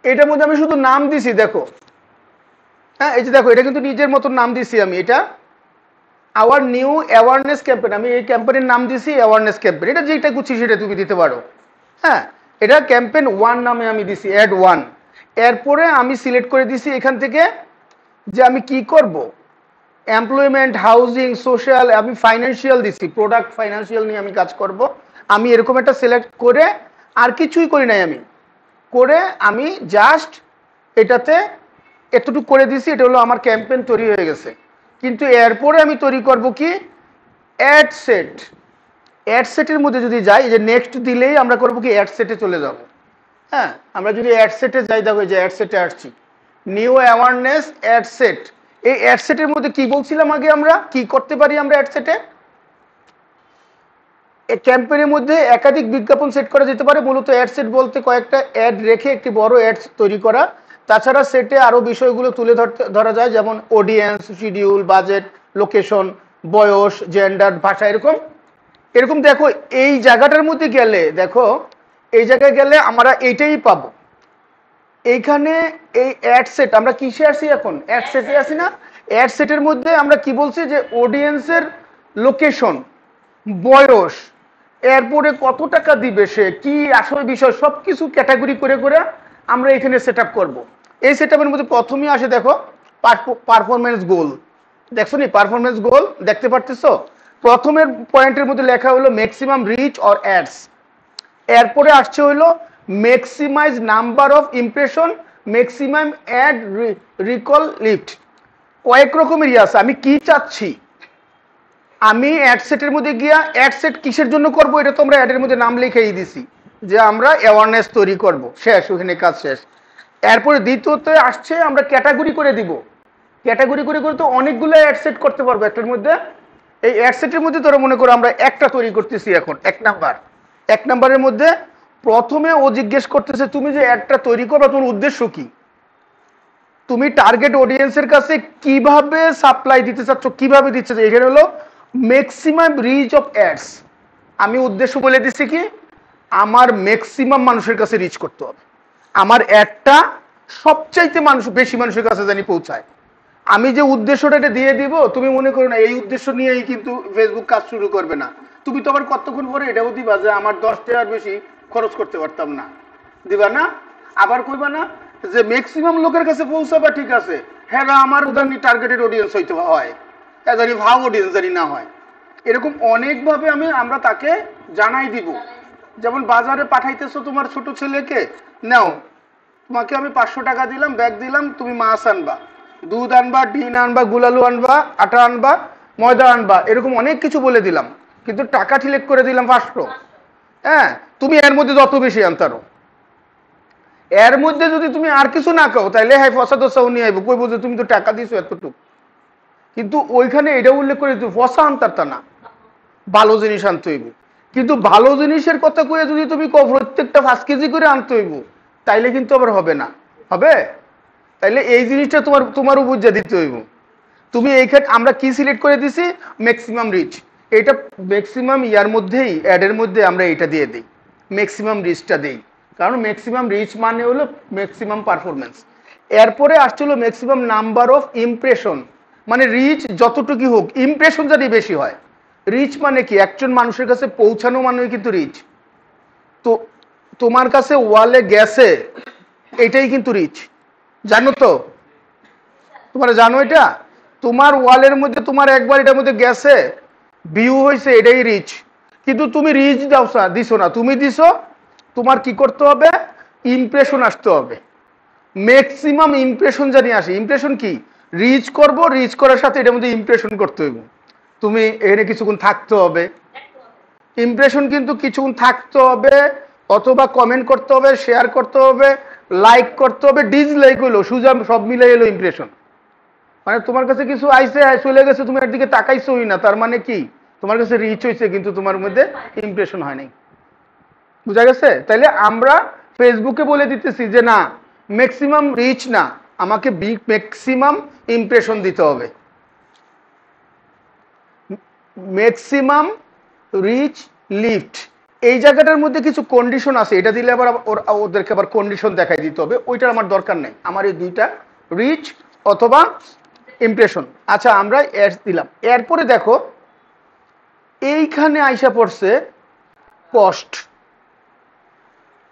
এটার মধ্যে আমি শুধু নাম দিছি দেখো। হ্যাঁ, এই যে দেখো এটা কিন্তু নিজের মতো নাম দিছি আমি, এটা আওয়ার নিউ অ্যাওয়ারনেস ক্যাম্পেইন, আমি এই ক্যাম্পেইনের নাম দিছি অ্যাওয়ারনেস ক্যাম্পেইন। এটা যেটা খুশি সেটা তুমি দিতে পারো। হ্যাঁ, এটা ক্যাম্পেইন 1 নামে আমি দিছি, অ্যাড 1। এরপরে আমি সিলেক্ট করে দিছি এখান থেকে যে আমি কি করব, এমপ্লয়মেন্ট, হাউজিং, সোশ্যাল, আমি ফাইন্যান্সিয়াল দিছি, প্রোডাক্ট ফাইন্যান্সিয়াল নিয়ে আমি কাজ করব। আমি এরকম একটা সিলেক্ট করে আর কিছুই করি নাই আমি, করে আমি জাস্ট এটাতে এতটুকু করে দিছি, এটা হলো আমার ক্যাম্পেইন তৈরি হয়ে গেছে। কিন্তু এরপরে আমি তৈরি করব কি, অ্যাড সেট। অ্যাড সেটের মধ্যে যদি যাই, যে নেক্সট দিলেই আমরা করব কি অ্যাড সেটে চলে যাব। হ্যাঁ, আমরা যদি অ্যাড সেটে যাই, দেখো যে অ্যাড সেটে আসছি, নিউ অ্যাওয়ারনেস অ্যাড সেট। এই অ্যাড সেটের মধ্যে কি বলছিলাম আগে, আমরা কি করতে পারি, আমরা অ্যাড সেটে এই ক্যাম্পেইনের মধ্যে একাধিক বিজ্ঞাপন সেট করা যেতে পারে। মূলত অ্যাড সেট বলতে কয়েকটা অ্যাড রেখে একটি বড় অ্যাড তৈরি করা। তাছাড়া সেটে আরো বিষয়গুলো তুলে ধরা যায়, যেমন অডিয়েন্স, শিডিউল, বাজেট, লোকেশন, বয়স, জেন্ডার, ভাষা, এরকম এরকম। দেখো এই জায়গাটার মধ্যে গেলে, দেখো এই জায়গায় গেলে আমরা এইটাই পাবো। এইখানে এই অ্যাড সেট, আমরা কিসে আসি এখন, অ্যাড সেটে আসি না? অ্যাড সেটের মধ্যে আমরা কি বলছি, যে অডিয়েন্সের লোকেশন, বয়স, এরপরে কত টাকা দিবে সে, কি আসলে বিষয়, সবকিছু ক্যাটাগরি করে করে আমরা এখানে সেট আপ করবো। এই সেট আপের মধ্যে প্রথমেই আসে দেখো পারফরমেন্স গোল। দেখছো নি পারফরমেন্স গোল, দেখতে পারতেছো? প্রথমের পয়েন্টের মধ্যে লেখা হলো ম্যাক্সিমাম রিচ অর অ্যাডস। এরপরে আসছে হলো maximize number of impression, maximum ad recall lift. কয়েক রকমের আছে, আমি কি চাচ্ছি, আমি অ্যাড সেটের মধ্যে গিয়া অ্যাড সেট কিসের জন্য করব, এটা তো আমরা অ্যাডের মধ্যে নাম লিখেই দিছি যে আমরা অ্যাওয়ারনেস তৈরি করব, শেষ, ওখানে কাজ শেষ। এরপরে দ্বিতীয়তে আসছে আমরা ক্যাটাগরি করে দিব। ক্যাটাগরি করে করে তো অনেকগুলো অ্যাড সেট করতে পারবো একটার মধ্যে। এই অ্যাড সেটের মধ্যে তোরা মনে করো আমরা একটা তৈরি করতেছি এখন, এক নাম্বারের মধ্যে প্রথমে ও জিজ্ঞেস করতেছে তুমি যে অ্যাডটা তৈরি করবে তোমার উদ্দেশ্য কি, তুমি টার্গেট অডিয়েন্সের কাছে কিভাবে সাপ্লাই দিতে চাচ্ছ, কিভাবে দিচ্ছে। এখানে হলো ম্যাক্সিমাম রিচ অফ অ্যাডস। আমি উদ্দেশ্য বলে দিচ্ছি কি, আমার ম্যাক্সিমাম মানুষের কাছে রিচ করতে হবে, আমার অ্যাডটা সবচাইতে বেশি মানুষের কাছে জানি পৌঁছায়। আমি যে উদ্দেশ্যটা এটা দিয়ে দিব, তুমি মনে করো না এই উদ্দেশ্য নিয়েই কিন্তু ফেসবুক কাজ শুরু করবে না। তুমি তো আবার কতক্ষণ পরে এটাও দিবা যে আমার 10 টাকার বেশি খরচ করতে পারতাম না, দিবা না? আবার কইবা না যে ম্যাক্সিমাম লোকের কাছে পৌঁছাবা, ঠিক আছে, হ্যাঁ আমার জানি টার্গেটেড অডিয়েন্স হইতে হয়, হ্যাঁ জানি ভাগ অডিয়েন্স জানি না হয়। এরকম অনেকভাবে আমরা তাকে জানাই দিব। যেমন বাজারে পাঠাইতেছো তোমার ছোট ছেলেকে, নাও তোমাকে আমি 500 টাকা দিলাম, ব্যাগ দিলাম, তুমি মাছ আনবা, দুধ আনবা, ডিম আনবা, গুলালু আনবা, আটা আনবা, ময়দা আনবা, এরকম অনেক কিছু বলে দিলাম, কিন্তু টাকা সিলেক্ট করে দিলাম 500। হ্যাঁ, তুমি এর মধ্যে যত বেশি আনতারো, এর মধ্যে যদি তুমি আর কিছু না কাও, তাইলে হ্যাঁ ফসা দশাও নিয়ে আইব, কই বলছো তুমি তো টাকা দিছো এতটুকু। কিন্তু ওইখানে এটা উল্লেখ করে তুমি ফসা আনতারতা না, ভালো জিনিস আনতে হইব। কিন্তু ভালো জিনিসের কথা কয়ে যদি তুমি প্রত্যেকটা 5 কেজি করে আনতে হইব, তাইলে কিন্তু আবার হবে না, হবে? তাইলে এই জিনিসটা তোমার বুঝা দিতে হইব। তুমি এইখানে আমরা কি সিলেক্ট করে দিছি, ম্যাক্সিমাম রিচ। এটা ম্যাক্সিমাম ইয়ার মধ্যেই অ্যাডের মধ্যে আমরা এটা দিয়ে দিই, ম্যাক্সিমাম রিচটা দিই, কারণ ম্যাক্সিমাম রিচ মানে হলো ম্যাক্সিমাম পারফরমেন্স। এরপরে আসছিল ম্যাক্সিমাম নাম্বার অফ ইমপ্রেশন, মানে রিচ যতটুকু হোক, ইমপ্রেশন যদি বেশি হয়। রিচ মানে কি, একজন মানুষের কাছে পৌঁছানো মানে কিন্তু রিচ। তো তোমার কাছে ওয়ালে গেছে, এটাই কিন্তু রিচ, জানো তো? তোমরা জানো এটা? তোমার ওয়ালের মধ্যে তোমার একবার এটার মধ্যে গেছে, ভিউ হয়েছে, এটাই রিচ। কিন্তু তুমি রিচ দিছো না, তুমি দিছো তোমার কি করতে হবে, ইমপ্রেশন আসতে হবে, ম্যাক্সিমাম ইমপ্রেশন জানি আসে। ইমপ্রেশন কি, রিচ করব, রিচ করার সাথে এটার মধ্যে ইমপ্রেশন করতে হইব, তুমি এখানে কিছুক্ষণ থাকতে হবে। ইমপ্রেশন কিন্তু কিছুক্ষণ থাকতে হবে, অথবা কমেন্ট করতে হবে, শেয়ার করতে হবে, লাইক করতে হবে, ডিসলাইক হলো, সুজা সব মিলে এলো ইমপ্রেশন। মানে তোমার কাছে কিছু আইসে চলে গেছে, তুমি এর দিকে তাকাইছোই না, তার মানে কি তোমার কাছে রিচ হয়েছে কিন্তু তোমার মধ্যে ইমপ্রেশন হয় নাই। বুঝা গেছে? তাইলে আমরা ফেসবুকে বলে দিতেছি যে না, ম্যাক্সিমাম রিচ না, আমাকে ম্যাক্সিমাম ইমপ্রেশন দিতে হবে। ম্যাক্সিমাম রিচ লিফট, এই জায়গাটার মধ্যে কিছু কন্ডিশন আছে, এটা দিলে আবার ওদেরকে আবার কন্ডিশন দেখাই দিতে হবে, ওইটার আমার দরকার নেই। আমার এই দুইটা, রিচ অথবা ইমপ্রেশন। আচ্ছা, আমরা অ্যাডস দিলাম, এরপরে দেখো এইখানে আইসা পড়ছে কস্ট।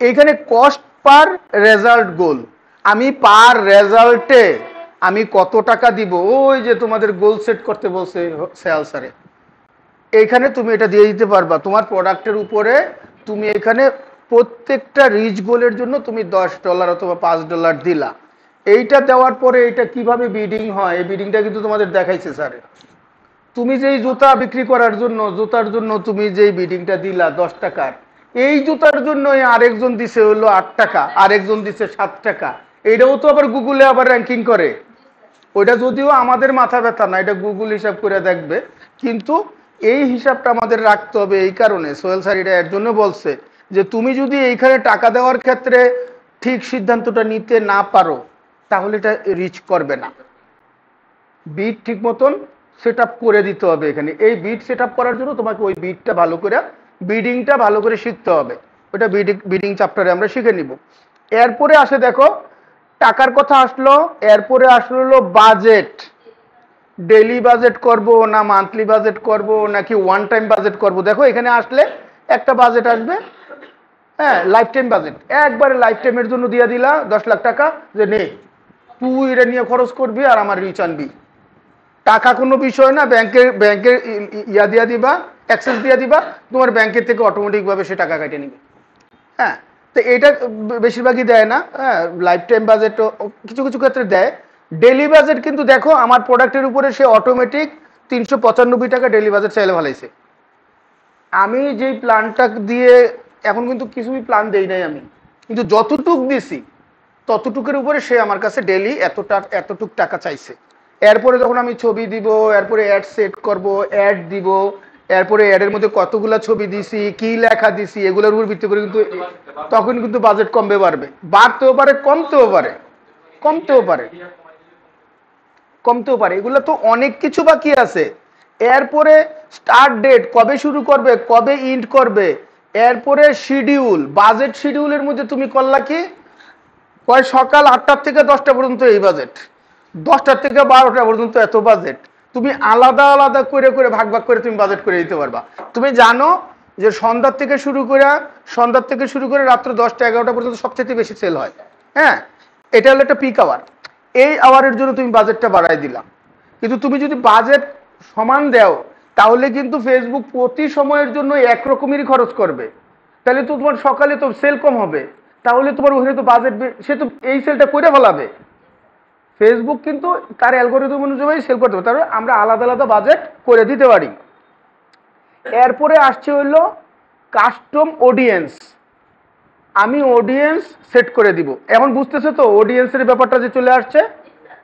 এইখানে কস্ট পার রেজাল্ট গোল, আমি পার রেজাল্টে আমি কত টাকা দিব, ওই যে তোমাদের গোল সেট করতে বলছে সেলস স্যারে, এইখানে তুমি এটা দিয়ে দিতে পারবা তোমার প্রোডাক্টের উপরে। তুমি এখানে প্রত্যেকটা রিচ গোলের জন্য তুমি $10 অথবা $5 দিলা। এইটা দেওয়ার পরে এটা কিভাবে বিডিং হয়, এই বিডিংটা কিন্তু তোমাদের দেখাইছে স্যারে। তুমি যেই জুতা বিক্রি করার জন্য, জুতার জন্য তুমি যেই বিডিংটা দিলা 10 টাকার, এই জুতার জন্য আরেকজন দিছে হলো 8 টাকা, আরেকজন দিছে 7 টাকা। এইটাও তো আবার গুগলে আবার র্যাঙ্কিং করে। ওইটা যদিও আমাদের মাথা ব্যথা না, এটা গুগল হিসাব করে দেখবে, কিন্তু এই হিসাবটা আমাদের রাখতে হবে। এই কারণে সোহেল স্যার এটা এর জন্য বলছে যে তুমি যদি এইখানে টাকা দেওয়ার ক্ষেত্রে ঠিক সিদ্ধান্তটা নিতে না পারো, তাহলে এটা রিচ করবে না। বিট ঠিক মতন সেট আপ করে দিতে হবে। এখানে এই বিট সেট আপ করার জন্য তোমাকে ওই বিটটা ভালো করে, বিডিংটা ভালো করে শিখতে হবে। ওটা বিডিং চ্যাপ্টারে আমরা শিখে নিব। এরপরে আসে দেখো টাকার কথা আসলো, এরপরে আসলো হলো বাজেট। ডেইলি বাজেট করব না মান্থলি বাজেট করব নাকি ওয়ান টাইম বাজেট করব। দেখো এখানে আসলে একটা বাজেট আসবে, হ্যাঁ, লাইফ টাইম বাজেট। একবারে লাইফ টাইমের জন্য দিয়ে দিলা 10 লাখ টাকা, যে নে তুই এটা নিয়ে খরচ করবি আর আমার রিচ আনবি। টাকা কোনো বিষয় না, ব্যাংকের ইয়া দিয়া দিবা, অ্যাক্সেস দিয়া দিবা, তোমার ব্যাংকের থেকে অটোমেটিকভাবে সে টাকা কেটে নিবে। হ্যাঁ, তো এটা বেশিরভাগই দেয় না। হ্যাঁ, লাইফ টাইম বাজেট কিছু কিছু ক্ষেত্রে দেয়। ডেলি বাজেট কিন্তু দেখো আমার প্রোডাক্টের উপরে সে অটোমেটিক 395 টাকা ডেলি বাজেট চাইলে ভালাইছে। আমি যেই প্ল্যানটা দিয়ে, এখন কিন্তু কিছুই প্ল্যান দেই নাই আমি, কিন্তু যতটুক দিছি ততটুকের উপরে সে আমার কাছে ডেলি এতটুক টাকা চাইছে। এরপরে যখন আমি ছবি দিব, এরপরে অ্যাড সেট করব, অ্যাড দিব, এরপরে অ্যাডের মধ্যে কতগুলা ছবি দিছি, কি লেখা দিছি, এগুলোর উপর ভিত্তি করে কিন্তু তখন কিন্তু বাজেট কমবে, বাড়তেও পারে, কমতেও পারে, কমতেও পারে, কমতেও পারে। এগুলো তো অনেক কিছু বাকি আছে। এরপরে স্টার্ট ডেট, কবে শুরু করবে, কবে ইন্ড করবে। এরপরে শিডিউল, বাজেট শিডিউলের মধ্যে তুমি করলা কি, কয় সকাল 8টা থেকে 10টা পর্যন্ত এই বাজেট, 10টা থেকে 12টা পর্যন্ত এত বাজেট। তুমি আলাদা আলাদা করে করে ভাগ ভাগ করে তুমি বাজেট করে দিতে পারবা। তুমি জানো যে সন্ধ্যার থেকে শুরু করে রাত্র 10টা 11টা পর্যন্ত সবচেয়ে বেশি সেল হয়। হ্যাঁ, এটা হলো একটা পিক আওয়ার। এই আওয়ারের জন্য তুমি বাজেটটা বাড়াই দিলাম। কিন্তু তুমি যদি বাজেট সমান দাও, তাহলে কিন্তু ফেসবুক প্রতি সময়ের জন্য একরকমেরই খরচ করবে। তাহলে তো তোমার সকালে তো সেল কম হবে, তাহলে তোমার ওখানে তো বাজেট, সে তো এই সেলটা করে ফেলাবে। ফেসবুক কিন্তু তার অ্যালগরিদম অনুযায়ী সেল করতে হবে, তারপরে আমরা আলাদা আলাদা বাজেট করে দিতে পারি। এরপরে আসছে হলো কাস্টম অডিয়েন্স। আমি অডিয়েন্স সেট করে দিব। এখন বুঝতেছো তো অডিয়েন্সের ব্যাপারটা যে চলে আসছে।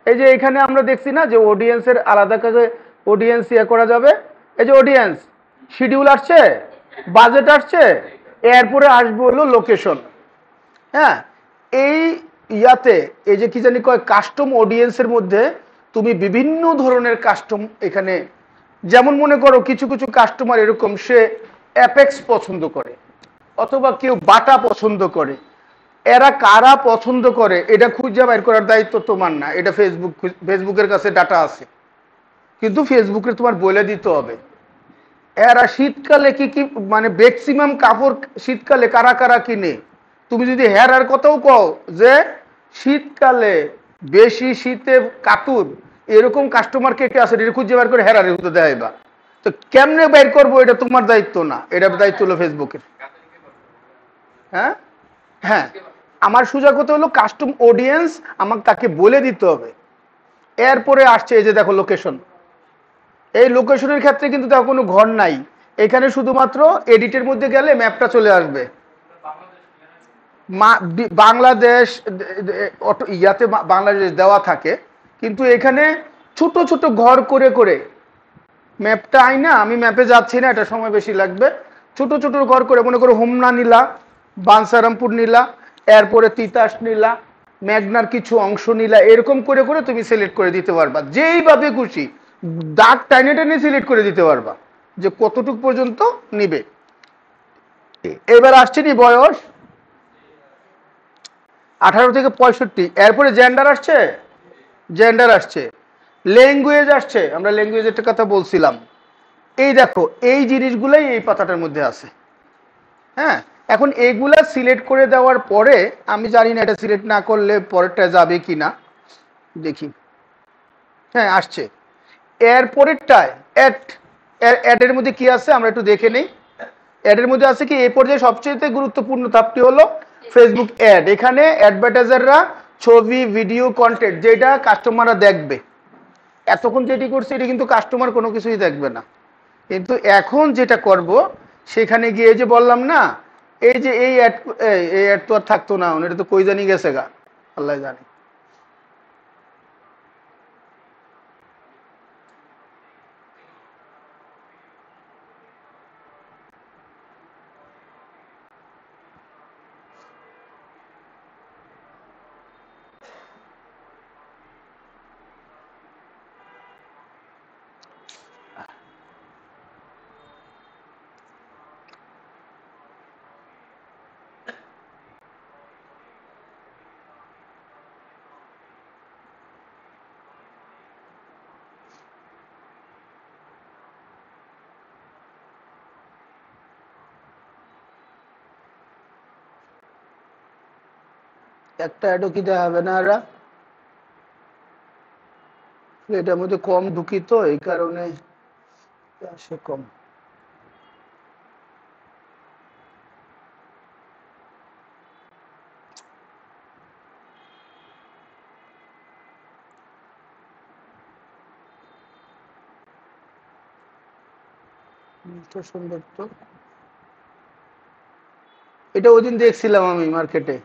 এই যে এখানে আমরা দেখছি না যে অডিয়েন্সের আলাদা কাজে অডিয়েন্স ইয়ে করা যাবে। এই যে অডিয়েন্স শিডিউল আসছে, বাজেট আসছে, এরপরে আসবে হলো লোকেশন। হ্যাঁ, এই ইয়াতে এই যে কি জানি কয় কাস্টম অডিয়েন্সের মধ্যে তুমি বিভিন্ন ধরনের কাস্টম এখানে, যেমন মনে করো কিছু কিছু কাস্টমার এরকম, সে অ্যাপেক্স পছন্দ করে অথবা কেউ বাটা পছন্দ করে। এরা কারা পছন্দ করে এটা খুঁজে বের করার দায়িত্ব তোমার না, এটা ফেসবুকের কাছে ডাটা আছে, কিন্তু ফেসবুকে তোমার বলে দিতে হবে এরা শীতকালে কি কি, মানে ম্যাক্সিমাম কাপড় শীতকালে কারা কারা কিনে। তুমি যদি হেরার কথাও কও যে শীতকালে বেশি শীতে কাতুর, এরকম কাস্টমার কে কে আছে এটা খুঁজে বের করে হেরারে হতে দেয়বা। তো কেমনে বের করবো এটা তোমার দায়িত্ব না, এটা দায়িত্ব হলো ফেসবুকের। হ্যাঁ হ্যাঁ, আমার সোজা কথা হলো কাস্টম অডিয়েন্স আমাকে তাকে বলে দিতে হবে। এরপরে আসছে এই যে দেখো লোকেশন। এই লোকেশনের ক্ষেত্রে কিন্তু দেখো কোনো ঘর নাই, এখানে শুধুমাত্র এডিটের মধ্যে গেলে ম্যাপটা চলে আসবে। বাংলাদেশ ইয়াতে বাংলাদেশ দেওয়া থাকে, কিন্তু এখানে ছোট ছোট ঘর করে করে ম্যাপটা আই না, আমি ম্যাপে যাচ্ছি না, এটা সময় বেশি লাগবে। ছোট ছোট ঘর করে, মনে করো হোমনা নিলা, বানসারামপুর নিলা, এরপরে তিতাস নিলা, মেঘনার কিছু অংশ নিলা, এরকম করে করে তুমি সিলেক্ট করে দিতে পারবা, যেইভাবে খুশি দাগ টাইনে টাইনে সিলেক্ট করে দিতে পারবা যে কতটুক পর্যন্ত নিবে। এবার আসছে নি বয়স 18 থেকে 65। এরপরে জেন্ডার আসছে, জেন্ডার আসছে, ল্যাঙ্গুয়েজ আসছে, আমরা ল্যাঙ্গুয়েজের কথা বলছিলাম। এই দেখো এই জিনিসগুলাই এই পাতাটার মধ্যে আছে। হ্যাঁ, এখন এইগুলা সিলেক্ট করে দেওয়ার পরে আমি জানি না এটা সিলেক্ট না করলে পরেরটা যাবে কি না, দেখি। হ্যাঁ আসছে। এরপরেরটায় অ্যাডের মধ্যে কি আছে আমরা একটু দেখে নেই। অ্যাডের মধ্যে আছে কি, এই পর্যায়ে সবচেয়ে গুরুত্বপূর্ণ ধাপটি হলো ফেসবুক অ্যাড। এখানে অ্যাডভার্টাইজাররা ছবি, ভিডিও, কন্টেন্ট যেটা কাস্টমাররা দেখবে, এতক্ষণ যেটি করছে এটি কিন্তু কাস্টমার কোনো কিছুই দেখবে না। কিন্তু এখন যেটা করব, সেখানে গিয়ে যে বললাম না, এই যে এই অ্যাড তো আর থাকতো না, এটা তো কই জানি গেছে গা, আল্লাহ জানে। একটা অ্যাডও কি দেখাবে না এরা? এটার মধ্যে কম ঢুকি তো, এই কারণে আসে কম। তো সুন্দর তো, এটা ওই দিন দেখছিলাম আমি মার্কেটে,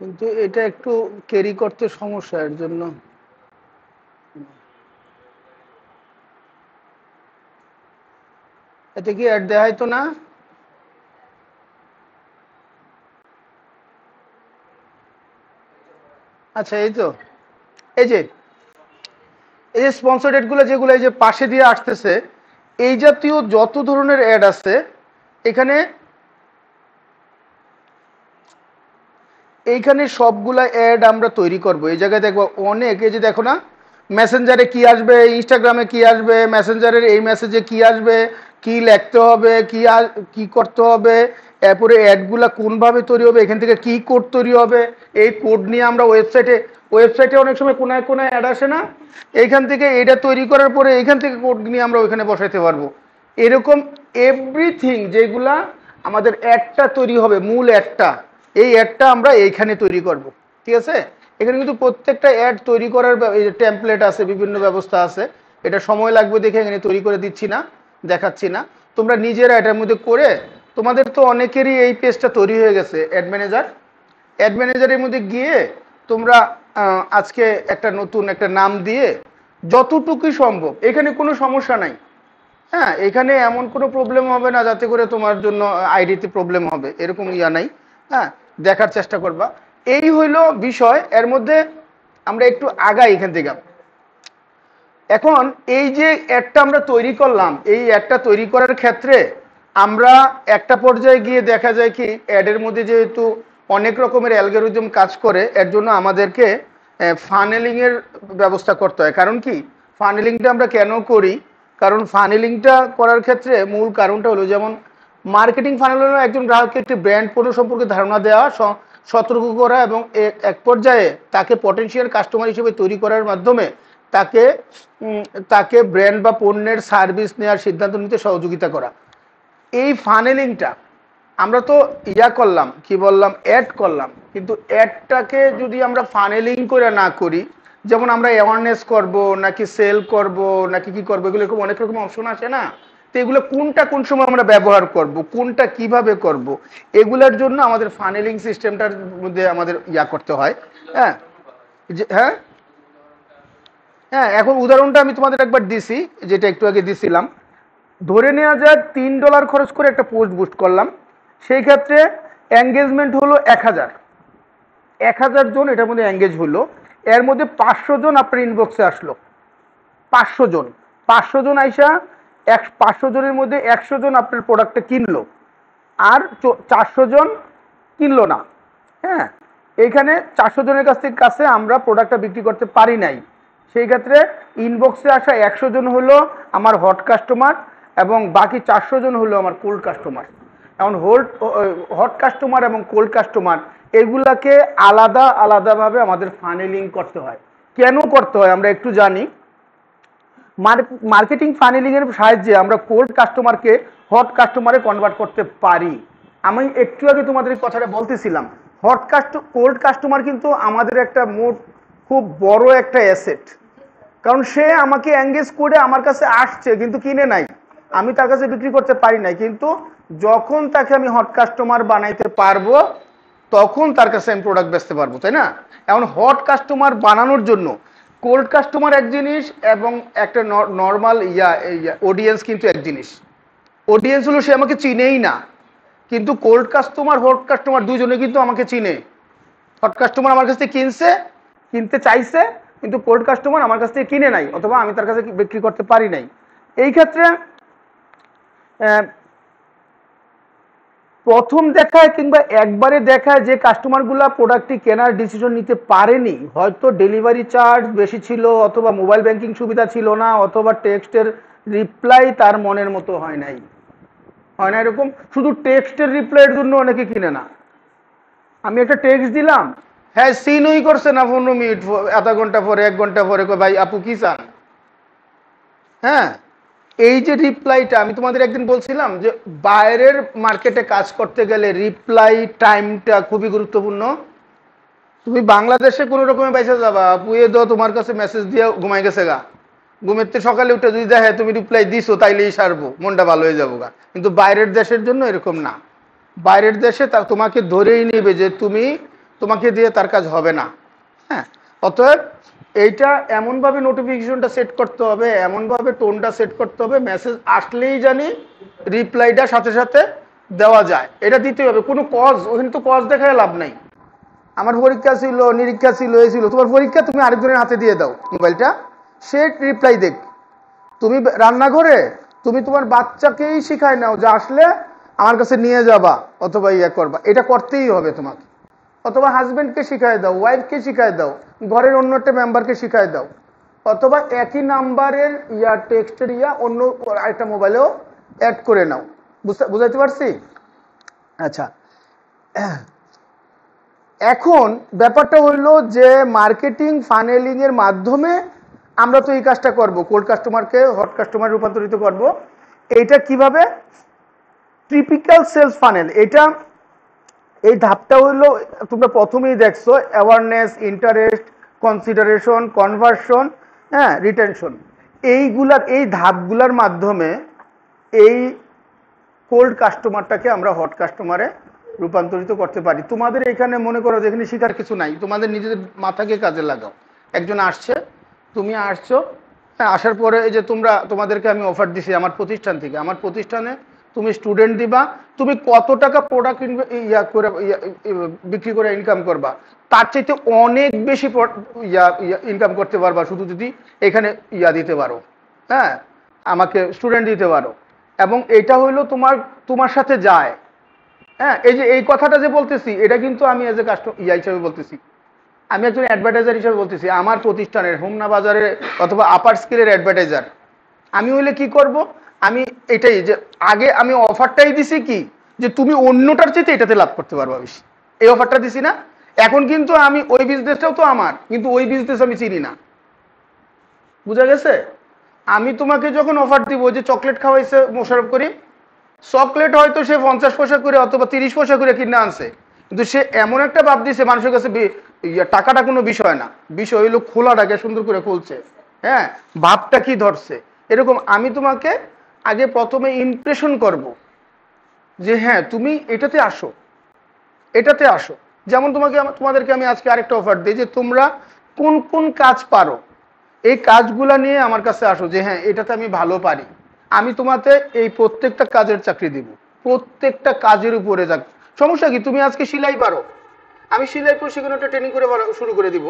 কিন্তু এটা একটু ক্যারি করতে সমস্যা, এর জন্য। এতে কি অ্যাড দেখাই তো না? আচ্ছা এই তো, এই যে এই যে স্পন্সর অ্যাডগুলো যেগুলো এই যে পাশে দিয়ে আসতেছে, এই জাতীয় যত ধরনের অ্যাড আছে এখানে, এইখানে সবগুলা অ্যাড আমরা তৈরি করব। এই জায়গায় দেখবো অনেক, এই যে দেখো না, মেসেঞ্জারে কি আসবে, ইনস্টাগ্রামে কি আসবে, মেসেঞ্জারের এই মেসেজে কি আসবে, কি লিখতে হবে, কি করতে হবে, এরপরে অ্যাডগুলা কোনভাবে তৈরি হবে, এখান থেকে কি কোড তৈরি হবে, এই কোড নিয়ে আমরা ওয়েবসাইটে অনেক সময় কোনায় কোনায় অ্যাড আসে না, এইখান থেকে এটা তৈরি করার পরে এইখান থেকে কোড নিয়ে আমরা ওইখানে বসাইতে পারবো। এরকম এভরিথিং যেগুলা আমাদের অ্যাডটা তৈরি হবে, মূল অ্যাডটা, এই অ্যাডটা আমরা এইখানে তৈরি করব। ঠিক আছে, এখানে কিন্তু প্রত্যেকটা অ্যাড তৈরি করার টেমপ্লেট আছে, বিভিন্ন ব্যবস্থা আছে। এটা সময় লাগবে দেখে এখানে তৈরি করে দিচ্ছি না, দেখাচ্ছি না। তোমরা নিজেরা এটার মধ্যে করে, তোমাদের তো অনেকেরই এই পেজটা তৈরি হয়ে গেছে অ্যাড ম্যানেজার। অ্যাড ম্যানেজারের মধ্যে গিয়ে তোমরা আজকে একটা নতুন একটা নাম দিয়ে যতটুকুই সম্ভব, এখানে কোনো সমস্যা নাই। হ্যাঁ, এখানে এমন কোনো প্রবলেম হবে না যাতে করে তোমার জন্য আইডিতে প্রবলেম হবে, এরকম ইয়া নাই। হ্যাঁ, দেখার চেষ্টা করবা। এই হইলো বিষয়। এর মধ্যে আমরা একটু আগাই এখান থেকে। এখন এই যে অ্যাডটা আমরা তৈরি করলাম, এই অ্যাডটা তৈরি করার ক্ষেত্রে আমরা একটা পর্যায়ে গিয়ে দেখা যায় কি, অ্যাডের মধ্যে যেহেতু অনেক রকমের অ্যালগরিদম কাজ করে, এর জন্য আমাদেরকে ফানেলিং এর ব্যবস্থা করতে হয়। কারণ কি, ফানেলিংটা আমরা কেন করি? কারণ ফানেলিংটা করার ক্ষেত্রে মূল কারণটা হলো, যেমন মার্কেটিং ফানেল হলো একজন গ্রাহককে একটি ব্র্যান্ড পণ্য সম্পর্কে ধারণা দেওয়া, সতর্ক করা এবং এক পর্যায়ে তাকে পটেনশিয়াল কাস্টমার হিসেবে তৈরি করার মাধ্যমে তাকে তাকে ব্র্যান্ড বা পণ্যের সার্ভিস নেওয়ার সিদ্ধান্ত নিতে সহযোগিতা করা। এই ফানেলিংটা আমরা তো ইয়া করলাম, কি বললাম, অ্যাড করলাম, কিন্তু অ্যাডটাকে যদি আমরা ফানেলিং করে না করি, যেমন আমরা অ্যাওয়ারনেস করব নাকি সেল করব নাকি কি করবো, এগুলো এরকম অনেক রকম অপশন আছে না, তো এগুলো কোনটা কোন সময় আমরা ব্যবহার করব, কোনটা কিভাবে করব, এগুলোর জন্য আমাদের ফানেলিং সিস্টেমটার মধ্যে আমাদের করতে হয়। হ্যাঁ হ্যাঁ হ্যাঁ, এখন উদাহরণটা আমি তোমাদের একবার দিছি, যেটা একটু আগে দিছিলাম। ধরে নেওয়া যায় $3 খরচ করে একটা পোস্ট বুস্ট করলাম, সেই ক্ষেত্রে এঙ্গেজমেন্ট হলো 1000 জন এটার মধ্যে এঙ্গেজ হলো, এর মধ্যে 500 জন আপনার ইনবক্সে আসলো, 500 জন আইসা 500 জনের মধ্যে 100 জন আপনার প্রোডাক্টটা কিনলো, আর 400 জন কিনলো না। হ্যাঁ, এইখানে 400 জনের কাছে আমরা প্রোডাক্টটা বিক্রি করতে পারি নাই। সেই ক্ষেত্রে ইনবক্সে আসা 100 জন হলো আমার হট কাস্টমার এবং বাকি 400 জন হলো আমার কোল্ড কাস্টমার। এখন হট কাস্টমার এবং কোল্ড কাস্টমার এগুলাকে আলাদা আলাদাভাবে আমাদের ফানেলিং করতে হয়। কেন করতে হয় আমরা একটু জানি। মার্কেটিং ফানেলিং এর সাহায্যে আমরা কোল্ড কাস্টমারকে হট কাস্টমারে কনভার্ট করতে পারি। আমি একটু আগে তোমাদের এই কথাটা বলতেছিলাম, কোল্ড কাস্টমার কিন্তু আমাদের একটা খুব বড় একটা অ্যাসেট, কারণ সে আমাকে এঙ্গেজ করে আমার কাছে আসছে কিন্তু কিনে নাই, আমি তার কাছে বিক্রি করতে পারি নাই, কিন্তু যখন তাকে আমি হট কাস্টমার বানাইতে পারবো তখন তার কাছে আমি প্রোডাক্ট বেচতে পারবো, তাই না? এখন হট কাস্টমার বানানোর জন্য কোল্ড কাস্টমার এক জিনিস এবং একটা নর্মাল অডিয়েন্স কিন্তু এক জিনিস। অডিয়েন্স হলো সে আমাকে চিনেই না, কিন্তু কোল্ড কাস্টমার হট কাস্টমার দুজনে কিন্তু আমাকে চিনে। হট কাস্টমার আমার কাছ থেকে কিনতে চাইছে, কিন্তু কোল্ড কাস্টমার আমার কাছ থেকে কিনে নাই, অথবা আমি তার কাছে বিক্রি করতে পারি নাই। এই ক্ষেত্রে প্রথম দেখায় কিংবা একবারে দেখায় যে কাস্টমারগুলা প্রোডাক্টটি কেনার ডিসিশন নিতে পারেনি, হয়তো ডেলিভারি চার্জ বেশি ছিল, অথবা মোবাইল ব্যাংকিং সুবিধা ছিল না, অথবা টেক্সটের রিপ্লাই তার মনের মতো হয় না এরকম। শুধু টেক্সটের রিপ্লাইয়ের জন্য অনেকে কিনে না। আমি একটা টেক্সট দিলাম, হ্যাঁ সিনই করছে না 15 মিনিট, আধা ঘন্টা পরে 1 ঘন্টা পরে ভাই আপু কি চান। হ্যাঁ, এই যে রিপ্লাইটা আমি তোমাদের একদিন বলছিলাম যে বাইরের মার্কেটে কাজ করতে গেলে রিপ্লাই টাইমটা খুবই গুরুত্বপূর্ণ। তুমি বাংলাদেশে কোনো রকমে পয়সা যাবা, পুয়ে দো তোমার কাছে মেসেজ দিয়ে ঘুমাই গেছে গা, ঘুমের সকালে উঠে যদি দেখে তুমি রিপ্লাই দিছো তাইলেই সারবো, মনটা ভালো হয়ে যাবো গা। কিন্তু বাইরের দেশের জন্য এরকম না, বাইরের দেশে তোমাকে ধরেই নেবে যে তোমাকে দিয়ে তার কাজ হবে না। হ্যাঁ, অতএব এইটা এমনভাবে নোটিফিকেশনটা সেট করতে হবে, এমনভাবে টোনটা সেট করতে হবে, মেসেজ আসলেই জানি রিপ্লাইটা সাথে সাথে দেওয়া যায়, এটা দিতে হবে। কোনো ওখানে তো কজ দেখায় লাভ নাই। আমার পরীক্ষা ছিল, নিরীক্ষা ছিল, এই ছিল, তোমার পরীক্ষা তুমি আরেকজনের হাতে দিয়ে দাও মোবাইলটা, সে রিপ্লাই দেখ। তুমি রান্নাঘরে তুমি তোমার বাচ্চাকেই শিখায় নাও যে আসলে আমার কাছে নিয়ে যাবা অথবা করবা, এটা করতেই হবে তোমাকে। অথবা হাজবেন্ডকে শিখায় দাও, ওয়াইফকে শিখায় দাও, ঘরের অন্য একটা মেম্বারকে শিখায় দাও, অথবা একই নাম্বারের টেক্সটের অন্য আরেকটা মোবাইলেও অ্যাড করে নাও। বুঝাইতে পারছি? আচ্ছা, এখন ব্যাপারটা হইলো যে মার্কেটিং ফানেলিং এর মাধ্যমে আমরা তো এই কাজটা করব, কোল্ড কাস্টমারকে হট কাস্টমার রূপান্তরিত করব। এইটা কিভাবে? টিপিক্যাল সেলস ফানেল, এই ধাপটা হইলো তোমরা প্রথমেই দেখছো, অ্যাওয়ারনেস, ইন্টারেস্ট, কনসিডারেশন, কনভার্সন, হ্যাঁ, রিটেনশন। এই ধাপগুলার মাধ্যমে এই কোল্ড কাস্টমারটাকে আমরা হট কাস্টমারে রূপান্তরিত করতে পারি। তোমাদের এখানে মনে করো যেখানে শেখার কিছু নাই, তোমাদের নিজেদের মাথাকে কাজে লাগাও। একজন আসছে, তুমি আসছো, হ্যাঁ, আসার পরে এই যে তোমাদেরকে আমি অফার দিছি আমার প্রতিষ্ঠান থেকে, আমার প্রতিষ্ঠানে তুমি স্টুডেন্ট দিবা, তুমি কত টাকা প্রোডাক্ট বিক্রি করে ইনকাম করবা, তার চাইতে অনেক বেশি ইনকাম করতে পারবা শুধু যদি এখানে দিতে পারো, হ্যাঁ, আমাকে স্টুডেন্ট দিতে পারো। এবং এটা হইলো তোমার সাথে যায়। হ্যাঁ, এই কথাটা যে বলতেছি এটা কিন্তু আমি এজ এ কাস্টমার হিসাবে বলতেছি, আমি একজন অ্যাডভার্টাইজার হিসেবে বলতেছি, আমার প্রতিষ্ঠানের হোমনা বাজারে অথবা আপার স্কেলের অ্যাডভার্টাইজার। আমি হইলে কি করব, আমি এটাই যে আগে আমি অফারটাই দিছি কি যে তুমি অন্যটার চেয়ে এটাতে লাভ করতে পারবা বেশি, এই অফারটা দিছি না। এখন কিন্তু আমি ওই বিজনেসটাও তো আমার, কিন্তু ওই বিজনেস আমি চিনি না। বুঝা গেছে? আমি তোমাকে যখন অফার দিব যে চকলেট খাওয়াইছে মোশাররফ করিম, চকলেট হয়তো সে 50 পয়সা করে অথবা 30 পয়সা করে কিনে আনছে, কিন্তু সে এমন একটা ভাব দিছে মানুষের কাছে টাকাটা কোনো বিষয় না, বিষয় হইলো খোলাটাকে সুন্দর করে খুলছে, হ্যাঁ, ভাবটা কি ধরছে। এরকম আমি তোমাকে আগে প্রথমে ইমপ্রেশন করব যে হ্যাঁ তুমি এটাতে আসো, এটাতে আসো। যেমন তোমাদেরকে আমি আজকে আরেকটা অফার দিই যে তোমরা কোন কোন কাজ পারো, এই কাজগুলা নিয়ে আমার কাছে আসো, যে হ্যাঁ এটাতে আমি ভালো পারি, আমি তোমাকে এই প্রত্যেকটা কাজের চাকরি দিব, প্রত্যেকটা কাজের উপরে যাক। সমস্যা কি, তুমি আজকে সেলাই পারো, আমি সেলাই প্রশিক্ষণটা ট্রেনিং করে শুরু করে দিব,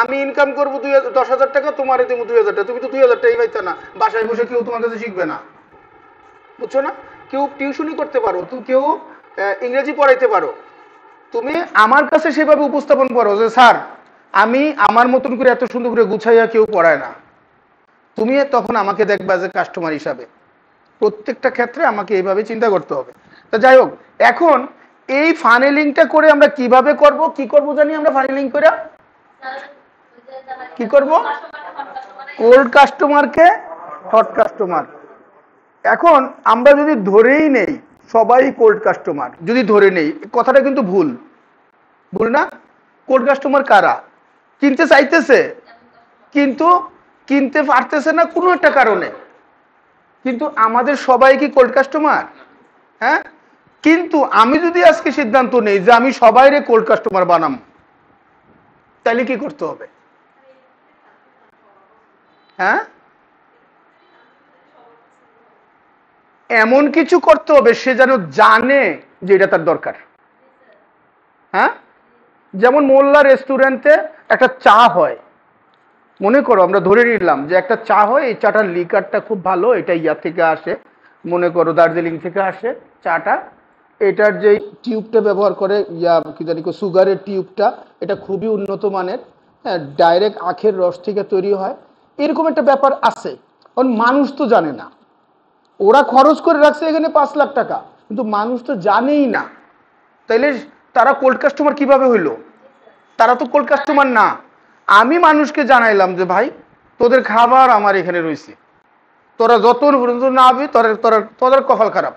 আমি ইনকাম করবো 10,000 টাকা, তোমার দিব 2,000 টাকা, তুমি তো 2,000 টাকাই পাইতে না, বাসায় বসে কেউ তোমার কাছে শিখবে না, বুঝছো না? কেউ টিউশনই করতে পারো, তুমি কেউ ইংরেজি পড়াইতে পারো, তুমি আমার কাছে সেভাবে উপস্থাপন করো যে স্যার আমি আমার মতন করে এত সুন্দর করে গুছাইয়া কেউ পড়ায় না, তুমি তখন আমাকে দেখবা যে কাস্টমার হিসাবে। প্রত্যেকটা ক্ষেত্রে আমাকে এইভাবে চিন্তা করতে হবে। তা যাই হোক, এখন এই ফানেলিংটা করে আমরা কিভাবে করব, কি করব জানি আমরা ফানেলিং করে কি করব, কোল্ড কাস্টমারকে হট কাস্টমার। এখন আমরা যদি ধরেই নেই সবাই কোল্ড কাস্টমার, যদি ধরে নেই, কথাটা কিন্তু ভুল, ভুল না? কোল্ড কাস্টমার কারা? কিনতে চাইতেছে কিন্তু কিনতে পারতেছে না কোনো একটা কারণে, কিন্তু আমাদের সবাই কি কোল্ড কাস্টমার? হ্যাঁ, কিন্তু আমি যদি আজকে সিদ্ধান্ত নেই যে আমি সবাইরে কোল্ড কাস্টমার বানাম, তাহলে কি করতে হবে? হ্যাঁ, এমন কিছু করতে হবে সে যেন জানে যে এটা তার দরকার। হ্যাঁ, যেমন মোল্লা রেস্টুরেন্টে একটা চা হয়, মনে করো আমরা ধরে নিলাম যে একটা চা হয়, এই চাটার লিকারটা খুব ভালো, এটা ইয়া থেকে আসে, মনে করো দার্জিলিং থেকে আসে চাটা, এটার যে টিউবটা ব্যবহার করে ইয়া কি জানি সুগারের টিউবটা, এটা খুবই উন্নত মানের, হ্যাঁ, ডাইরেক্ট আখের রস থেকে তৈরি হয়, এরকম একটা ব্যাপার আছে। কারণ মানুষ তো জানে না, ওরা খরচ করে রাখছে এখানে 5 লাখ টাকা, কিন্তু মানুষ তো জানেই না, তাইলে তারা কোল্ড কাস্টমার কিভাবে হইলো? তারা তো কোল্ড কাস্টমার না। আমি মানুষকে জানাইলাম যে ভাই তোদের খাবার আমার এখানে রয়েছে, তোরা যতক্ষণ পর্যন্ত না আবি তোদের কপাল খারাপ।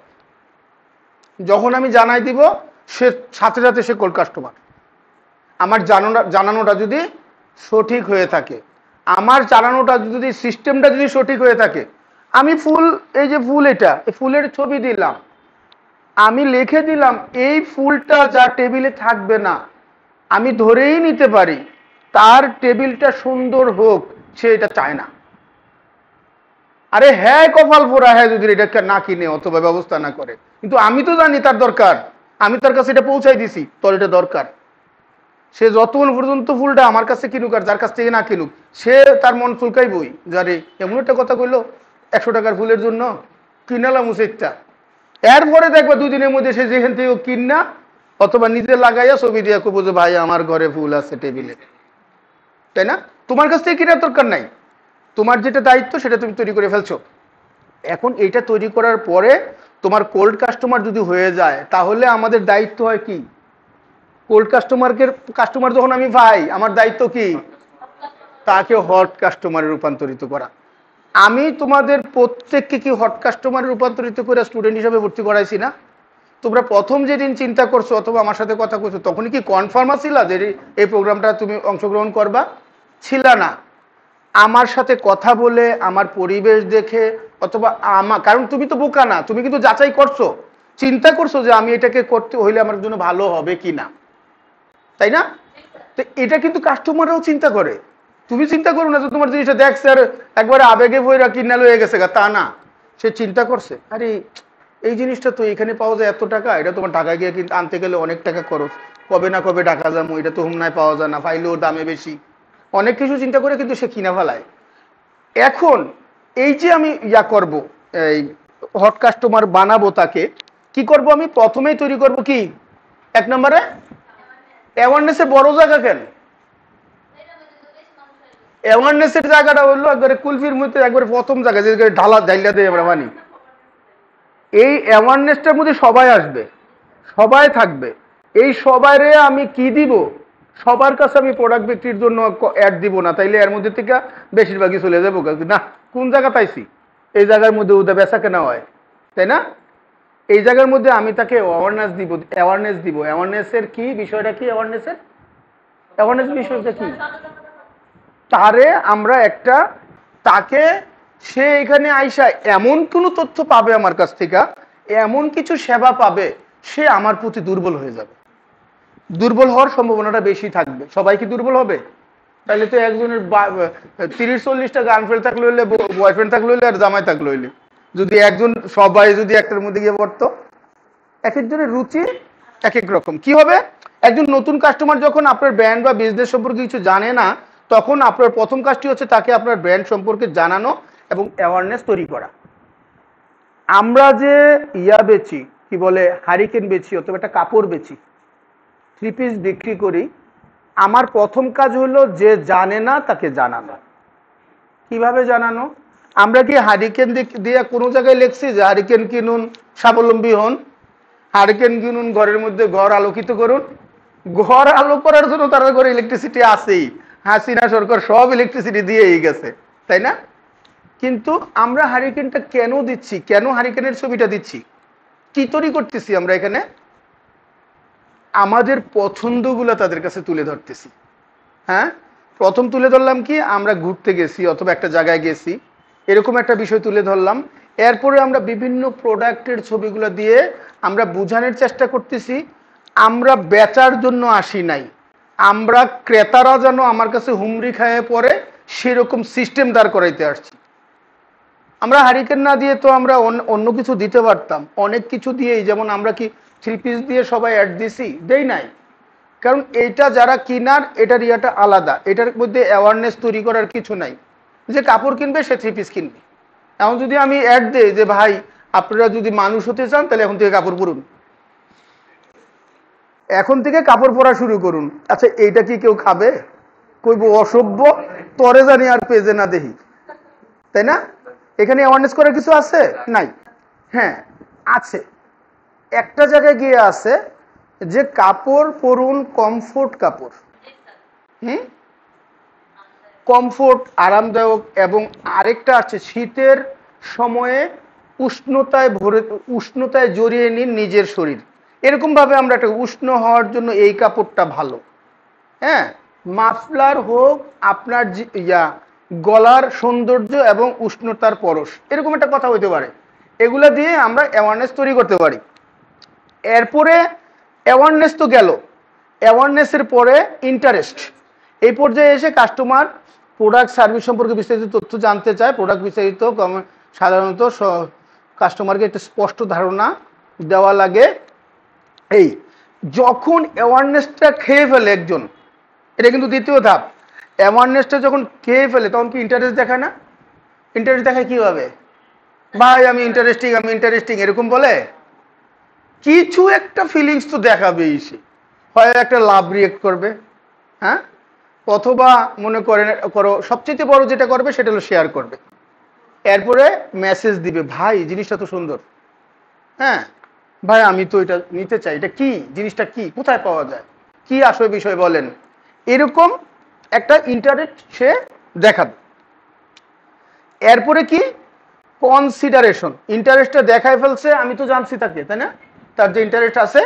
যখন আমি জানাই দিব সে সাথে সাথে সে কোল্ড কাস্টমার। আমার জানানোটা যদি সঠিক হয়ে থাকে, আমার চালানোটা যদি সিস্টেমটা যদি সঠিক হয়ে থাকে, আমি ফুল, এই যে ফুল, এটা এই ফুলের ছবি দিলাম, আমি লিখে দিলাম এই ফুলটা যা টেবিলে থাকবে না, আমি ধরেই নিতে পারি তার টেবিলটা সুন্দর হোক, সে এটা চায় না। আরে হ্যাঁ কপাল পোড়া, হ্যাঁ যদি এটা না কিনে অথবা ব্যবস্থা না করে, কিন্তু আমি তো জানি তার দরকার, আমি তার কাছে এটা পৌঁছাই দিছি, তোর এটা দরকার। সে যতক্ষণ পর্যন্ত ফুলটা আমার কাছে কিনুক আর যার কাছ থেকে না কিনুক, সে তার মন চুলকাই বই, যারে এমন একটা কথা কইলো 100 টাকার ফুলের জন্য কিনালাম উচিতটা। এরপরে দেখবা 2 দিনের মধ্যে সে যেখান থেকে কিনা অথবা নিজে লাগাইয়া ছবি দিয়ে কবো যে ভাই আমার ঘরে ফুল আছে টেবিলে, তাই না? তোমার কাছ থেকে কেনার দরকার নাই, তোমার যেটা দায়িত্ব সেটা তুমি তৈরি করে ফেলছো। এখন এইটা তৈরি করার পরে তোমার কোল্ড কাস্টমার যদি হয়ে যায়, তাহলে আমাদের দায়িত্ব হয় কি, কোল্ড কাস্টমার যখন আমি পাই, আমার দায়িত্ব কি, তাকে হট কাস্টমারে রূপান্তরিত করা। আমি তোমাদের প্রত্যেককে কি হট কাস্টমারে রূপান্তরিত করে স্টুডেন্ট হিসেবে ভর্তি করাইছি না? তোমরা প্রথম যেদিন চিন্তা করছো অথবা আমার সাথে কথা কইছো, তখনই কি কনফার্ম ছিল যে এই প্রোগ্রামটা তুমি অংশগ্রহণ করবা? ছিল না। আমার সাথে কথা বলে, আমার পরিবেশ দেখে, অথবা কারণ তুমি তো বোকা না, তুমি কিন্তু যাচাই করছো, চিন্তা করছো যে আমি এটাকে করতে হইলে আমার জন্য ভালো হবে কি না, তাই না? তো এটা কিন্তু কাস্টমাররাও চিন্তা করে। তুমি চিন্তা করো না যে তোমার জিনিসটা দেখছে আর একবারে আবেগে বইরা কিনা লয়ে গেছে, তা না, সে চিন্তা করছে আরে এই জিনিসটা তো এখানে পাওয়া যায় এত টাকা, এটা তোমার ঢাকায় গিয়ে কিন্তু আনতে গেলে অনেক টাকা খরচ, কবে না কবে ঢাকা যাবো, এটা তো হুমনায় পাওয়া যায় না, পাইলেও দামে বেশি, অনেক কিছু চিন্তা করে কিন্তু সে কিনা ফেলায়। এখন এই যে আমি ইয়া করব, এই হট কাস্টমার বানাবো, তাকে কি করব, আমি প্রথমেই তৈরি করব কি, 1 নম্বরে অ্যাওয়ারনেসের বড় জায়গা। কেন অ্যাওয়ারনেসের জায়গাটা হলো একবারে কুলফির মধ্যে একবারে প্রথম জায়গা, যে ঢালা ঢাইলা দিয়ে আমরা মানি। এই অ্যাওয়ারনেসটার মধ্যে সবাই আসবে, সবাই থাকবে, এই সবাইরে আমি কি দিব, সবার কাছে আমি প্রোডাক্ট বিক্রির জন্য অ্যাড দিব না, তাইলে এর মধ্যে থেকে বেশিরভাগই চলে যাবো না, কোন জায়গা পাইছি, এই জায়গার মধ্যে ওদের বেচা কেনা হয়, তাই না? এই জায়গার মধ্যে আমি তাকে অ্যাওয়ারনেস দিব। অ্যাওয়ারনেসের কি বিষয়টা, কি অ্যাওয়ারনেস বিষয়টা কি, তারে আমরা একটা, তাকে সে এখানে আইসা এমন কোনো তথ্য পাবে আমার কাছ থেকে, এমন কিছু সেবা পাবে, সে আমার প্রতি দুর্বল হয়ে যাবে। দুর্বল হওয়ার সম্ভাবনাটা বেশি থাকবে। সবাই কি দুর্বল হবে? তাহলে তো একজনের 30-40টা গার্লফ্রেন্ড থাকলে হইলে, বয়ফ্রেন্ড থাকলে হইলে, আর জামাই থাকলে হইলে, যদি একজন সবাই যদি একটার মধ্যে গিয়ে পড়তো। এক একজনের রুচি এক এক রকম। কি হবে? একজন নতুন কাস্টমার যখন আপনার ব্র্যান্ড বা বিজনেস সম্পর্কে কিছু জানে না, তখন আপনার প্রথম কাজটি হচ্ছে তাকে আপনার ব্র্যান্ড সম্পর্কে জানানো এবং অ্যাওয়ারনেস তৈরি করা। আমরা যে বেচি, কি বলে, হারিকেন বেচি অথবা একটা কাপড় বেচি, 3 পিস বিক্রি করি, আমার প্রথম কাজ হলো যে জানে না তাকে জানানো। কিভাবে জানানো? আমরা কি হারিকেন দিয়ে কোনো জায়গায় লিখছি যে হারিকেন কিনুন স্বাবলম্বী হন, হারিকেন কিনুন ঘরের মধ্যে ঘর আলোকিত করুন? ঘর আলো করার জন্য তার ঘরে ইলেকট্রিসিটি আছেই, হাসিনা সরকার সব ইলেকট্রিসিটি দিয়েই গেছে, তাই না? কিন্তু আমরা হারিকেনটা কেন দিচ্ছি, কেন হারিকেনের ছবিটা দিচ্ছি, কি তৈরি করতেছি আমরা এখানে? আমাদের পছন্দগুলো তাদের কাছে তুলে ধরতেছি। হ্যাঁ, প্রথম তুলে ধরলাম কি, আমরা ঘুরতে গেছি অথবা একটা জায়গায় গেছি, এরকম একটা বিষয় তুলে ধরলাম। এরপরে আমরা বিভিন্ন প্রোডাক্টের ছবিগুলো দিয়ে আমরা বোঝানোর চেষ্টা করতেছি আমরা বেচার জন্য আসি নাই, আমরা ক্রেতারা যেন আমার কাছে হুমড়ি খায় পড়ে সেরকম সিস্টেম দাঁড় করাইতে আসছি। আমরা হারিকেন না দিয়ে তো আমরা অন্য কিছু দিতে পারতাম, অনেক কিছু দিয়েই। যেমন আমরা কি 3 পিস দিয়ে সবাই অ্যাড দিছি? দেই নাই। কারণ এইটা যারা কিনার, এটার ইয়াটা আলাদা, এটার মধ্যে অ্যাওয়ারনেস তৈরি করার কিছু নাই। যে কাপড় কিনবে সে 3 পিস কিনবে। এখন যদি আমি অ্যাড দেই যে ভাই আপনারা যদি মানুষ হতে চান তাহলে এখন থেকে কাপড় পরুন, এখন থেকে কাপড় পরা শুরু করুন, আচ্ছা এইটা কি কেউ খাবে? কইব অসভ্য, তরে জানি আর পেজে না দেখি, তাই না? এখানে অ্যাওয়ারনেস করার কিছু আছে? নাই। হ্যাঁ আছে, একটা জায়গায় গিয়ে আছে যে কাপড় পরুন কমফোর্ট কাপড়, কমফোর্ট, আরামদায়ক। এবং আরেকটা আছে শীতের সময়ে উষ্ণতায় জড়িয়ে নিন নিজের শরীর। এরকম ভাবে আমরা একটা উষ্ণ হওয়ার জন্য এই কাপড়টা ভালো। হ্যাঁ, মাফলার হোক আপনার গলার সৌন্দর্য এবং উষ্ণতার পরশ, এরকম একটা কথা হইতে পারে। এগুলা দিয়ে আমরা অ্যাওয়ারনেস তৈরি করতে পারি। এরপরে অ্যাওয়ারনেস তো গেল, অ্যাওয়ারনেসের পরে ইন্টারেস্ট। এই পর্যায়ে এসে কাস্টমার প্রোডাক্ট সার্ভিস সম্পর্কে বিস্তারিত তথ্য জানতে চায়। প্রোডাক্ট বিস্তারিত সাধারণত কাস্টমারকে একটা স্পষ্ট ধারণা দেওয়া লাগে। এই যখন অ্যাওয়ারনেসটা খেয়ে ফেলে একজন, এটা কিন্তু দ্বিতীয় ধাপ, অ্যাওয়ারনেসটা যখন খেয়ে ফেলে তখন কি ইন্টারেস্ট দেখায় না? ইন্টারেস্ট দেখায় কিভাবে? ভাই আমি ইন্টারেস্টিং এরকম বলে কিছু একটা ফিলিংস তো দেখাবেই সে, হয় একটা লাভ রিয়েক্ট করবে, হ্যাঁ, অথবা মনে করো সবচেয়ে বড় যেটা করবে সেটা হলো শেয়ার করবে। এরপরে মেসেজ দিবে, ভাই জিনিসটা তো সুন্দর, হ্যাঁ ভাই আমি তো এটা নিতে চাই, এটা কি জিনিসটা, কি কোথায় পাওয়া যায়, কি আসলে বিষয় বলেন, এরকম একটা ইন্টারেস্ট সে দেখাবে। এরপরে কি কনসিডারেশন, ইন্টারেস্টটা দেখায় ফেলছে, আমি তো জানছি তাকে, তাই না, তার যে ইন্টারেস্ট আছে।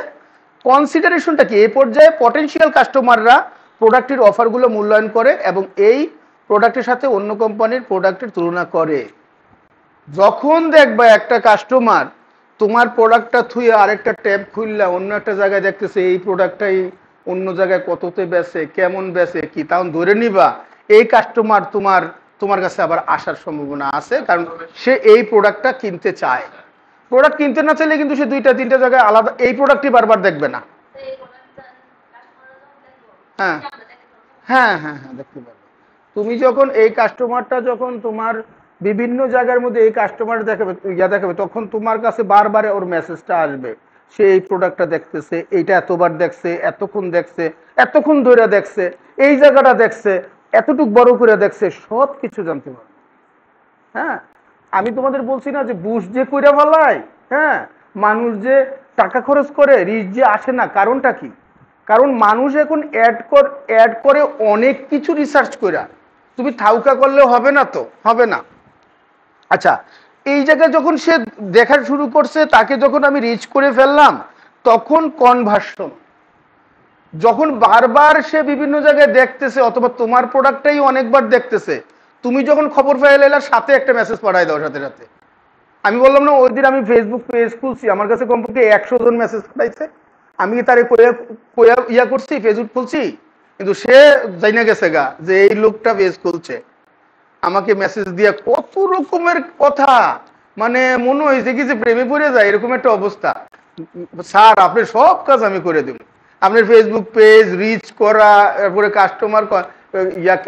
কনসিডারেশনটা কি? এই পর্যায়ে পটেনশিয়াল কাস্টমাররা প্রোডাক্টের অফারগুলো মূল্যায়ন করে এবং এই প্রোডাক্টের সাথে অন্য কোম্পানির প্রোডাক্টের তুলনা করে। যখন দেখবা একটা কাস্টমার তোমার প্রোডাক্টটা থুয়ে আরেকটা ট্যাব খুললা অন্য একটা জায়গায় দেখতেছে এই প্রোডাক্টটাই অন্য জায়গায় কততে বেচে, কেমন বেচে কি, তখন ধরে নিবা এই কাস্টমার তোমার কাছে আবার আসার সম্ভাবনা আছে, কারণ সে এই প্রোডাক্টটা কিনতে চায়। প্রোডাক্ট কিনতে না চাইলে কিন্তু সে 2-3টা জায়গায় আলাদা এই প্রোডাক্টই বারবার দেখবে না। হ্যাঁ হ্যাঁ হ্যাঁ হ্যাঁ দেখতে পারবে। তুমি যখন এই কাস্টমারটা যখন তোমার বিভিন্ন জায়গার মধ্যে এই কাস্টমার দেখাবে তখন তোমার কাছে বারবার ওর মেসেজটা আসবে, সে এই প্রোডাক্টটা দেখতেছে, এইটা এতবার দেখছে, এতক্ষণ ধরে দেখছে, এই জায়গাটা দেখছে, এতটুক বড় করে দেখছে, সব কিছু জানতে পারবে। হ্যাঁ, আমি তোমাদের বলছি না যে বুশ যে কইরা ফেলায়, হ্যাঁ, মানুষ যে টাকা খরচ করে রিচ যে আসে না, কারণটা কি? কারণ মানুষ এখন অ্যাড করে অনেক কিছু রিসার্চ করে, তুমি থাউকা করলেও হবে না, তো হবে না। আচ্ছা, এই জায়গায় যখন সে দেখা শুরু করছে, তাকে যখন আমি রিচ করে ফেললাম, তখন কনভার্সন, যখন বারবার সে বিভিন্ন জায়গায় দেখতেছে অথবা তোমার প্রোডাক্টটাই অনেকবার দেখতেছে, তুমি যখন খবর পেয়ে এলার সাথে একটা মেসেজ পাঠাই দাও সাথে সাথে। আমি বললাম না ওই দিন আমি ফেসবুক পেজ খুলছি, আমার কাছে কমপক্ষে 100 জন মেসেজ পাঠাইছে। আমি কি তারে কইয়া কইয়া ইয়া করছি ফেসবুক খুলছি, কিন্তু সে জাইনা গেছে গা যে এই লোকটা পেজ খুলছে, আমাকে মেসেজ দিয়ে কত রকমের কথা, মানে মনে হয়েছে কি যে প্রেমে পড়ে যায় এরকম একটা অবস্থা। স্যার আপনার সব কাজ আমি করে দেব, আপনার ফেসবুক পেজ রিচ করা, তারপরে কাস্টমার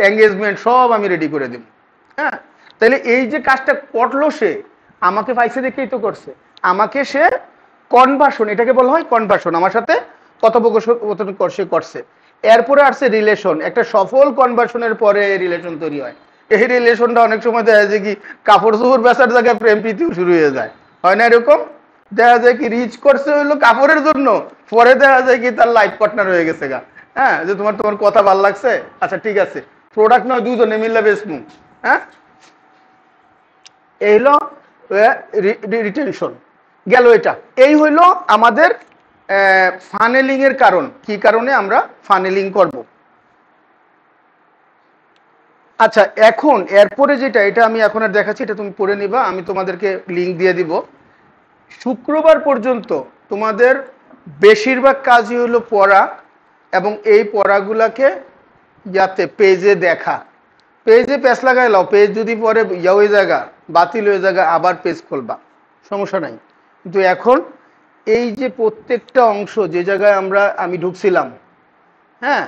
এঙ্গেজমেন্ট সব আমি রেডি করে দেব। হ্যাঁ, তাহলে এই যে কাজটা করলো সে আমাকে পাইছে দেখেই তো করছে। আমাকে সে কনভার্সন, এটাকে বলা হয় কনভার্সন, আমার সাথে কথোপকথন করছে। এরপরে আসছে রিলেশন, একটা সফল কনভার্সনের পরে রিলেশন তৈরি হয়। এই রিলেশনটা অনেক সময় দেখা যায় কি কাপড় চোপড় বেচার জায়গায় প্রেম প্রীতিও শুরু হয়ে যায়, হয় না এরকম? দেখা যায় কি রিচ করছে হইলো কাপড়ের জন্য, পরে দেখা যায় কি তার লাইফ পার্টনার হয়ে গেছে গা। হ্যাঁ, যে তোমার তোমার কথা ভালো লাগছে, আচ্ছা ঠিক আছে প্রোডাক্ট নয় দুজনে মিললে বেচমু। হ্যাঁ, এই হলো রিটেনশন গেল। এটা এই হইলো আমাদের ফানেলিং এর কারণ, কি কারণে আমরা ফানেলিং করব। আচ্ছা এখন এরপরে যেটা, এটা আমি এখন আর দেখাচ্ছি, এটা তুমি পড়ে নিবা, আমি তোমাদেরকে লিঙ্ক দিয়ে দিব। শুক্রবার পর্যন্ত তোমাদের বেশিরভাগ কাজই হলো পড়া, এবং এই পড়াগুলাকে ইয়াতে পেজে দেখা। পেজে পেজ লাগাই লাও, পেজ যদি পরে ইয়া হয়ে জায়গা বাতিল হয়ে জায়গা আবার পেজ খুলবা, সমস্যা নাই। কিন্তু এখন এই যে প্রত্যেকটা অংশ যে জায়গায় আমি ঢুকছিলাম, হ্যাঁ,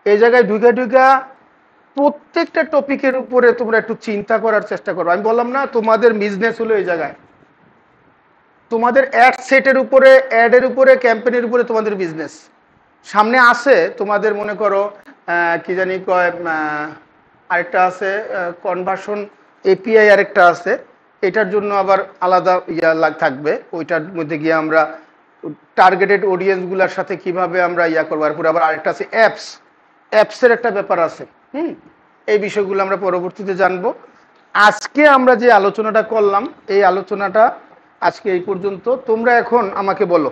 এই জায়গায় ঢুকে ঢুকা প্রত্যেকটা টপিকের উপরে তোমরা একটু চিন্তা করার চেষ্টা করো। আমি বললাম না তোমাদের বিজনেস হলো এই জায়গায়, তোমাদের অ্যাড সেটের উপরে, অ্যাডের উপরে, ক্যাম্পেইনের উপরে তোমাদের বিজনেস সামনে আছে। তোমাদের মনে করো কি জানি কয়, আরেকটা আছে কনভার্সন এপিআই, আরেকটা আছে, এটার জন্য আবার আলাদা থাকবে। ওইটার মধ্যে গিয়ে আমরা টার্গেটেড অডিয়েন্সগুলোর সাথে কিভাবে আমরা ইয়া করবো। আর আবার আরেকটা আছে অ্যাপসের একটা ব্যাপার আছে। এই বিষয়গুলো আমরা পরবর্তীতে জানবো। আজকে আমরা যে আলোচনাটা করলাম, এই আলোচনাটা আজকে এই পর্যন্ত। তোমরা এখন আমাকে বলো,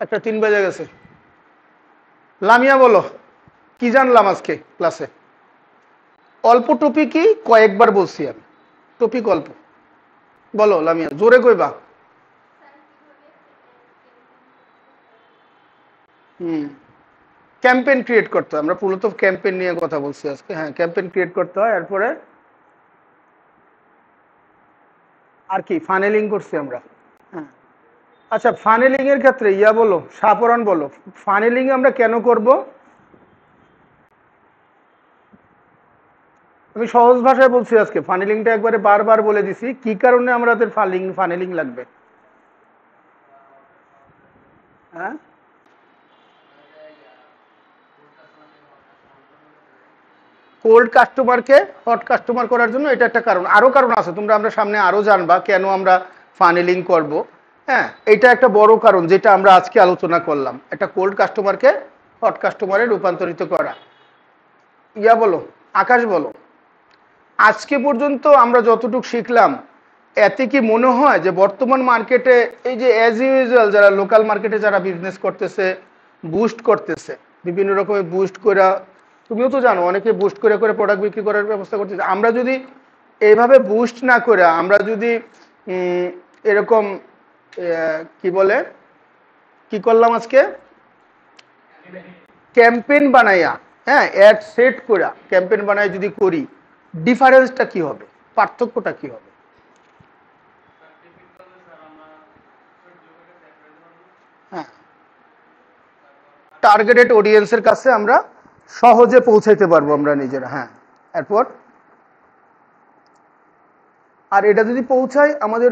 একটা 3 বেজে গেছে, লামিয়া বলো কি জানলাম আজকে ক্লাসে? অল্প টপিকই কয়েকবার বলছি আমি, টপিক অল্প। বলো লামিয়া, জোরে কইবা। ক্যাম্পেইন ক্রিয়েট করতে হয়, আমরা মূলত ক্যাম্পেইন নিয়ে কথা বলছি আজকে। হ্যাঁ, ক্যাম্পেইন ক্রিয়েট করতে হয়। এরপরে আর কি ফানেলিং করছি আমরা। হ্যাঁ, আচ্ছা ফানেলিং এর ক্ষেত্রে ইয়া বলো, সাপরান বলো, ফানেলিং আমরা কেন করব? আমি সহজ ভাষায় বলছি আজকে, ফানেলিংটা একবারে বারবার বলে দিছি কি কারণে আমাদের ফানেলিং লাগবে। হ্যাঁ, কোল্ড কাস্টমারকে হট কাস্টমার করার জন্য এটা একটা কারণ। আরো কারণ আছে, আমরা সামনে আরো জানবা কেন আমরা ফানেলিং করব। হ্যাঁ, এটা একটা বড় কারণ যেটা আমরা আজকে আলোচনা করলাম, একটা কোল্ড কাস্টমারকে হট কাস্টমারে রূপান্তরিত করা। ইয়া বলো, আকাশ বলো, আজকে পর্যন্ত আমরা যতটুকু শিখলাম, এতে কি মনে হয় যে বর্তমান মার্কেটে এই যে অ্যাজ ইউজুয়াল যারা লোকাল মার্কেটে যারা বিজনেস করতেছে, বুস্ট করতেছে, বিভিন্ন রকমের বুস্ট করে, তুমিও তো জানো অনেকে বুস্ট করে করে প্রোডাক্ট বিক্রি করার ব্যবস্থা করতেছে। আমরা যদি এইভাবে বুস্ট না করে, আমরা যদি এরকম কি বলে কি করলাম আজকে, ক্যাম্পেইন বানাইয়া, হ্যাঁ অ্যাড সেট করে ক্যাম্পেইন বানাই যদি করি, ডিফারেন্সটা কি হবে, পার্থক্যটা কি হবে? হ্যাঁ, টার্গেটেড অডিয়েন্সের কাছে আমরা সহজে পৌঁছাইতে পারবো আমরা নিজেরা। হ্যাঁ, এরপর আর এটা যদি পৌঁছায় আমাদের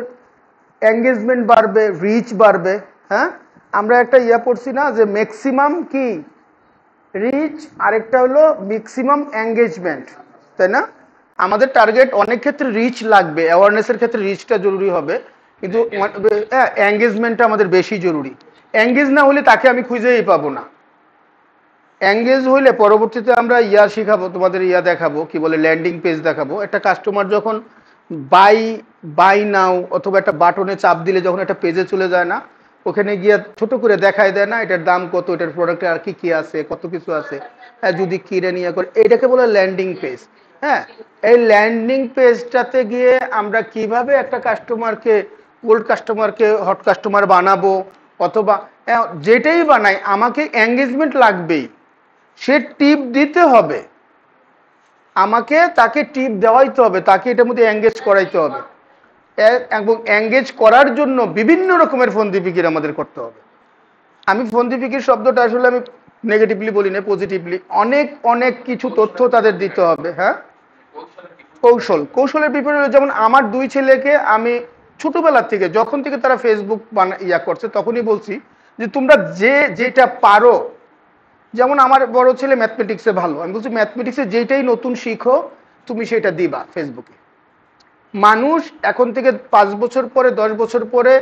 এঙ্গেজমেন্ট বাড়বে, রিচ বাড়বে। হ্যাঁ, আমরা একটা ইয়া পড়ছি না যে ম্যাক্সিমাম কি রিচ, আরেকটা হলো ম্যাক্সিমাম এঙ্গেজমেন্ট, তাই না? আমাদের টার্গেট অনেক ক্ষেত্রে রিচ লাগবে, অ্যাওয়ারনেসের ক্ষেত্রে রিচটা জরুরি হবে, কিন্তু এঙ্গেজমেন্টটা আমাদের বেশি জরুরি। এঙ্গেজ না হলে তাকে আমি খুঁজেই পাবো না। এঙ্গেজ হইলে পরবর্তীতে আমরা ইয়া শিখাবো, তোমাদের ইয়া দেখাবো, কি বলে ল্যান্ডিং পেজ দেখাবো। একটা কাস্টমার যখন বাই নাও অথবা একটা বাটনে চাপ দিলে যখন একটা পেজে চলে যায় না, ওখানে গিয়ে ছোট করে দেখায় দেয় না এটার দাম কত, এটার প্রোডাক্টে আর কি কি আছে, কত কিছু আছে, যদি কিনে নিয়ে করে, এটাকে বলে ল্যান্ডিং পেজ। হ্যাঁ, এই ল্যান্ডিং পেজটাতে গিয়ে আমরা কিভাবে একটা কাস্টমারকে, ওল্ড কাস্টমারকে হট কাস্টমার বানাবো, অথবা যেটাই বানাই আমাকে এঙ্গেজমেন্ট লাগবেই, সে টিপ দিতে হবে, আমাকে তাকে টিপ দেওয়াইতে হবে, তাকে এটার মধ্যে এঙ্গেজ করাইতে হবে, এবং এঙ্গেজ করার জন্য বিভিন্ন রকমের ফন্দিফিকির আমাদের করতে হবে। আমি ফন্দিফিকির শব্দটা আসলে আমি নেগেটিভলি বলি না, পজিটিভলি অনেক অনেক কিছু তথ্য তাদের দিতে হবে। হ্যাঁ, কৌশলের বিপরীতে, যেমন আমার দুই ছেলেকে আমি ছোটবেলা থেকে, যখন থেকে তারা ফেসবুক করছে, তখনই বলছি যে তোমরা যেটা পারো, যেমন আমার বড় ছেলে ম্যাথমেটিক্সে ভালো, আমি বলছি ম্যাথমেটিক্সে যেটাই নতুন শিখো তুমি সেটা দিবা ফেসবুকে। মানুষ এখন থেকে 5 বছর পরে, 10 বছর পরে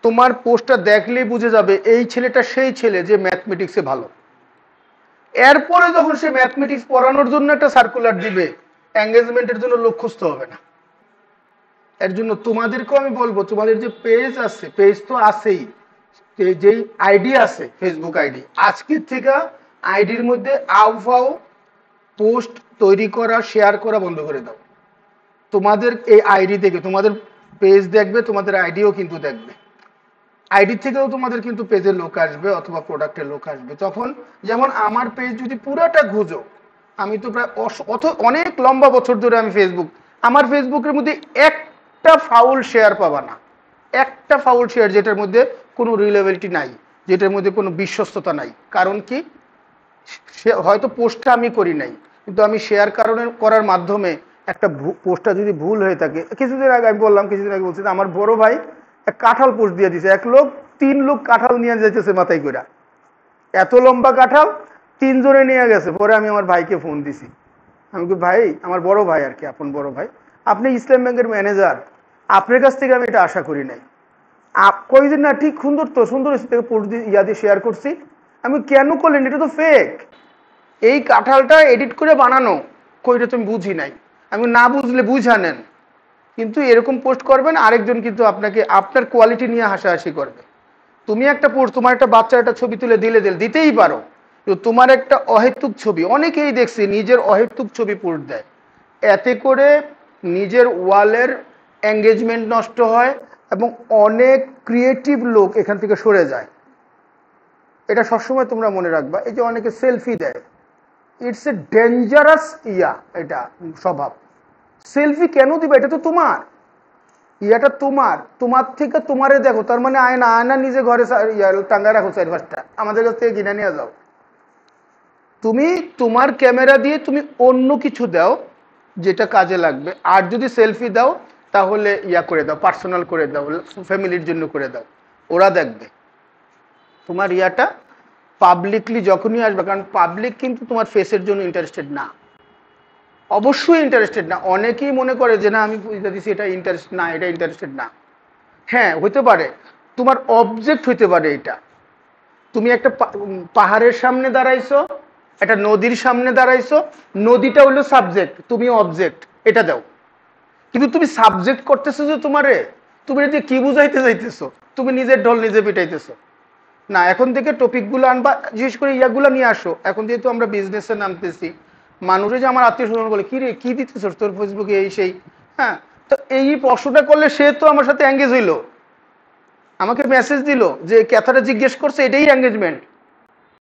তোমার পোস্টটা দেখলেই বুঝে যাবে এই ছেলেটা সেই ছেলে যে ম্যাথমেটিক্সে ভালো। এরপরে যখন সে ম্যাথমেটিক্স পড়ানোর জন্য একটা সার্কুলার দিবে, এঙ্গেজমেন্টের জন্য লোক খুঁজতে হবে না। এর জন্য তোমাদেরকেও আমি বলবো, তোমাদের যে পেজ আছে, পেজ তো আছেই, যেই আইডি আছে ফেসবুক আইডি, আজকের থেকে আইডির মধ্যে আউফাও পোস্ট তৈরি করা, শেয়ার করা বন্ধ করে দাও। তোমাদের এই আইডি থেকে তোমাদের পেজ দেখবে, তোমাদের আইডিও কিন্তু দেখবে, আইডি থেকেও তোমাদের কিন্তু পেজের লোক আসবে অথবা প্রোডাক্টের লোক আসবে। তখন যেমন আমার পেজ যদি পুরাটা খুঁজো, আমি তো প্রায় অনেক লম্বা বছর ধরে আমি ফেসবুক, আমার ফেসবুকের মধ্যে একটা ফাউল শেয়ার পাবা না, একটা ফাউল শেয়ার যেটার মধ্যে কোনো রিলেবিলিটি নাই, যেটার মধ্যে কোনো বিশ্বস্ততা নাই। কারণ কি, হয়তো পোস্টটা আমি করি নাই, কিন্তু আমি শেয়ার করার মাধ্যমে একটা পোস্টটা যদি ভুল হয়ে থাকে, কিছুদিন আগে আমি বললাম, কিছুদিন আগে বলছি আমার বড় ভাই এক কাঁঠাল পোস্ট দিয়ে দিছে, এক লোক 3 লোক কাঁঠাল নিয়ে যাইতেছে মাথায় করে, এত লম্বা কাঁঠাল 3 জনে নিয়ে গেছে। পরে আমি আমার ভাইকে ফোন দিছি, আমি কি ভাই, আমার বড় ভাই আর কি, আপন বড় ভাই, আপনি ইসলাম ব্যাংকের ম্যানেজার, আপনার কাছ থেকে আমি এটা আশা করি নাই। কইদিন না, ঠিক সুন্দর তো, সুন্দর থেকে পোস্ট দিয়ে শেয়ার করছি। আমি কেন করলেন, এটা তো ফেক, এই কাঁঠালটা এডিট করে বানানো, কইটা তুমি বুঝি নাই। আমি না বুঝলে বুঝা নেন, কিন্তু এরকম পোস্ট করবেন, আরেকজন কিন্তু আপনাকে আপনার কোয়ালিটি নিয়ে হাসাহাসি করবে। তুমি একটা পোস্ট, তোমার একটা বাচ্চার একটা ছবি তুলে দিতেই পারো, তো তোমার একটা অহেতুক ছবি, অনেকেই দেখছি নিজের অহেতুক ছবি পোস্ট দেয়, এতে করে নিজের ওয়ালের এঙ্গেজমেন্ট নষ্ট হয় এবং অনেক ক্রিয়েটিভ লোক এখান থেকে সরে যায়। এটা সবসময় তোমরা মনে রাখবা। এই যে অনেকে সেলফি দেয়, ইটস এ ডেঞ্জারাস এটা স্বভাব। সেলফি কেন দিবে, এটা তো তোমার, ইয়াটা তোমার থেকে তোমারে দেখো, তার মানে আয়না নিজে ঘরে টাঙ্গা রাখো 4-5টা, আমাদের কাছ থেকে কিনে নিয়ে যাও। তুমি তোমার ক্যামেরা দিয়ে তুমি অন্য কিছু দাও যেটা কাজে লাগবে, আর যদি সেলফি দাও তাহলে করে দাও, পার্সোনাল করে দাও, ফ্যামিলির জন্য করে দাও, ওরা দেখবে তোমার পাবলিকলি যখনই আসবে। কারণ পাবলিক কিন্তু তোমার ফেসের জন্য ইন্টারেস্টেড না, অবশ্যই ইন্টারেস্টেড না। অনেকেই মনে করে যে না আমি পয়সা দিচ্ছি, এটা ইন্টারেস্ট না, এটা ইন্টারেস্টেড না। হ্যাঁ, হইতে পারে, তোমার অবজেক্ট হইতে পারে এটা। তুমি একটা পাহাড়ের সামনে দাঁড়াইছো, একটা নদীর সামনে দাঁড়াইছো, নদীটা হলো সাবজেক্ট, তুমি অবজেক্ট, এটা দাও। কিন্তু তুমি সাবজেক্ট করতেছো যে তোমারে, তুমি এটা কি বুঝাইতে চাইতেছো, তুমি নিজের ঢোল নিজে পিটাইতেছো না। এখন থেকে টপিকগুলো আনবা, বিশেষ করে ইয়াগুলো নিয়ে আসো। এখন যেহেতু আমরা বিজনেসে নামতেছি, মানুষে যে আমার আত্মীয় স্বজন বলে, কি রে কি দিতেছ তোর ফেসবুকে এই সেই, হ্যাঁ, তো এই প্রশ্নটা করলে সে তো আমার সাথে এঙ্গেজ হইলো, আমাকে মেসেজ দিল, যে কথাটা জিজ্ঞেস করছে, এটাই এঙ্গেজমেন্ট।